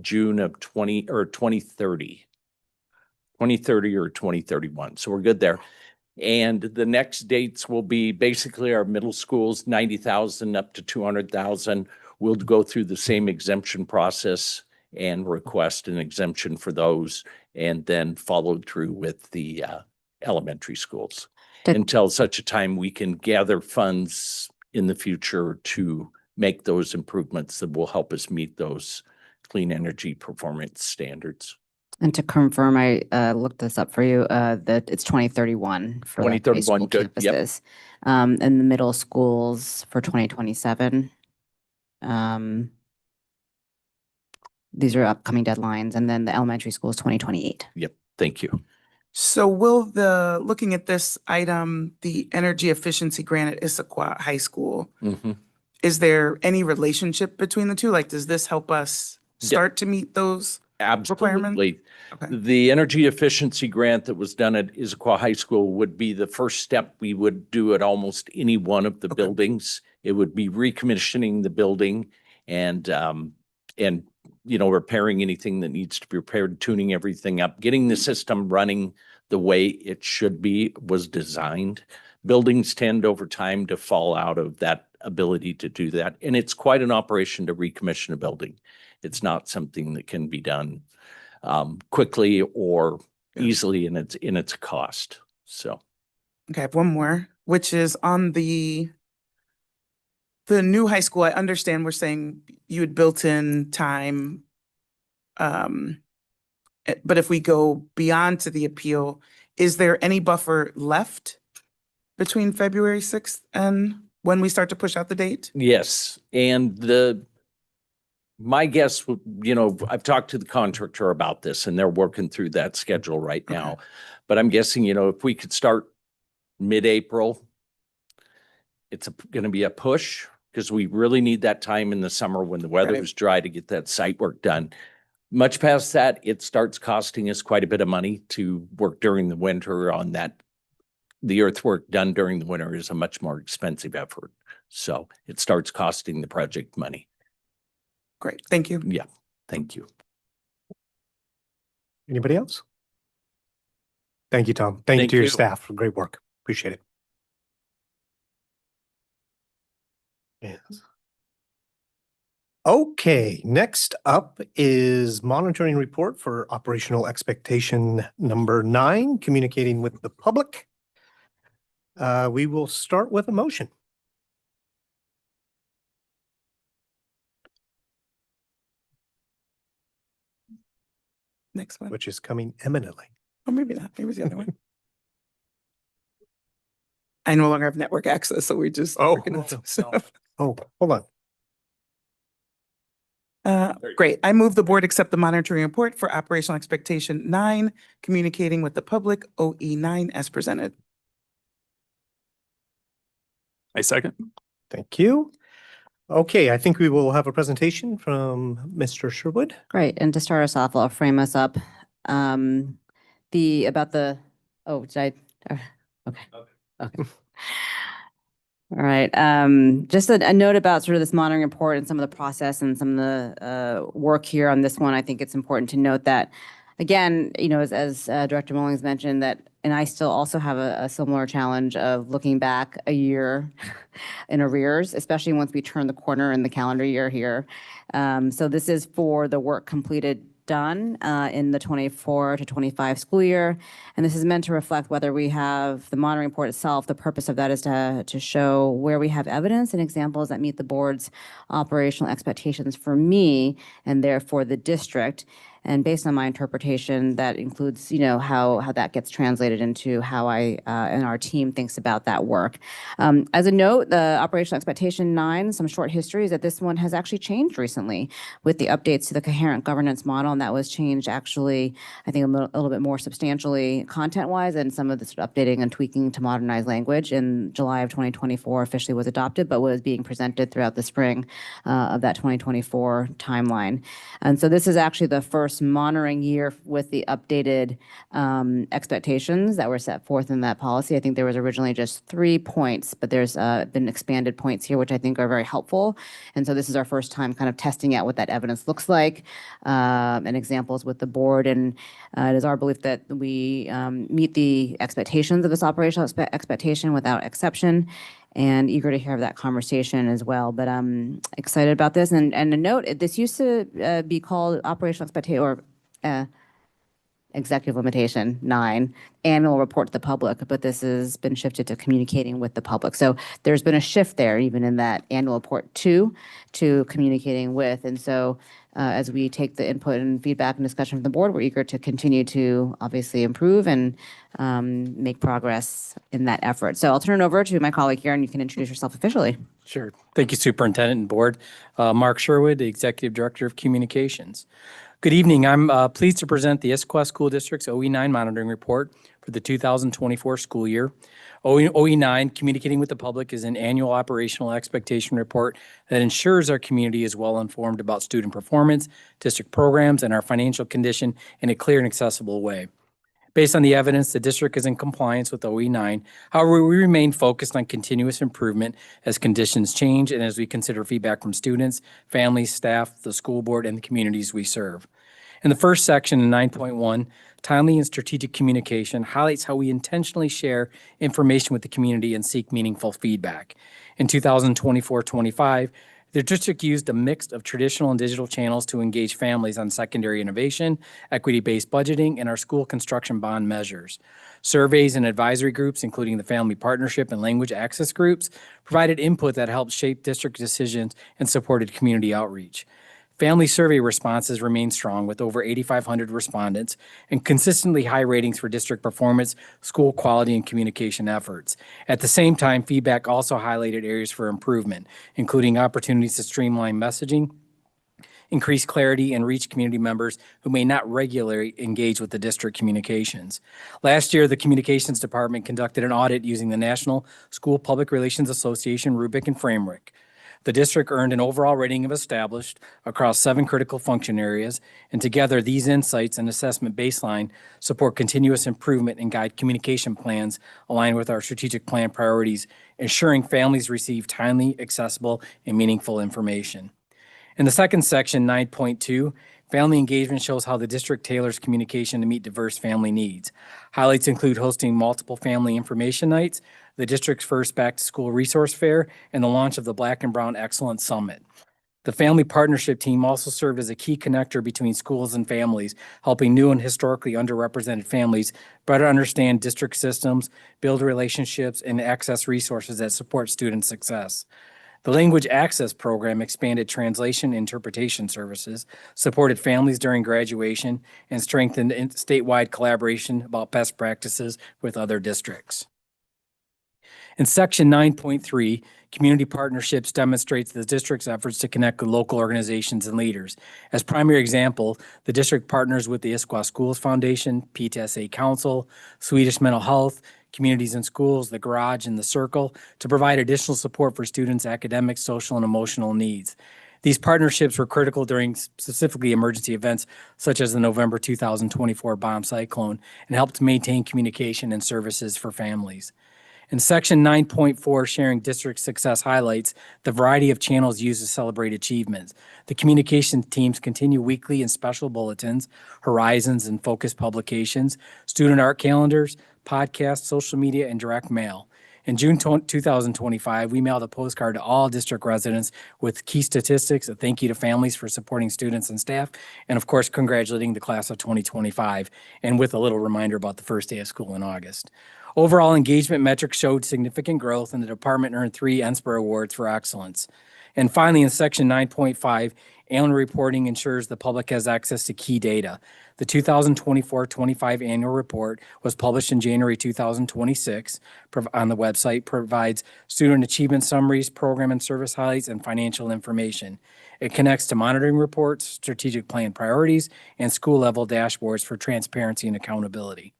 June of 2030 or 2031. So we're good there. And the next dates will be basically our middle schools, 90,000 up to 200,000. We'll go through the same exemption process and request an exemption for those, and then follow through with the elementary schools until such a time we can gather funds in the future to make those improvements that will help us meet those clean energy performance standards. And to confirm, I looked this up for you, that it's 2031 for the high 2031, school good, yep. campuses. And the middle schools for 2027. These are upcoming deadlines, and then the elementary school is 2028. Yep, thank you. So looking at this item, the energy efficiency grant at Issaquah High School, is there any relationship between the two? Like, does this help us start to meet those requirements? Absolutely. The energy efficiency grant that was done at Issaquah High School would be the first step we would do at almost any one of the buildings. It would be recommissioning the building and repairing anything that needs to be repaired, tuning everything up, getting the system running the way it should be, was designed. Buildings tend over time to fall out of that ability to do that. And it's quite an operation to recommission a building. It's not something that can be done quickly or easily in its cost. So. Okay, I have one more, which is on the new high school. I understand we're saying you had built in time. But if we go beyond to the appeal, is there any buffer left between February 6th and when we start to push out the date? Yes, and my guess, I've talked to the contractor about this, and they're working through that schedule right now. But I'm guessing, if we could start mid-April, it's going to be a push because we really need that time in the summer when the weather is dry to get that site work done. Much past that, it starts costing us quite a bit of money to work during the winter on that. The earthwork done during the winter is a much more expensive effort. So it starts costing the project money. Great, thank you. Yeah, thank you. Anybody else? Thank you, Tom. Thank you to your staff for great work. Appreciate it. Yes. Okay, next up is monitoring report for operational expectation number 9, communicating with the public. We will start with a motion. Next one. Which is coming imminently. Oh, maybe not. Maybe it's the other one. I no longer have network access, so we're just working on some stuff. Oh, hold on. Great. I move the board accept the monitoring report for operational expectation 9, communicating with the public, OE9 as presented. I second. Thank you. Okay, I think we will have a presentation from Mr. Sherwood. Great. And to start us off, I'll frame us up. Oh, did I? Okay. Okay. All right. Just a note about sort of this monitoring report and some of the process and some of the work here on this one. I think it's important to note that, again, as Director Mullings mentioned, that, and I still also have a similar challenge of looking back a year in arrears, especially once we turn the corner in the calendar year here. So this is for the work done in the 24 to 25 school year. And this is meant to reflect whether we have the monitoring report itself. The purpose of that is to show where we have evidence and examples that meet the board's operational expectations for me and therefore the district. And based on my interpretation, that includes, how that gets translated into how I and our team thinks about that work. As a note, the operational expectation 9, some short history is that this one has actually changed recently with the updates to the coherent governance model. And that was changed actually, I think, a little bit more substantially content-wise, and some of the sort of updating and tweaking to modernize language in July of 2024 officially was adopted, but was being presented throughout the spring of that 2024 timeline. And so this is actually the first monitoring year with the updated expectations that were set forth in that policy. I think there was originally just 3 points, but there's been expanded points here, which I think are very helpful. And so this is our first time kind of testing out what that evidence looks like and examples with the board. And it is our belief that we meet the expectations of this operational expectation without exception, and eager to hear that conversation as well. But I'm excited about this. And a note, this used to be called operational expectation or executive limitation 9, annual report to the public, but this has been shifted to communicating with the public. So there's been a shift there, even in that annual report 2 to communicating with. And so as we take the input and feedback and discussion from the board, we're eager to continue to obviously improve and make progress in that effort. So I'll turn it over to my colleague here, and you can introduce yourself officially. Sure. Thank you, Superintendent and Board. Mark Sherwood, the Executive Director of Communications. Good evening. I'm pleased to present the Issaquah School District's OE9 monitoring report for the 2024 school year. OE9, Communicating with the Public, is an annual operational expectation report that ensures our community is well informed about student performance, district programs, and our financial condition in a clear and accessible way. Based on the evidence, the district is in compliance with OE9. However, we remain focused on continuous improvement as conditions change and as we consider feedback from students, families, staff, the school board, and the communities we serve. In the first section, in 9.1, timely and strategic communication highlights how we intentionally share information with the community and seek meaningful feedback. In 2024-25, the district used a mix of traditional and digital channels to engage families on secondary innovation, equity-based budgeting, and our school construction bond measures. Surveys and advisory groups, including the Family Partnership and Language Access Groups, provided input that helped shape district decisions and supported community outreach. Family survey responses remain strong with over 8,500 respondents and consistently high ratings for district performance, school quality, and communication efforts. At the same time, feedback also highlighted areas for improvement, including opportunities to streamline messaging, increase clarity, and reach community members who may not regularly engage with the district communications. Last year, the Communications Department conducted an audit using the National School Public Relations Association rubric and framework. The district earned an overall rating of established across 7 critical function areas, and together these insights and assessment baseline support continuous improvement and guide communication plans aligned with our strategic plan priorities, ensuring families receive timely, accessible, and meaningful information. In the second section, 9.2, family engagement shows how the district tailors communication to meet diverse family needs. Highlights include hosting multiple family information nights, the district's first back-to-school resource fair, and the launch of the Black and Brown Excellence Summit. The Family Partnership Team also served as a key connector between schools and families, helping new and historically underrepresented families better understand district systems, build relationships, and access resources that support student success. The Language Access Program expanded translation and interpretation services, supported families during graduation, and strengthened statewide collaboration about best practices with other districts. In section 9.3, community partnerships demonstrates the district's efforts to connect with local organizations and leaders. As primary example, the district partners with the Issaquah Schools Foundation, PTSA Council, Swedish Mental Health, Communities in Schools, the Garage, and the Circle to provide additional support for students' academic, social, and emotional needs. These partnerships were critical during specifically emergency events such as the November 2024 bomb cyclone and helped to maintain communication and services for families. In section 9.4, sharing district success highlights the variety of channels used to celebrate achievements. The communication teams continue weekly and special bulletins, horizons and focus publications, student art calendars, podcasts, social media, and direct mail. In June 2025, we mailed a postcard to all district residents with key statistics, a thank you to families for supporting students and staff, and of course, congratulating the class of 2025, and with a little reminder about the first day of school in August. Overall engagement metrics showed significant growth, and the department earned 3 NSPR awards for excellence. And finally, in section 9.5, annual reporting ensures the public has access to key data. The 2024-25 annual report was published in January 2026 on the website, provides student achievement summaries, program and service highlights, and financial information. It connects to monitoring reports, strategic plan priorities, and school-level dashboards for transparency and accountability.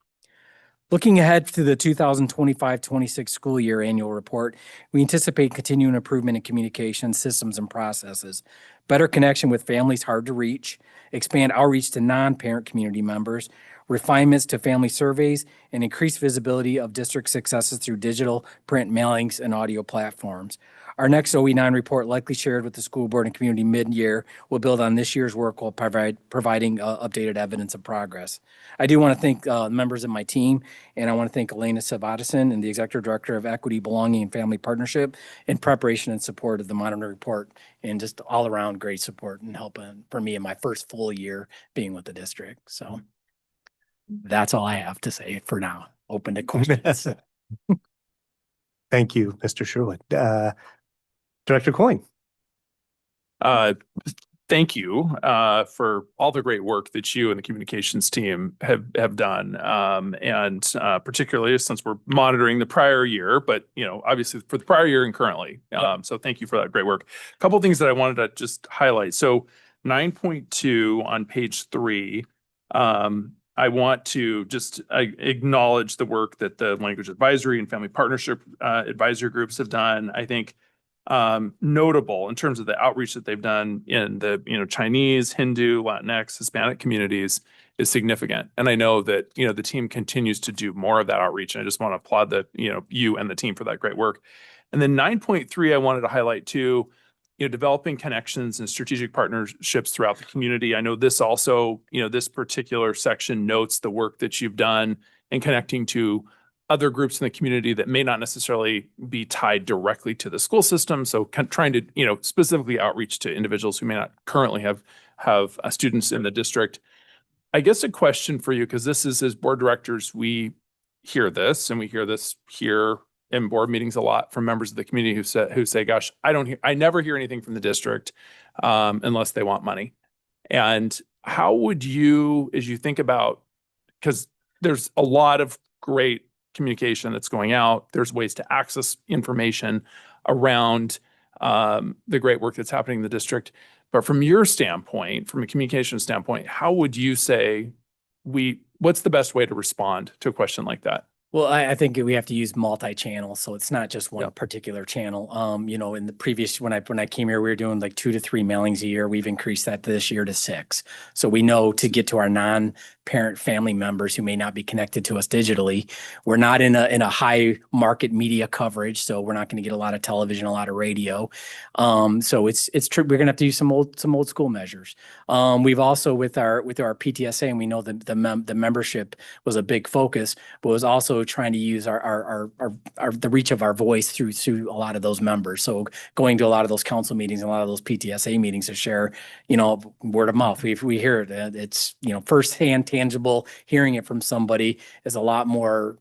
Looking ahead to the 2025-26 school year annual report, we anticipate continuing improvement in communication systems and processes, better connection with families hard to reach, expand outreach to non-parent community members, refinements to family surveys, and increased visibility of district successes through digital, print mailings, and audio platforms. Our next OE9 report, likely shared with the school board and community mid-year, will build on this year's work while providing updated evidence of progress. I do want to thank members of my team, and I want to thank Elena Savadison and the Executive Director of Equity, Belonging, and Family Partnership in preparation and support of the monitoring report, and just all around great support and help for me in my first full year being with the district. So that's all I have to say for now. Open to questions. Thank you, Mr. Sherwood. Director Coyne. Thank you for all the great work that you and the communications team have done, and particularly since we're monitoring the prior year, but obviously for the prior year and currently. So thank you for that great work. A couple of things that I wanted to just highlight. So 9.2 on page 3. I want to just acknowledge the work that the language advisory and family partnership advisory groups have done. I think notable in terms of the outreach that they've done in the Chinese, Hindu, Latinx, Hispanic communities is significant. And I know that the team continues to do more of that outreach. And I just want to applaud you and the team for that great work. And then 9.3, I wanted to highlight too, developing connections and strategic partnerships throughout the community. I know this also, this particular section notes the work that you've done in connecting to other groups in the community that may not necessarily be tied directly to the school system. So trying to, specifically outreach to individuals who may not currently have students in the district. I guess a question for you, because this is as board directors, we hear this, and we hear this here in board meetings a lot from members of the community who say, gosh, I never hear anything from the district unless they want money. And how would you, as you think about, because there's a lot of great communication that's going out, there's ways to access information around the great work that's happening in the district. But from your standpoint, from a communication standpoint, how would you say what's the best way to respond to a question like that? Well, I think we have to use multi-channel, so it's not just one particular channel. In the previous, when I came here, we were doing like 2 to 3 mailings a year. We've increased that this year to 6. So we know to get to our non-parent family members who may not be connected to us digitally, we're not in a high market media coverage, so we're not going to get a lot of television, a lot of radio. So it's true. We're going to have to use some old school measures. We've also with our PTSA, and we know the membership was a big focus, but was also trying to use the reach of our voice through a lot of those members. So going to a lot of those council meetings, a lot of those PTSA meetings to share, word of mouth. We hear it. It's firsthand, tangible. Hearing it from somebody is a lot more,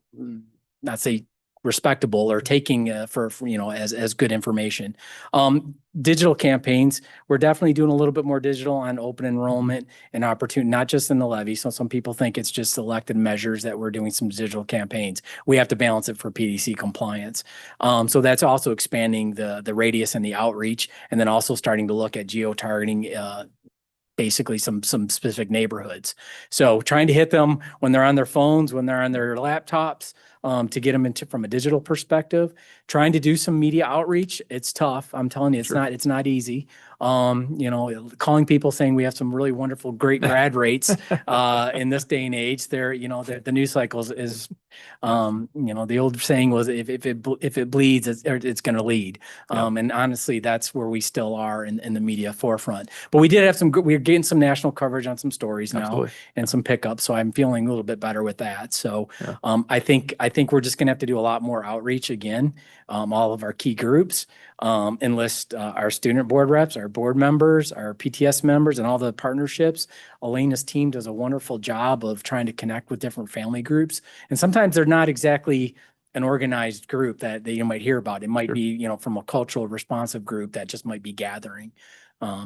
not say respectable or taking for you know as good information. Digital campaigns, we're definitely doing a little bit more digital on open enrollment and opportunity, not just in the levy. So some people think it's just selected measures that we're doing some digital campaigns. We have to balance it for PDC compliance. So that's also expanding the radius and the outreach, and then also starting to look at geo-targeting basically some specific neighborhoods. So trying to hit them when they're on their phones, when they're on their laptops, to get them into from a digital perspective. Trying to do some media outreach, it's tough. I'm telling you, it's not easy. You know, calling people saying we have some really wonderful, great grad rates in this day and age. They're, you know, the news cycles is, you know, the old saying was if it bleeds, it's going to lead. And honestly, that's where we still are in the media forefront. But we did have some good, we're getting some national coverage on some stories now and some pickups. So I'm feeling a little bit better with that. So I think we're just going to have to do a lot more outreach again. All of our key groups, enlist our student board reps, our board members, our PTS members, and all the partnerships. Elena's team does a wonderful job of trying to connect with different family groups. And sometimes they're not exactly an organized group that you might hear about. It might be, you know, from a cultural responsive group that just might be gathering.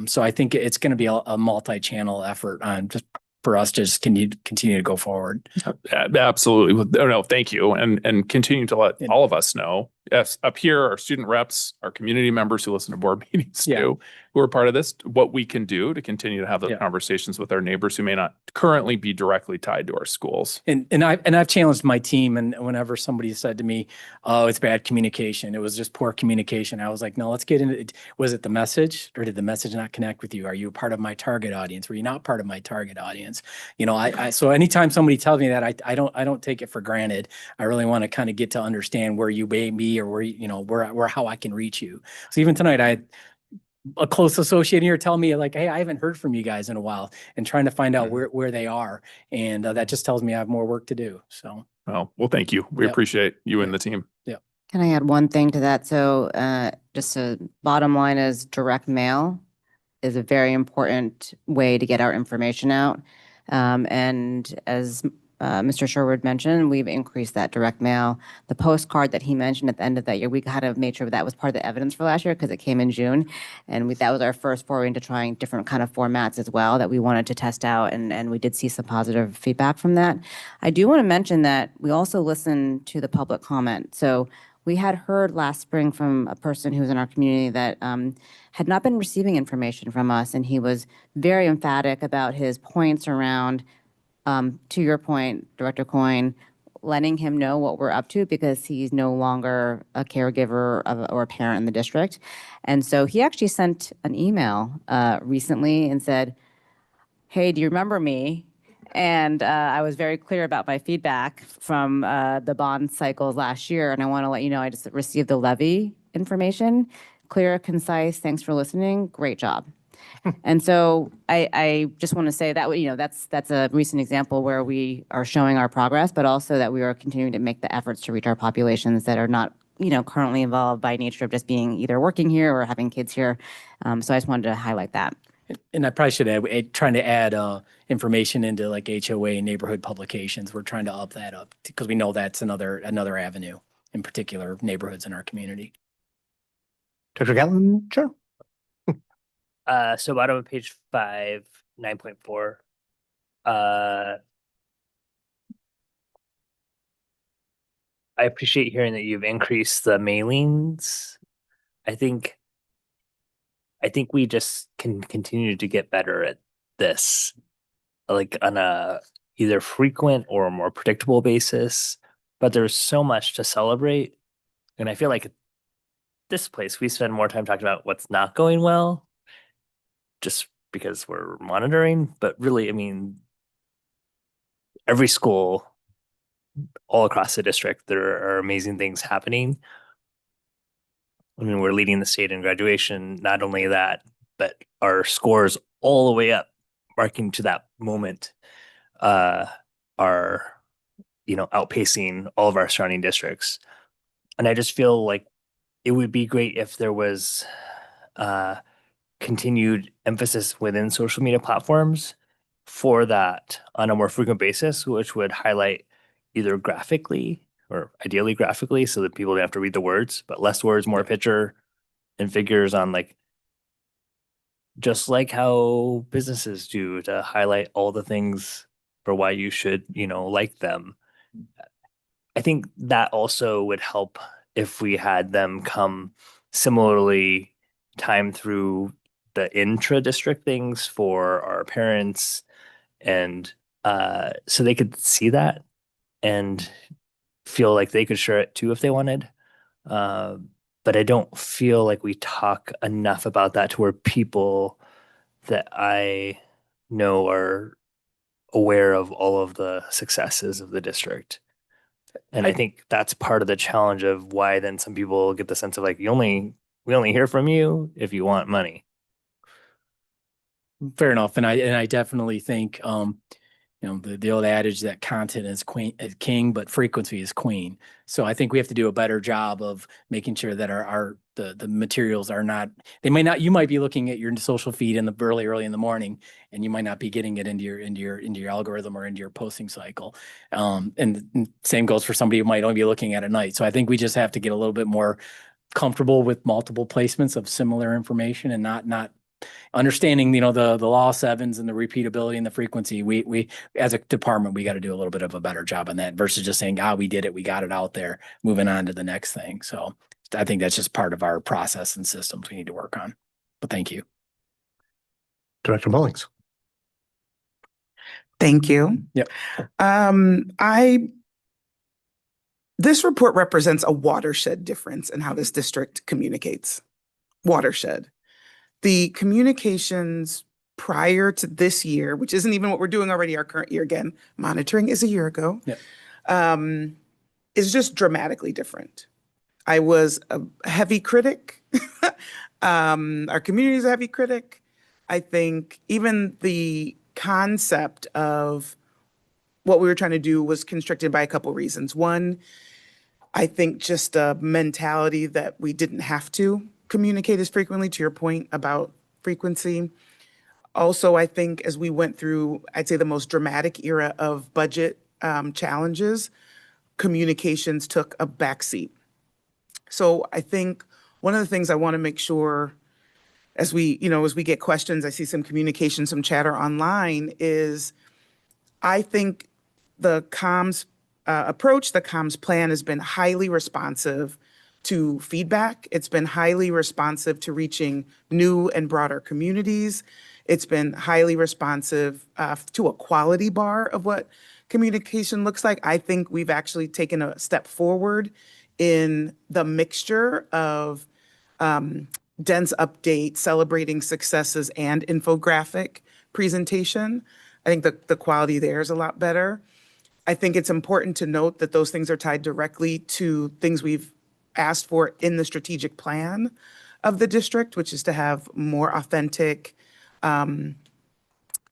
So I think it's going to be a multi-channel effort on just for us to just continue to go forward. Absolutely. No, thank you. And continue to let all of us know. Yes, up here, our student reps, our community members who listen to board meetings too, who are part of this, what we can do to continue to have those conversations with our neighbors who may not currently be directly tied to our schools. And I've challenged my team, and whenever somebody said to me, "Oh, it's bad communication," it was just poor communication. I was like, "No, let's get into it. Was it the message, or did the message not connect with you? Are you a part of my target audience? Were you not part of my target audience?" You know, so anytime somebody tells me that, I don't take it for granted. I really want to kind of get to understand where you may be or where, you know, where how I can reach you. So even tonight, I had a close associate here tell me like, "Hey, I haven't heard from you guys in a while," and trying to find out where they are. And that just tells me I have more work to do. So. Well, thank you. We appreciate you and the team. Yeah. Can I add one thing to that? So just a bottom line is direct mail is a very important way to get our information out. And as Mr. Sherwood mentioned, we've increased that direct mail. The postcard that he mentioned at the end of that year, we kind of made sure that was part of the evidence for last year because it came in June. And that was our first foray into trying different kind of formats as well that we wanted to test out. And we did see some positive feedback from that. I do want to mention that we also listened to the public comment. So we had heard last spring from a person who was in our community that had not been receiving information from us, and he was very emphatic about his points around, to your point, Director Coyne, letting him know what we're up to because he's no longer a caregiver or a parent in the district. And so he actually sent an email recently and said, "Hey, do you remember me?" And I was very clear about my feedback from the bond cycles last year. And I want to let you know I just received the levy information. Clear, concise, thanks for listening. Great job. And so I just want to say that, you know, that's a recent example where we are showing our progress, but also that we are continuing to make the efforts to reach our populations that are not, you know, currently involved by nature of just being either working here or having kids here. So I just wanted to highlight that. And I probably should add, trying to add information into like HOA neighborhood publications. We're trying to up that up because we know that's another avenue, in particular neighborhoods in our community. Dr. Gatlin, sure. So bottom of page 5, 9.4. I appreciate hearing that you've increased the mailings. I think we just can continue to get better at this, like on a either frequent or a more predictable basis. But there's so much to celebrate. And I feel like at this place, we spend more time talking about what's not going well, just because we're monitoring. But really, I mean, every school all across the district, there are amazing things happening. I mean, we're leading the state in graduation. Not only that, but our scores all the way up, marking to that moment, are, you know, outpacing all of our surrounding districts. And I just feel like it would be great if there was continued emphasis within social media platforms for that on a more frequent basis, which would highlight either graphically or ideally graphically, so that people don't have to read the words, but less words, more picture and figures on like, just like how businesses do to highlight all the things for why you should, like them. I think that also would help if we had them come similarly time through the intra-district things for our parents, and so they could see that and feel like they could share it too if they wanted. Uh, but I don't feel like we talk enough about that to where people that I know are aware of all of the successes of the district. And I think that's part of the challenge of why then some people get the sense of like, we only hear from you if you want money. Fair enough. And I definitely think, the old adage that content is king, but frequency is queen. So I think we have to do a better job of making sure that the materials are not, you might be looking at your social feed in the early in the morning, and you might not be getting it into your algorithm or into your posting cycle. And same goes for somebody who might only be looking at night. So I think we just have to get a little bit more comfortable with multiple placements of similar information, and not understanding, the law of sevens and the repeatability and the frequency. We as a department, we got to do a little bit of a better job on that versus just saying, we did it, we got it out there, moving on to the next thing. So I think that's just part of our process and systems we need to work on. But thank you. Director Mullings. Thank you. Yep. This report represents a watershed difference in how this district communicates. Watershed. The communications prior to this year, which isn't even what we're doing already, our current year, again, monitoring is a year ago, is just dramatically different. I was a heavy critic. Our community is a heavy critic. I think even the concept of what we were trying to do was constricted by a couple reasons. One, I think just a mentality that we didn't have to communicate as frequently, to your point about frequency. Also, I think as we went through, I'd say the most dramatic era of budget challenges, communications took a backseat. So I think one of the things I want to make sure as we get questions, I see some communication, some chatter online, is I think the comms approach, the comms plan has been highly responsive to feedback. It's been highly responsive to reaching new and broader communities. It's been highly responsive to a quality bar of what communication looks like. I think we've actually taken a step forward in the mixture of dense update, celebrating successes, and infographic presentation. I think the quality there is a lot better. I think it's important to note that those things are tied directly to things we've asked for in the strategic plan of the district, which is to have more authentic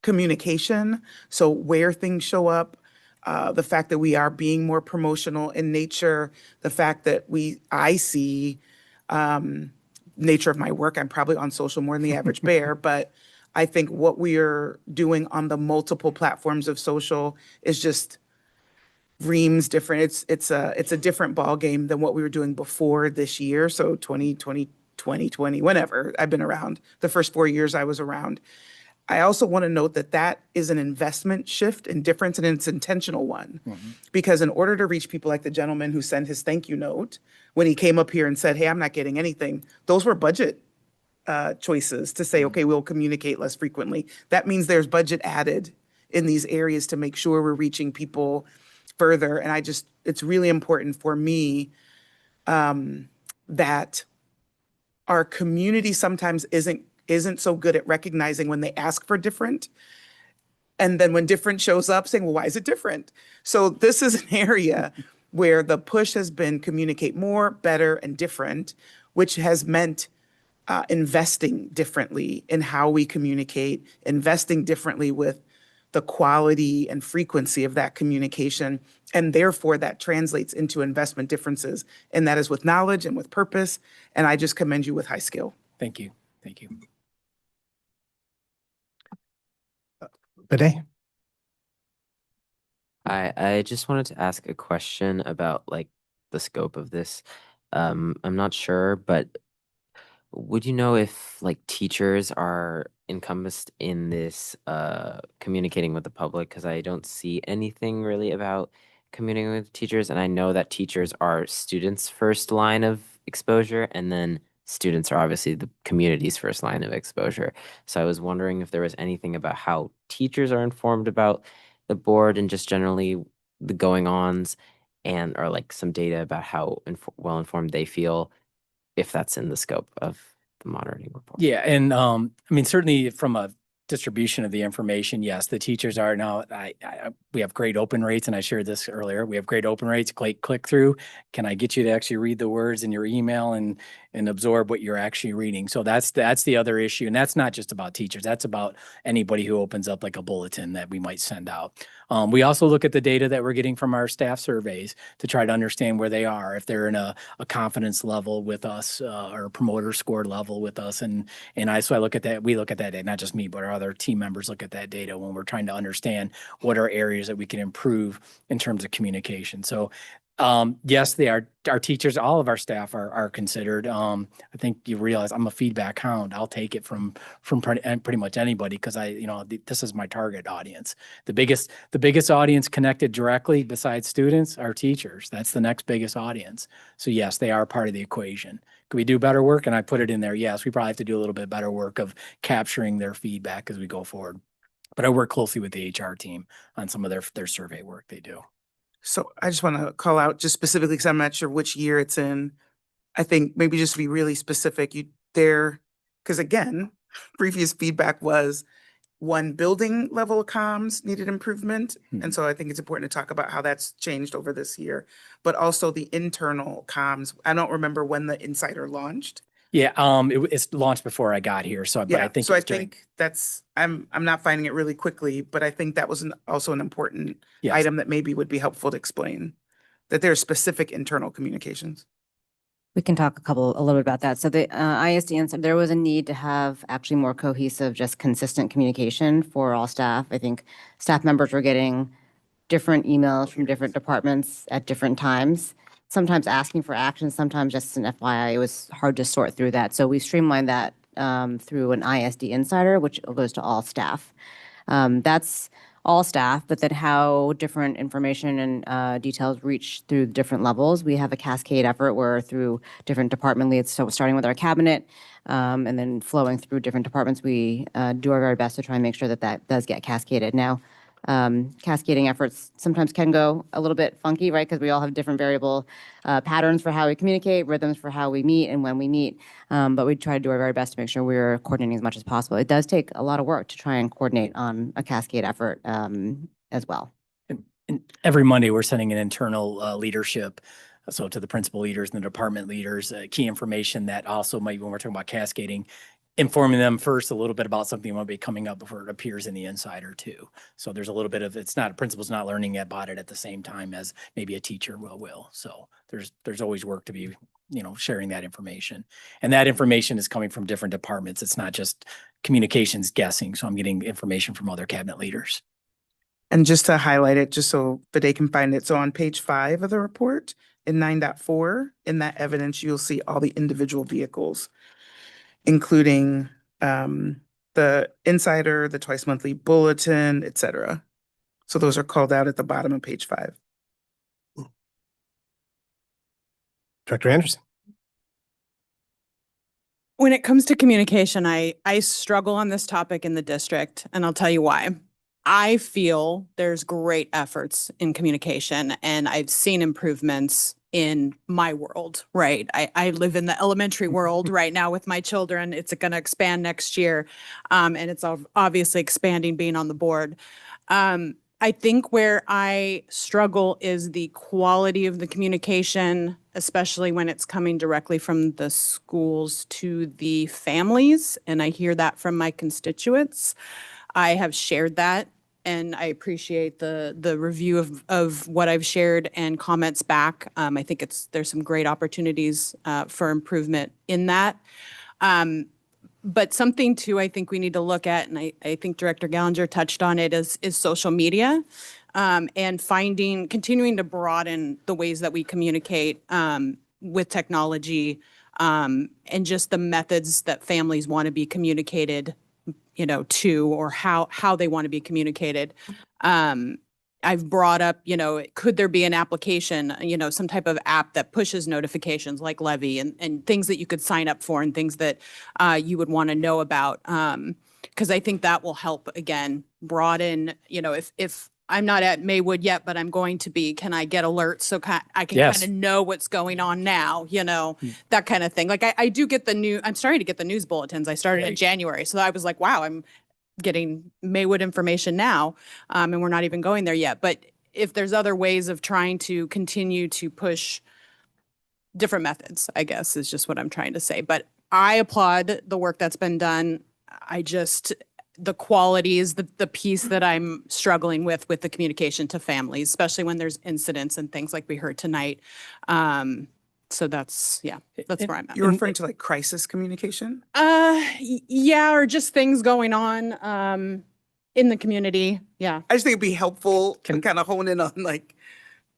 communication. So where things show up, the fact that we are being more promotional in nature, the fact that I see nature of my work, I'm probably on social more than the average bear, but I think what we are doing on the multiple platforms of social is just reams different. It's a different ball game than what we were doing before this year. So 2020, whenever I've been around, the first 4 years I was around. I also want to note that is an investment shift and difference, and it's an intentional one. Because in order to reach people like the gentleman who sent his thank you note, when he came up here and said, hey, I'm not getting anything, those were budget choices to say, okay, we'll communicate less frequently. That means there's budget added in these areas to make sure we're reaching people further. And it's really important for me that our community sometimes isn't so good at recognizing when they ask for different. And then when different shows up, saying, well, why is it different? So this is an area where the push has been communicate more, better, and different, which has meant investing differently in how we communicate, investing differently with the quality and frequency of that communication. And therefore, that translates into investment differences. And that is with knowledge and with purpose. And I just commend you with high skill. Thank you. Thank you. Bidet. I just wanted to ask a question about like the scope of this. I'm not sure, but would you know if like teachers are encompassed in this communicating with the public? Because I don't see anything really about communicating with teachers, and I know that teachers are students' first line of exposure, and then students are obviously the community's first line of exposure. So I was wondering if there was anything about how teachers are informed about the board and just generally the going-ons, and or like some data about how well informed they feel, if that's in the scope of the monitoring report. Yeah, and I mean, certainly from a distribution of the information, yes, the teachers are now, we have great open rates, and I shared this earlier. We have great open rates, great click through. Can I get you to actually read the words in your email and absorb what you're actually reading? So that's the other issue. And that's not just about teachers. That's about anybody who opens up like a bulletin that we might send out. We also look at the data that we're getting from our staff surveys to try to understand where they are, if they're in a confidence level with us or a promoter score level with us. So I look at that, we look at that data, not just me, but our other team members look at that data when we're trying to understand what are areas that we can improve in terms of communication. So yes, they are. Our teachers, all of our staff are considered. I think you realize I'm a feedback hound. I'll take it from pretty much anybody because this is my target audience. The biggest audience connected directly besides students are teachers. That's the next biggest audience. So yes, they are part of the equation. Could we do better work? And I put it in there. Yes, we probably have to do a little bit better work of capturing their feedback as we go forward. But I work closely with the HR team on some of their survey work they do. So I just want to call out just specifically because I'm not sure which year it's in. I think maybe just to be really specific, because again, previous feedback was one building level of comms needed improvement. And so I think it's important to talk about how that's changed over this year, but also the internal comms. I don't remember when the Insider launched. Yeah, it's launched before I got here, but I think So I it's during. think that's, I'm not finding it really quickly, but I think that was also an important Yes. item that maybe would be helpful to explain, that there are specific internal communications. We can talk a little bit about that. So the ISD answer, there was a need to have actually more cohesive, just consistent communication for all staff. I think staff members were getting different emails from different departments at different times, sometimes asking for action, sometimes just an FYI. It was hard to sort through that. So we streamlined that through an ISD Insider, which goes to all staff. That's all staff, but then how different information and details reach through different levels. We have a cascade effort where through different department leads, so starting with our cabinet and then flowing through different departments, we do our very best to try and make sure that that does get cascaded. Now, cascading efforts sometimes can go a little bit funky, right? Because we all have different variable patterns for how we communicate, rhythms for how we meet and when we meet. But we try to do our very best to make sure we're coordinating as much as possible. It does take a lot of work to try and coordinate on a cascade effort as well. And every Monday, we're sending an internal leadership. So to the principal leaders and the department leaders, key information that also might, when we're talking about cascading, informing them first a little bit about something that might be coming up before it appears in the Insider too. So there's a little bit of, principal's not learning about it at the same time as maybe a teacher will. So there's always work to be, sharing that information. And that information is coming from different departments. It's not just communications guessing. So I'm getting information from other cabinet leaders. And just to highlight it, just so that they can find it. So on page 5 of the report in 9.4, in that evidence, you'll see all the individual vehicles, including the Insider, the twice monthly bulletin, et cetera. So those are called out at the bottom of page 5. Director Anderson. When it comes to communication, I struggle on this topic in the district, and I'll tell you why. I feel there's great efforts in communication, and I've seen improvements in my world, right? I live in the elementary world right now with my children. It's going to expand next year, and it's obviously expanding being on the board. I think where I struggle is the quality of the communication, especially when it's coming directly from the schools to the families, and I hear that from my constituents. I have shared that, and I appreciate the review of what I've shared and comments back. I think there's some great opportunities for improvement in that. But something too, I think we need to look at, and I think Director Gallinger touched on it, is social media. and continuing to broaden the ways that we communicate with technology and just the methods that families want to be communicated, to, or how they want to be communicated. I've brought up, could there be an application, some type of app that pushes notifications like Levy and things that you could sign up for and things that you would want to know about. Because I think that will help, again, broaden, if I'm not at Maywood yet, but I'm going to be, can I get alerts so I can Yes. kind of know what's going on now, that kind of thing. Like I do get I'm starting to get the news bulletins. I started in Right. January. So I was like, wow, I'm getting Maywood information now, and we're not even going there yet. But if there's other ways of trying to continue to push different methods, I guess is just what I'm trying to say. But I applaud the work that's been done. The quality is the piece that I'm struggling with the communication to families, especially when there's incidents and things like we heard tonight. So that's where I'm at. You're referring to like crisis communication? Yeah, or just things going on in the community. Yeah. I just think it'd be helpful to kind of hone in on like.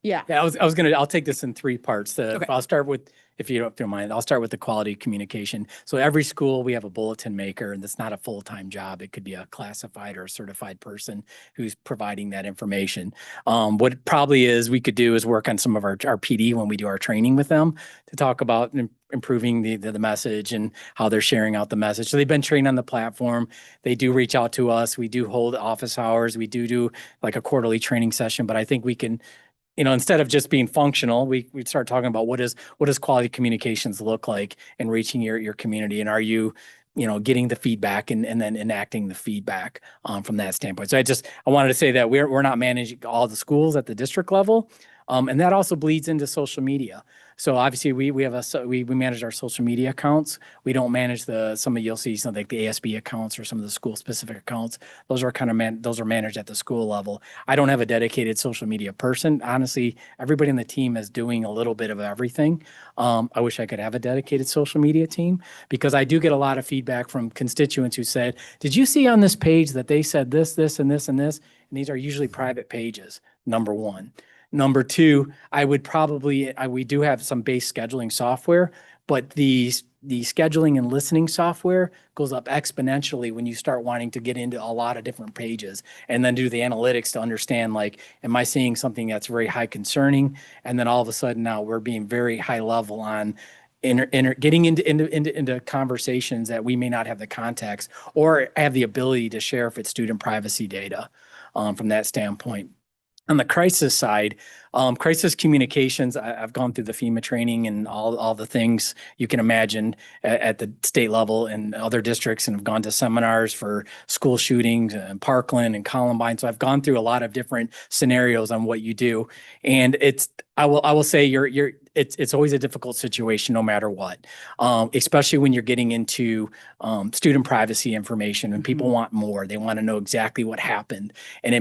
Yeah. Yeah, I'll take this in three parts. I'll start with, if you don't mind, I'll start with the quality communication. So every school, we have a bulletin maker, and it's not a full-time job. It could be a classified or a certified person who's providing that information. What it probably is we could do is work on some of our PD when we do our training with them to talk about improving the message and how they're sharing out the message. So they've been trained on the platform. They do reach out to us. We do hold office hours. We do like a quarterly training session, but I think we can, instead of just being functional, we start talking about what does quality communications look like in reaching your community, and are you, getting the feedback and then enacting the feedback from that standpoint. So I wanted to say that we're not managing all the schools at the district level, and that also bleeds into social media. So obviously we manage our social media accounts. We don't manage you'll see something like the ASB accounts or some of the school specific accounts. Those are those are managed at the school level. I don't have a dedicated social media person. Honestly, everybody in the team is doing a little bit of everything. I wish I could have a dedicated social media team, because I do get a lot of feedback from constituents who said, did you see on this page that they said this, this, and this, and this? And these are usually private pages, number one. Number two, we do have some base scheduling software, but the scheduling and listening software goes up exponentially when you start wanting to get into a lot of different pages and then do the analytics to understand, like, am I seeing something that's very high concerning? And then all of a sudden now we're being very high level on getting into conversations that we may not have the context or have the ability to share if it's student privacy data from that standpoint. On the crisis side, crisis communications, I've gone through the FEMA training and all the things you can imagine at the state level and other districts, and have gone to seminars for school shootings and Parkland and Columbine. So I've gone through a lot of different scenarios on what you do. And I will say it's always a difficult situation no matter what, especially when you're getting into student privacy information and people want more. They want to know exactly what happened. And it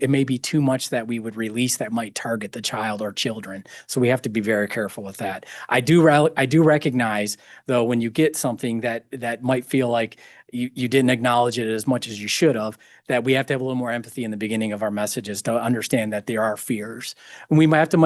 may be too much that we would release that might target the child or children. So we have to be very careful with that. I do recognize, though, when you get something that might feel like you didn't acknowledge it as much as you should have, that we have to have a little more empathy in the beginning of our messages to understand that there are fears. And we might have to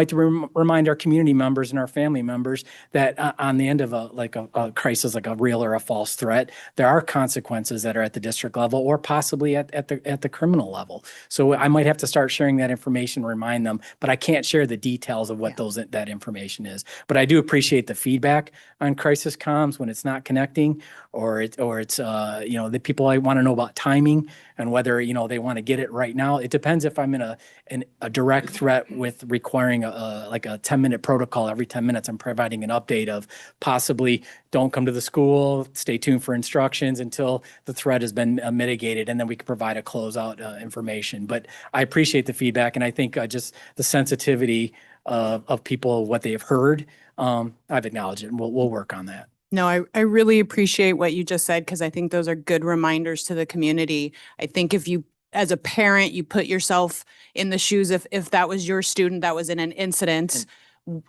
remind our community members and our family members that on the end of a crisis, like a real or a false threat, there are consequences that are at the district level or possibly at the criminal level. So I might have to start sharing that information, remind them, but I can't share the details of what that information is. But I do appreciate the feedback on crisis comms when it's not connecting, or it's the people want to know about timing and whether they want to get it right now. It depends if I'm in a direct threat with requiring a 10-minute protocol every 10 minutes. I'm providing an update of possibly don't come to the school, stay tuned for instructions until the threat has been mitigated, and then we can provide a closeout information. But I appreciate the feedback, and I think just the sensitivity of people, what they have heard, I've acknowledged it, and we'll work on that. No, I really appreciate what you just said, because I think those are good reminders to the community. I think if you, as a parent, you put yourself in the shoes, if that was your student that was in an incident,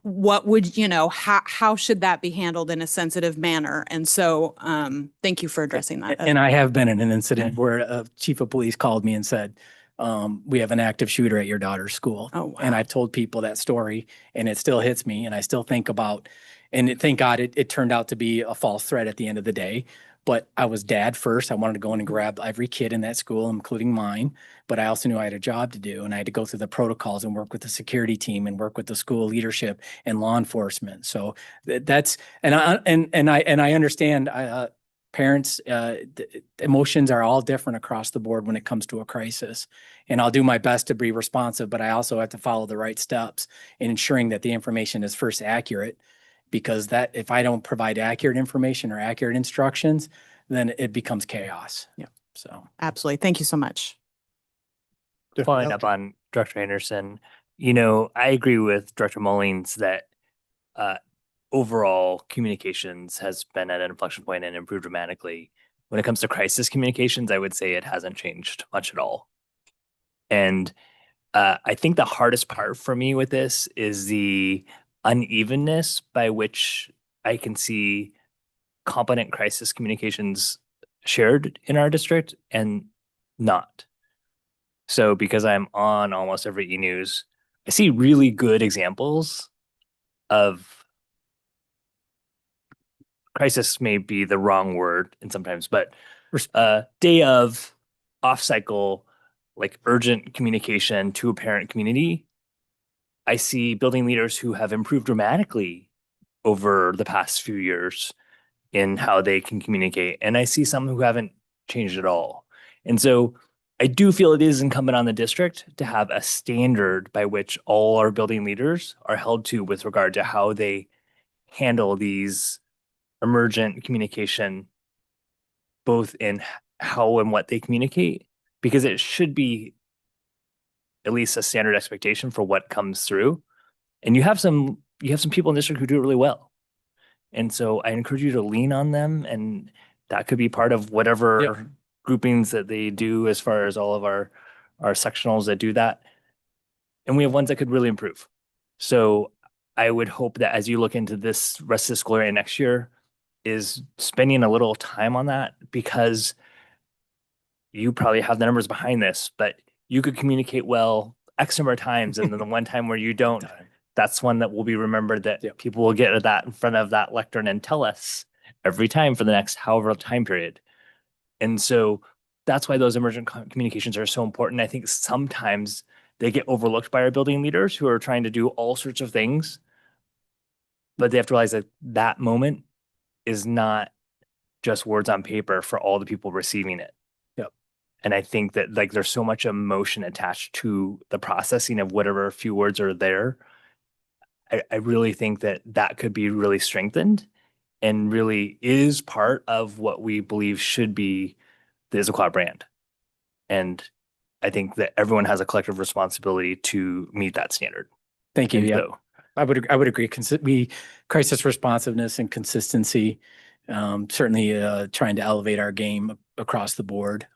what would, how should that be handled in a sensitive manner? And so thank you for addressing that. And I have been in an incident where a chief of police called me and said, we have an active shooter at your daughter's school. Oh, And wow. I've told people that story and it still hits me and I still think about, thank God it turned out to be a false threat at the end of the day. But I was dad first. I wanted to go in and grab every kid in that school, including mine. But I also knew I had a job to do and I had to go through the protocols and work with the security team and work with the school leadership and law enforcement. So that's, and I understand, parents, emotions are all different across the board when it comes to a crisis. And I'll do my best to be responsive, but I also have to follow the right steps in ensuring that the information is first accurate. Because that if I don't provide accurate information or accurate instructions, then it becomes chaos. Yeah. So Absolutely. Thank you so much. Following up on Director Anderson, I agree with Director Mullings that overall communications has been at an inflection point and improved dramatically. When it comes to crisis communications, I would say it hasn't changed much at all. And I think the hardest part for me with this is the unevenness by which I can see competent crisis communications shared in our district and not. So because I'm on almost every e-news, I see really good examples of crisis may be the wrong word and sometimes, but day of off cycle, like urgent communication to a parent community. I see building leaders who have improved dramatically over the past few years in how they can communicate. And I see some who haven't changed at all. And so I do feel it is incumbent on the district to have a standard by which all our building leaders are held to with regard to how they handle these emergent communication, both in how and what they communicate, because it should be at least a standard expectation for what comes through. And you have some people in the district who do it really well. And so I encourage you to lean on them, and that could be part of whatever groupings that they do as far as all of our sectionals that do that. And we have ones that could really improve. So I would hope that as you look into this rest of the school year next year, is spending a little time on that, because you probably have the numbers behind this, but you could communicate well X number of times. And then the one time where you don't, that's one that will be remembered, that people will get that in front of that lectern and tell us every time for the next however time period. And so that's why those emergent communications are so important. I think sometimes they get overlooked by our building leaders who are trying to do all sorts of things, but they have to realize that that moment is not just words on paper for all the people receiving it. Yep. And I think that there's so much emotion attached to the processing of whatever few words are there. I really think that could be really strengthened and really is part of what we believe should be the Issaquah brand. And I think that everyone has a collective responsibility to meet that standard. Thank you. And Yeah. so I would agree. Crisis responsiveness and consistency, certainly trying to elevate our game across the board.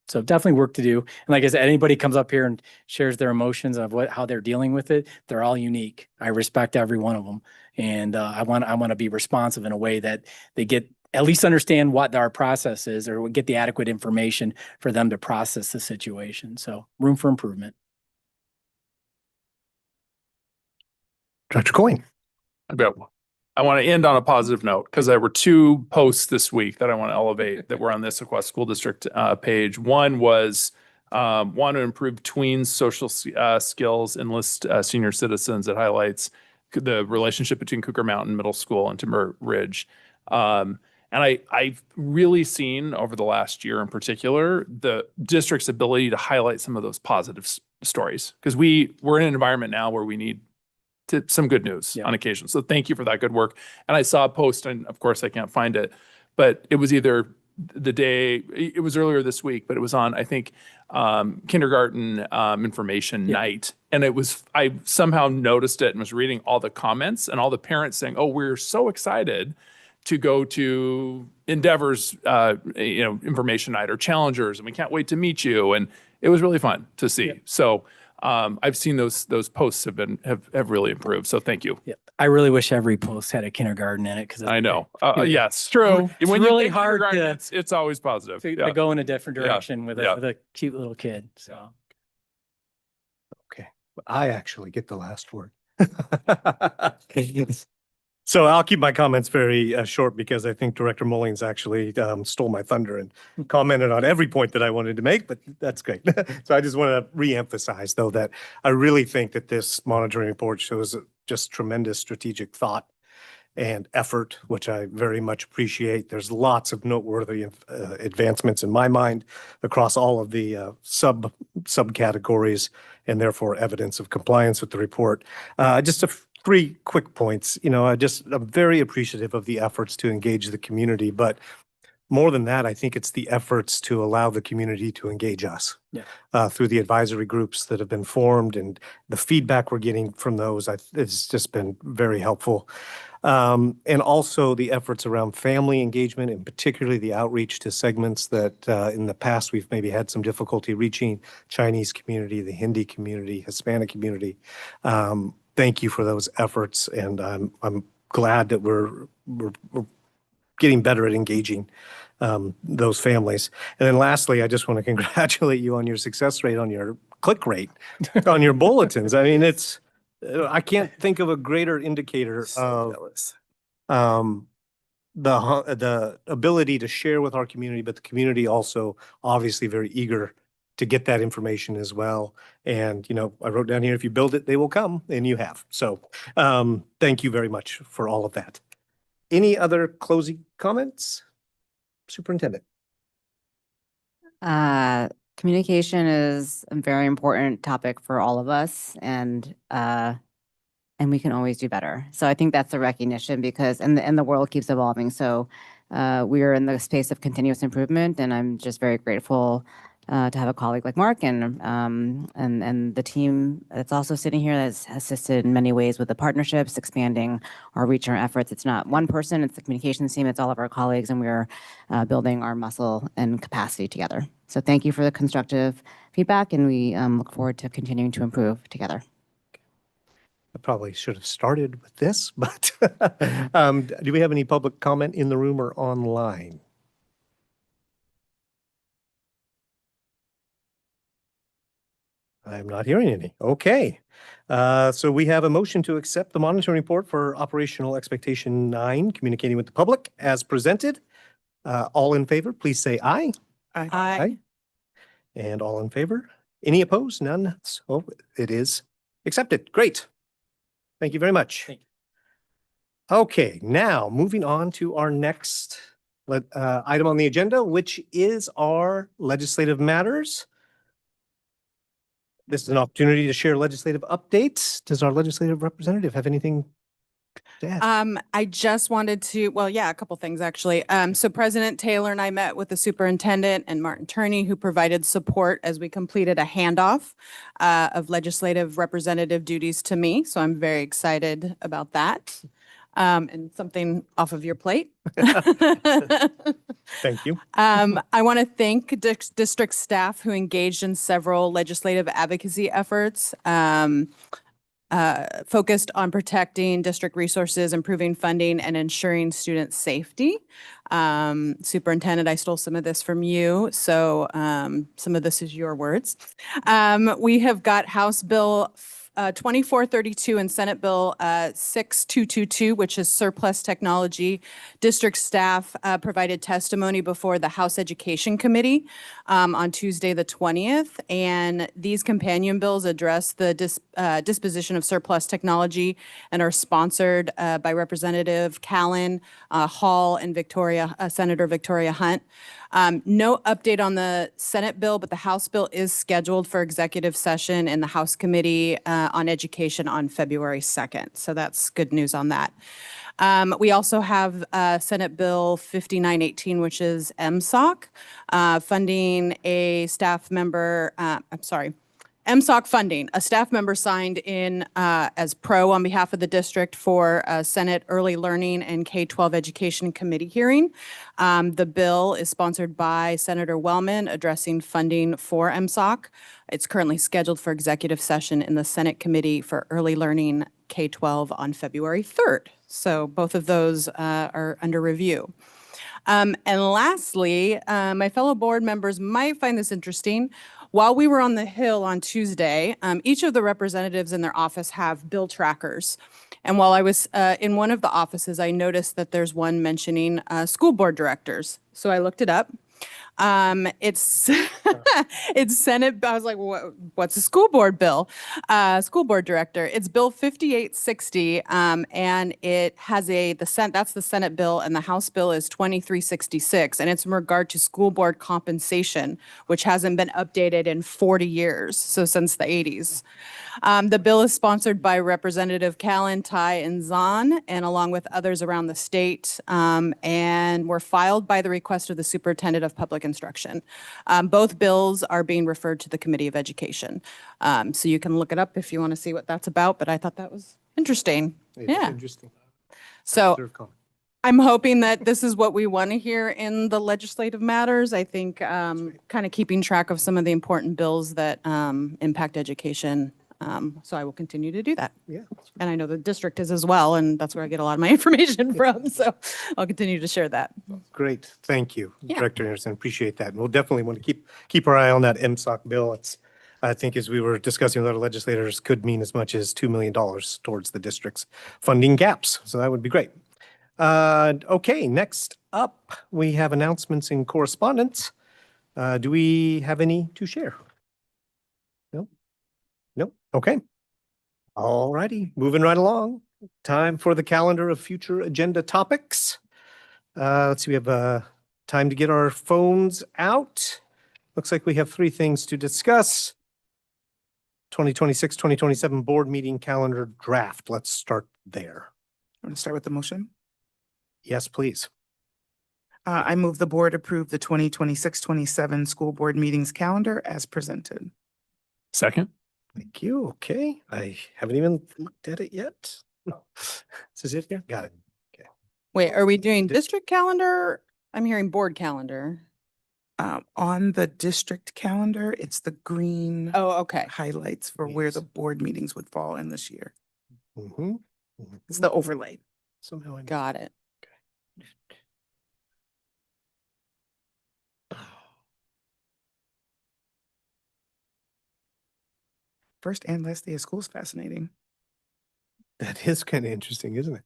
So definitely work to do. And like I said, anybody comes up here and shares their emotions of how they're dealing with it, they're all unique. I respect every one of them. And I want to be responsive in a way that they get at least understand what our process is, or get the adequate information for them to process the situation. So room for improvement. Dr. Coyne. I want to end on a positive note, because there were two posts this week that I want to elevate that were on the Issaquah School District page. One was want to improve tweens' social skills, enlist senior citizens. It highlights the relationship between Cougar Mountain Middle School and Timber Ridge. And I've really seen over the last year in particular, the district's ability to highlight some of those positive stories, because we're in an environment now where we need some good news on occasion. So thank you for that good work. And I saw a post, and of course I can't find it, but it was either it was earlier this week, but it was on, I think, kindergarten information night. And I somehow noticed it and was reading all the comments and all the parents saying, oh, we're so excited to go to Endeavor's, information night, or Challengers, and we can't wait to meet you. And it was really fun to see. So I've seen those posts have really improved. So thank you. Yeah. I really wish every post had a kindergarten in it, because I know. Yes, true. It's When really you think hard kindergarten, it's always positive. to go in a different direction with a cute little kid. So Okay, I actually get the last word. So I'll keep my comments very short because I think Director Mullings actually stole my thunder and commented on every point that I wanted to make, but that's great. So I just want to reemphasize, though, that I really think that this monitoring report shows just tremendous strategic thought and effort, which I very much appreciate. There's lots of noteworthy advancements in my mind across all of the subcategories, and therefore evidence of compliance with the report. Just three quick points. I'm very appreciative of the efforts to engage the community, but more than that, I think it's the efforts to allow the community to engage us through the advisory groups that have been formed, and the feedback we're getting from those. It's just been very helpful. And also the efforts around family engagement, and particularly the outreach to segments that in the past we've maybe had some difficulty reaching: Chinese community, the Hindi community, Hispanic community. Thank you for those efforts, and I'm glad that we're getting better at engaging those families. And then lastly, I just want to congratulate you on your success rate, on your click rate, on your bulletins. I mean, I can't think of a greater indicator of the ability to share with our community, but the community also obviously very eager to get that information as well. And, I wrote down here, if you build it, they will come, and you have. So thank you very much for all of that. Any other closing comments? Superintendent. Communication is a very important topic for all of us, and we can always do better. So I think that's a recognition, because and the world keeps evolving. So we are in the space of continuous improvement, and I'm just very grateful to have a colleague like Mark and the team that's also sitting here that's assisted in many ways with the partnerships, expanding our reach and our efforts. It's not one person, it's the communications team, it's all of our colleagues, and we're building our muscle and capacity together. So thank you for the constructive feedback, and we look forward to continuing to improve together. I probably should have started with this, but do we have any public comment in the room or online? I'm not hearing any. Okay. So we have a motion to accept the monitoring report for operational expectation 9, communicating with the public, as presented. All in favor, please say aye. Aye. And all in favor? Any opposed? None? So it is accepted. Great. Thank you very much. Thank you. Okay, now moving on to our next item on the agenda, which is our legislative matters. This is an opportunity to share legislative updates. Does our legislative representative have anything to add? I just wanted to, a couple things actually. So President Taylor and I met with the superintendent and Martin Turney, who provided support as we completed a handoff of legislative representative duties to me. So I'm very excited about that. And something off of your plate. Thank you. I want to thank district staff who engaged in several legislative advocacy efforts focused on protecting district resources, improving funding, and ensuring student safety. Superintendent, I stole some of this from you, so some of this is your words. We have got House Bill 2432 and Senate Bill 6222, which is surplus technology. District staff provided testimony before the House Education Committee on Tuesday, the 20th. And these companion bills address the disposition of surplus technology and are sponsored by Representative Callan, Hall, and Senator Victoria Hunt. No update on the Senate bill, but the House bill is scheduled for executive session in the House Committee on Education on February 2nd. So that's good news on that. We also have Senate Bill 5918, which is MSOC, funding a staff member, MSOC funding. A staff member signed in as pro on behalf of the district for a Senate Early Learning and K-12 Education Committee hearing. The bill is sponsored by Senator Wellman, addressing funding for MSOC. It's currently scheduled for executive session in the Senate Committee for Early Learning K-12 on February 3rd. So both of those are under review. And lastly, my fellow board members might find this interesting. While we were on the Hill on Tuesday, each of the representatives in their office have bill trackers. And while I was in one of the offices, I noticed that there's one mentioning school board directors. So I looked it up. It's it's Senate. I was like, what's a school board bill? School board director. It's Bill 5860, and it has that's the Senate bill, and the House bill is 2366, and it's in regard to school board compensation, which hasn't been updated in 40 years, so since the 80s. The bill is sponsored by Representative Callan, Ty, and Zahn, and along with others around the state, and were filed by the request of the Superintendent of Public Instruction. Both bills are being referred to the Committee of Education. So you can look it up if you want to see what that's about, but I thought that was interesting. It's Yeah. interesting. So Observe comment. I'm hoping that this is what we want to hear in the legislative matters. I think kind of keeping track of some of the important bills that impact education. So I will continue to do that. Yeah. And I know the district is as well, and that's where I get a lot of my information from. So I'll continue to share that. Great, thank you, Yeah. Director Anderson, appreciate that. And we'll definitely want to keep our eye on that MSOC bill. It's, I think as we were discussing with other legislators, could mean as much as $2 million towards the district's funding gaps. So that would be great. Okay, next up, we have announcements and correspondence. Do we have any to share? No? No? Okay. All righty, moving right along. Time for the calendar of future agenda topics. Let's see, we have time to get our phones out. Looks like we have 3 things to discuss. 2026, 2027 board meeting calendar draft. Let's start there. Want to start with the motion? Yes, please. I move the board approve the 2026-27 school board meetings calendar as presented. Second. Thank you. Okay, I haven't even looked at it yet. This is it here? Got it. Wait, are we doing district calendar? I'm hearing board calendar. On the district calendar, it's the green Oh, okay. highlights for where the board meetings would fall in this year. Mm-hmm. It's the overlay. Somehow I Got it. First and last day of school is fascinating. That is kind of interesting, isn't it?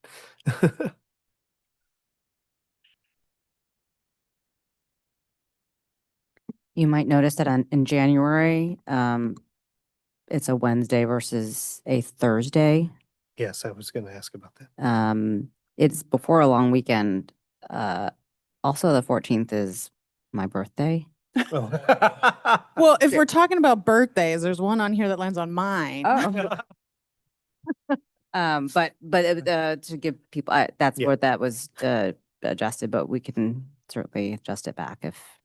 You might notice that in January, it's a Wednesday versus a Thursday. Yes, I was going to ask about that. It's before a long weekend. Also, the 14th is my birthday. Well, if we're talking about birthdays, there's one on here that lands on mine. But to give people, that's Yeah. where that was adjusted, but we can certainly adjust it back if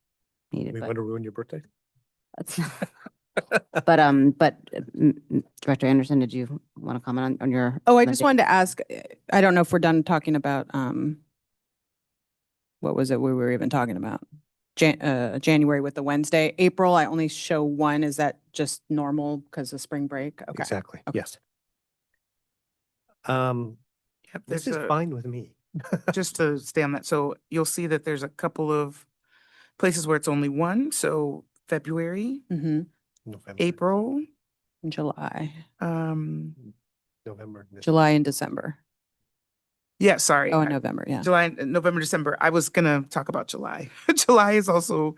needed. We But want to ruin your birthday? that's Director Anderson, did you want to comment on your? Oh, I just wanted to ask, I don't know if we're done talking about, what was it we were even talking about? January with the Wednesday. April, I only show one. Is that just normal because of spring break? Okay. Exactly, Okay. yes. Yep, This there's is a- fine with me. Just to stay on that, so you'll see that there's a couple of places where it's only one, so February, Mm-hmm. November, April, July, November. July and December. yeah, sorry. Oh, and November, yeah. July, November, December. I was gonna talk about July. July is also,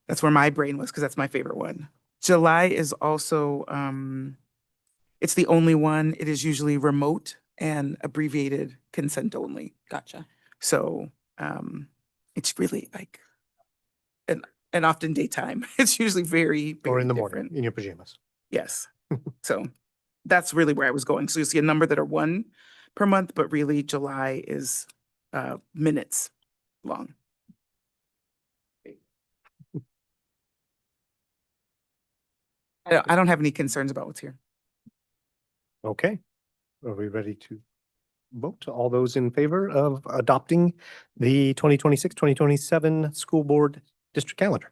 that's where my brain was, because that's my favorite one. July is also, it's the only one. It is usually remote and abbreviated consent only. Gotcha. So, it's really like and often daytime. It's usually very, Or very in the different. morning, in your pajamas. Yes. So that's really where I was going. So you see a number that are 1 per month, but really July is minutes long. I don't have any concerns about what's here. Okay. Are we ready to vote? All those in favor of adopting the 2026, 2027 school board district calendar?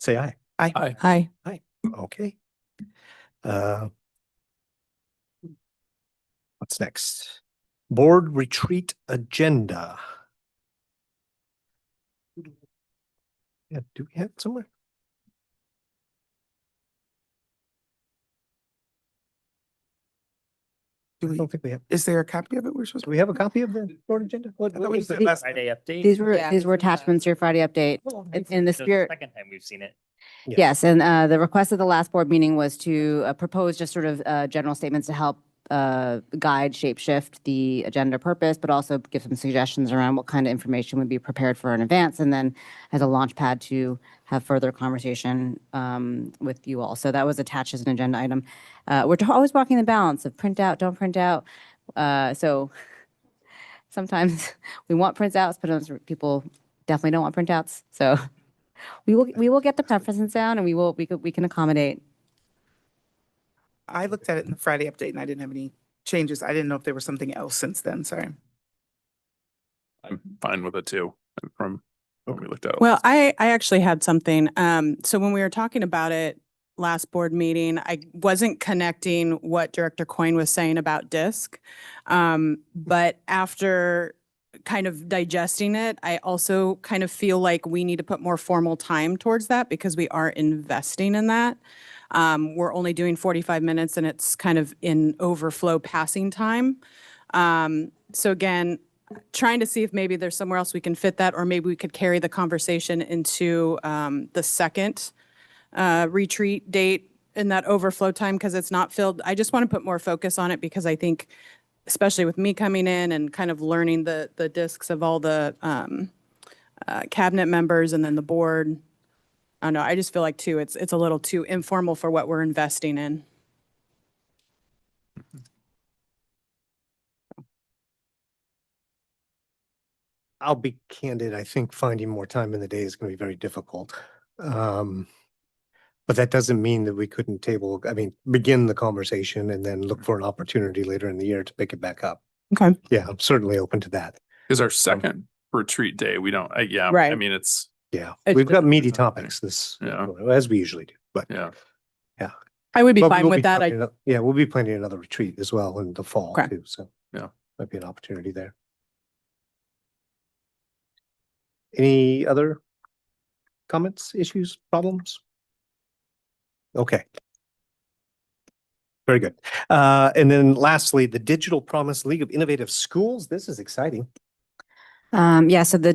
Say aye. Aye. Aye. Hi. Aye. Okay. What's next? Board retreat agenda. Yeah, do we have it somewhere? Do I we, don't think we have. is there a copy of it? We're supposed Do we have a copy of the board agenda? I thought we was said it? last Friday update. These were, Yeah, these were it's in the- attachments to your Friday update. In the spirit. Second time we've seen it. Yeah. Yes, and the request of the last board meeting was to propose just sort of general statements to help guide, shape shift the agenda purpose, but also give some suggestions around what kind of information would be prepared for in advance, and then as a launch pad to have further conversation with you all. So that was attached as an agenda item. We're always walking the balance of print out, don't print out. So sometimes we want printouts, but other people definitely don't want printouts. So we will get the preferences down, and we can accommodate. I looked at it in the Friday update and I didn't have any changes. I didn't know if there was something else since then. Sorry. I'm fine with it too, from when we looked at it. Well, I actually had something. So when we were talking about it last board meeting, I wasn't connecting what Director Coyne was saying about DISC. But after kind of digesting it, I also kind of feel like we need to put more formal time towards that because we are investing in that. We're only doing 45 minutes and it's kind of in overflow passing time. So again, trying to see if maybe there's somewhere else we can fit that, or maybe we could carry the conversation into the second retreat date in that overflow time because it's not filled. I just want to put more focus on it because I think, especially with me coming in and kind of learning the discs of all the cabinet members and then the board. I don't know. I just feel like too, it's a little too informal for what we're investing in. I'll be candid. I think finding more time in the day is going to be very difficult. But that doesn't mean that we couldn't begin the conversation and then look for an opportunity later in the year to pick it back up. Okay. Yeah, I'm certainly open to that. Is our second retreat day. We don't, yeah, I Right. mean, it's, Yeah, It's we've got just- meaty topics as we usually do, but yeah. I would be but we fine will with be that. planning yeah, we'll be planning another retreat as well in the fall Okay. too. So Yeah. might be an opportunity there. Any other comments, issues, problems? Okay. Very good. And then lastly, the Digital Promise League of Innovative Schools. This is exciting. Yeah, so the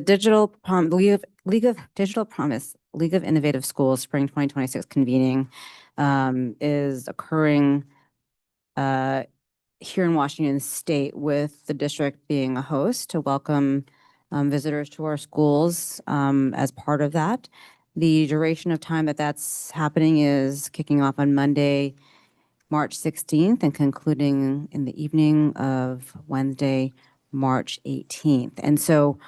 League of Digital Promise, League of Innovative Schools, Spring 2026 convening is occurring here in Washington State, with the district being a host to welcome visitors to our schools as part of that. The duration of time that that's happening is kicking off on Monday, March 16th, and concluding in the evening of Wednesday, March 18th. And so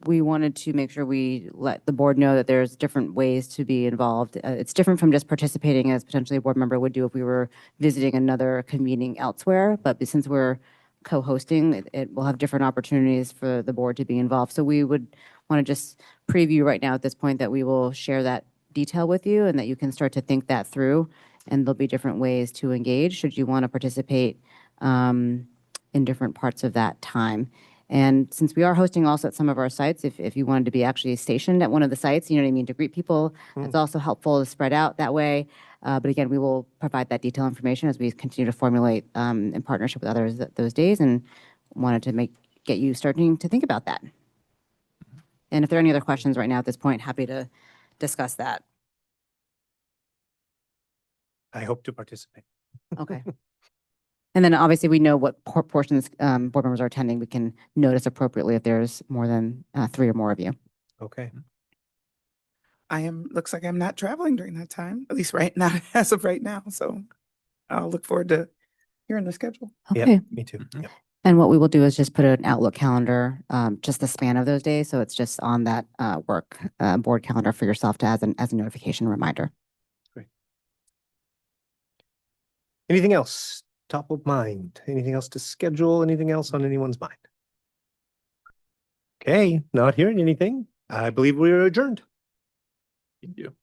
we wanted to make sure we let the board know that there's different ways to be involved. It's different from just participating as potentially a board member would do if we were visiting another convening elsewhere. But since we're co-hosting, it will have different opportunities for the board to be involved. So we would want to just preview right now at this point that we will share that detail with you and that you can start to think that through. And there'll be different ways to engage should you want to participate in different parts of that time. And since we are hosting also at some of our sites, if you wanted to be actually stationed at one of the sites, you know what I mean, to greet people, it's also helpful to spread out that way. But again, we will provide that detailed information as we continue to formulate in partnership with others those days, and wanted to get you starting to think about that. And if there are any other questions right now at this point, happy to discuss that. I hope to participate. Okay. And then obviously we know what portions board members are attending. We can notice appropriately if there's more than 3 or more of you. Okay. Looks like I'm not traveling during that time, at least right now, as of right now. So I'll look forward to hearing the schedule. Okay. Yep, me too. Yep. And what we will do is just put an Outlook calendar, just the span of those days. So it's just on that board calendar for yourself to as a notification reminder. Great. Anything else top of mind? Anything else to schedule? Anything else on anyone's mind? Okay, not hearing anything. I believe we are adjourned. Thank you.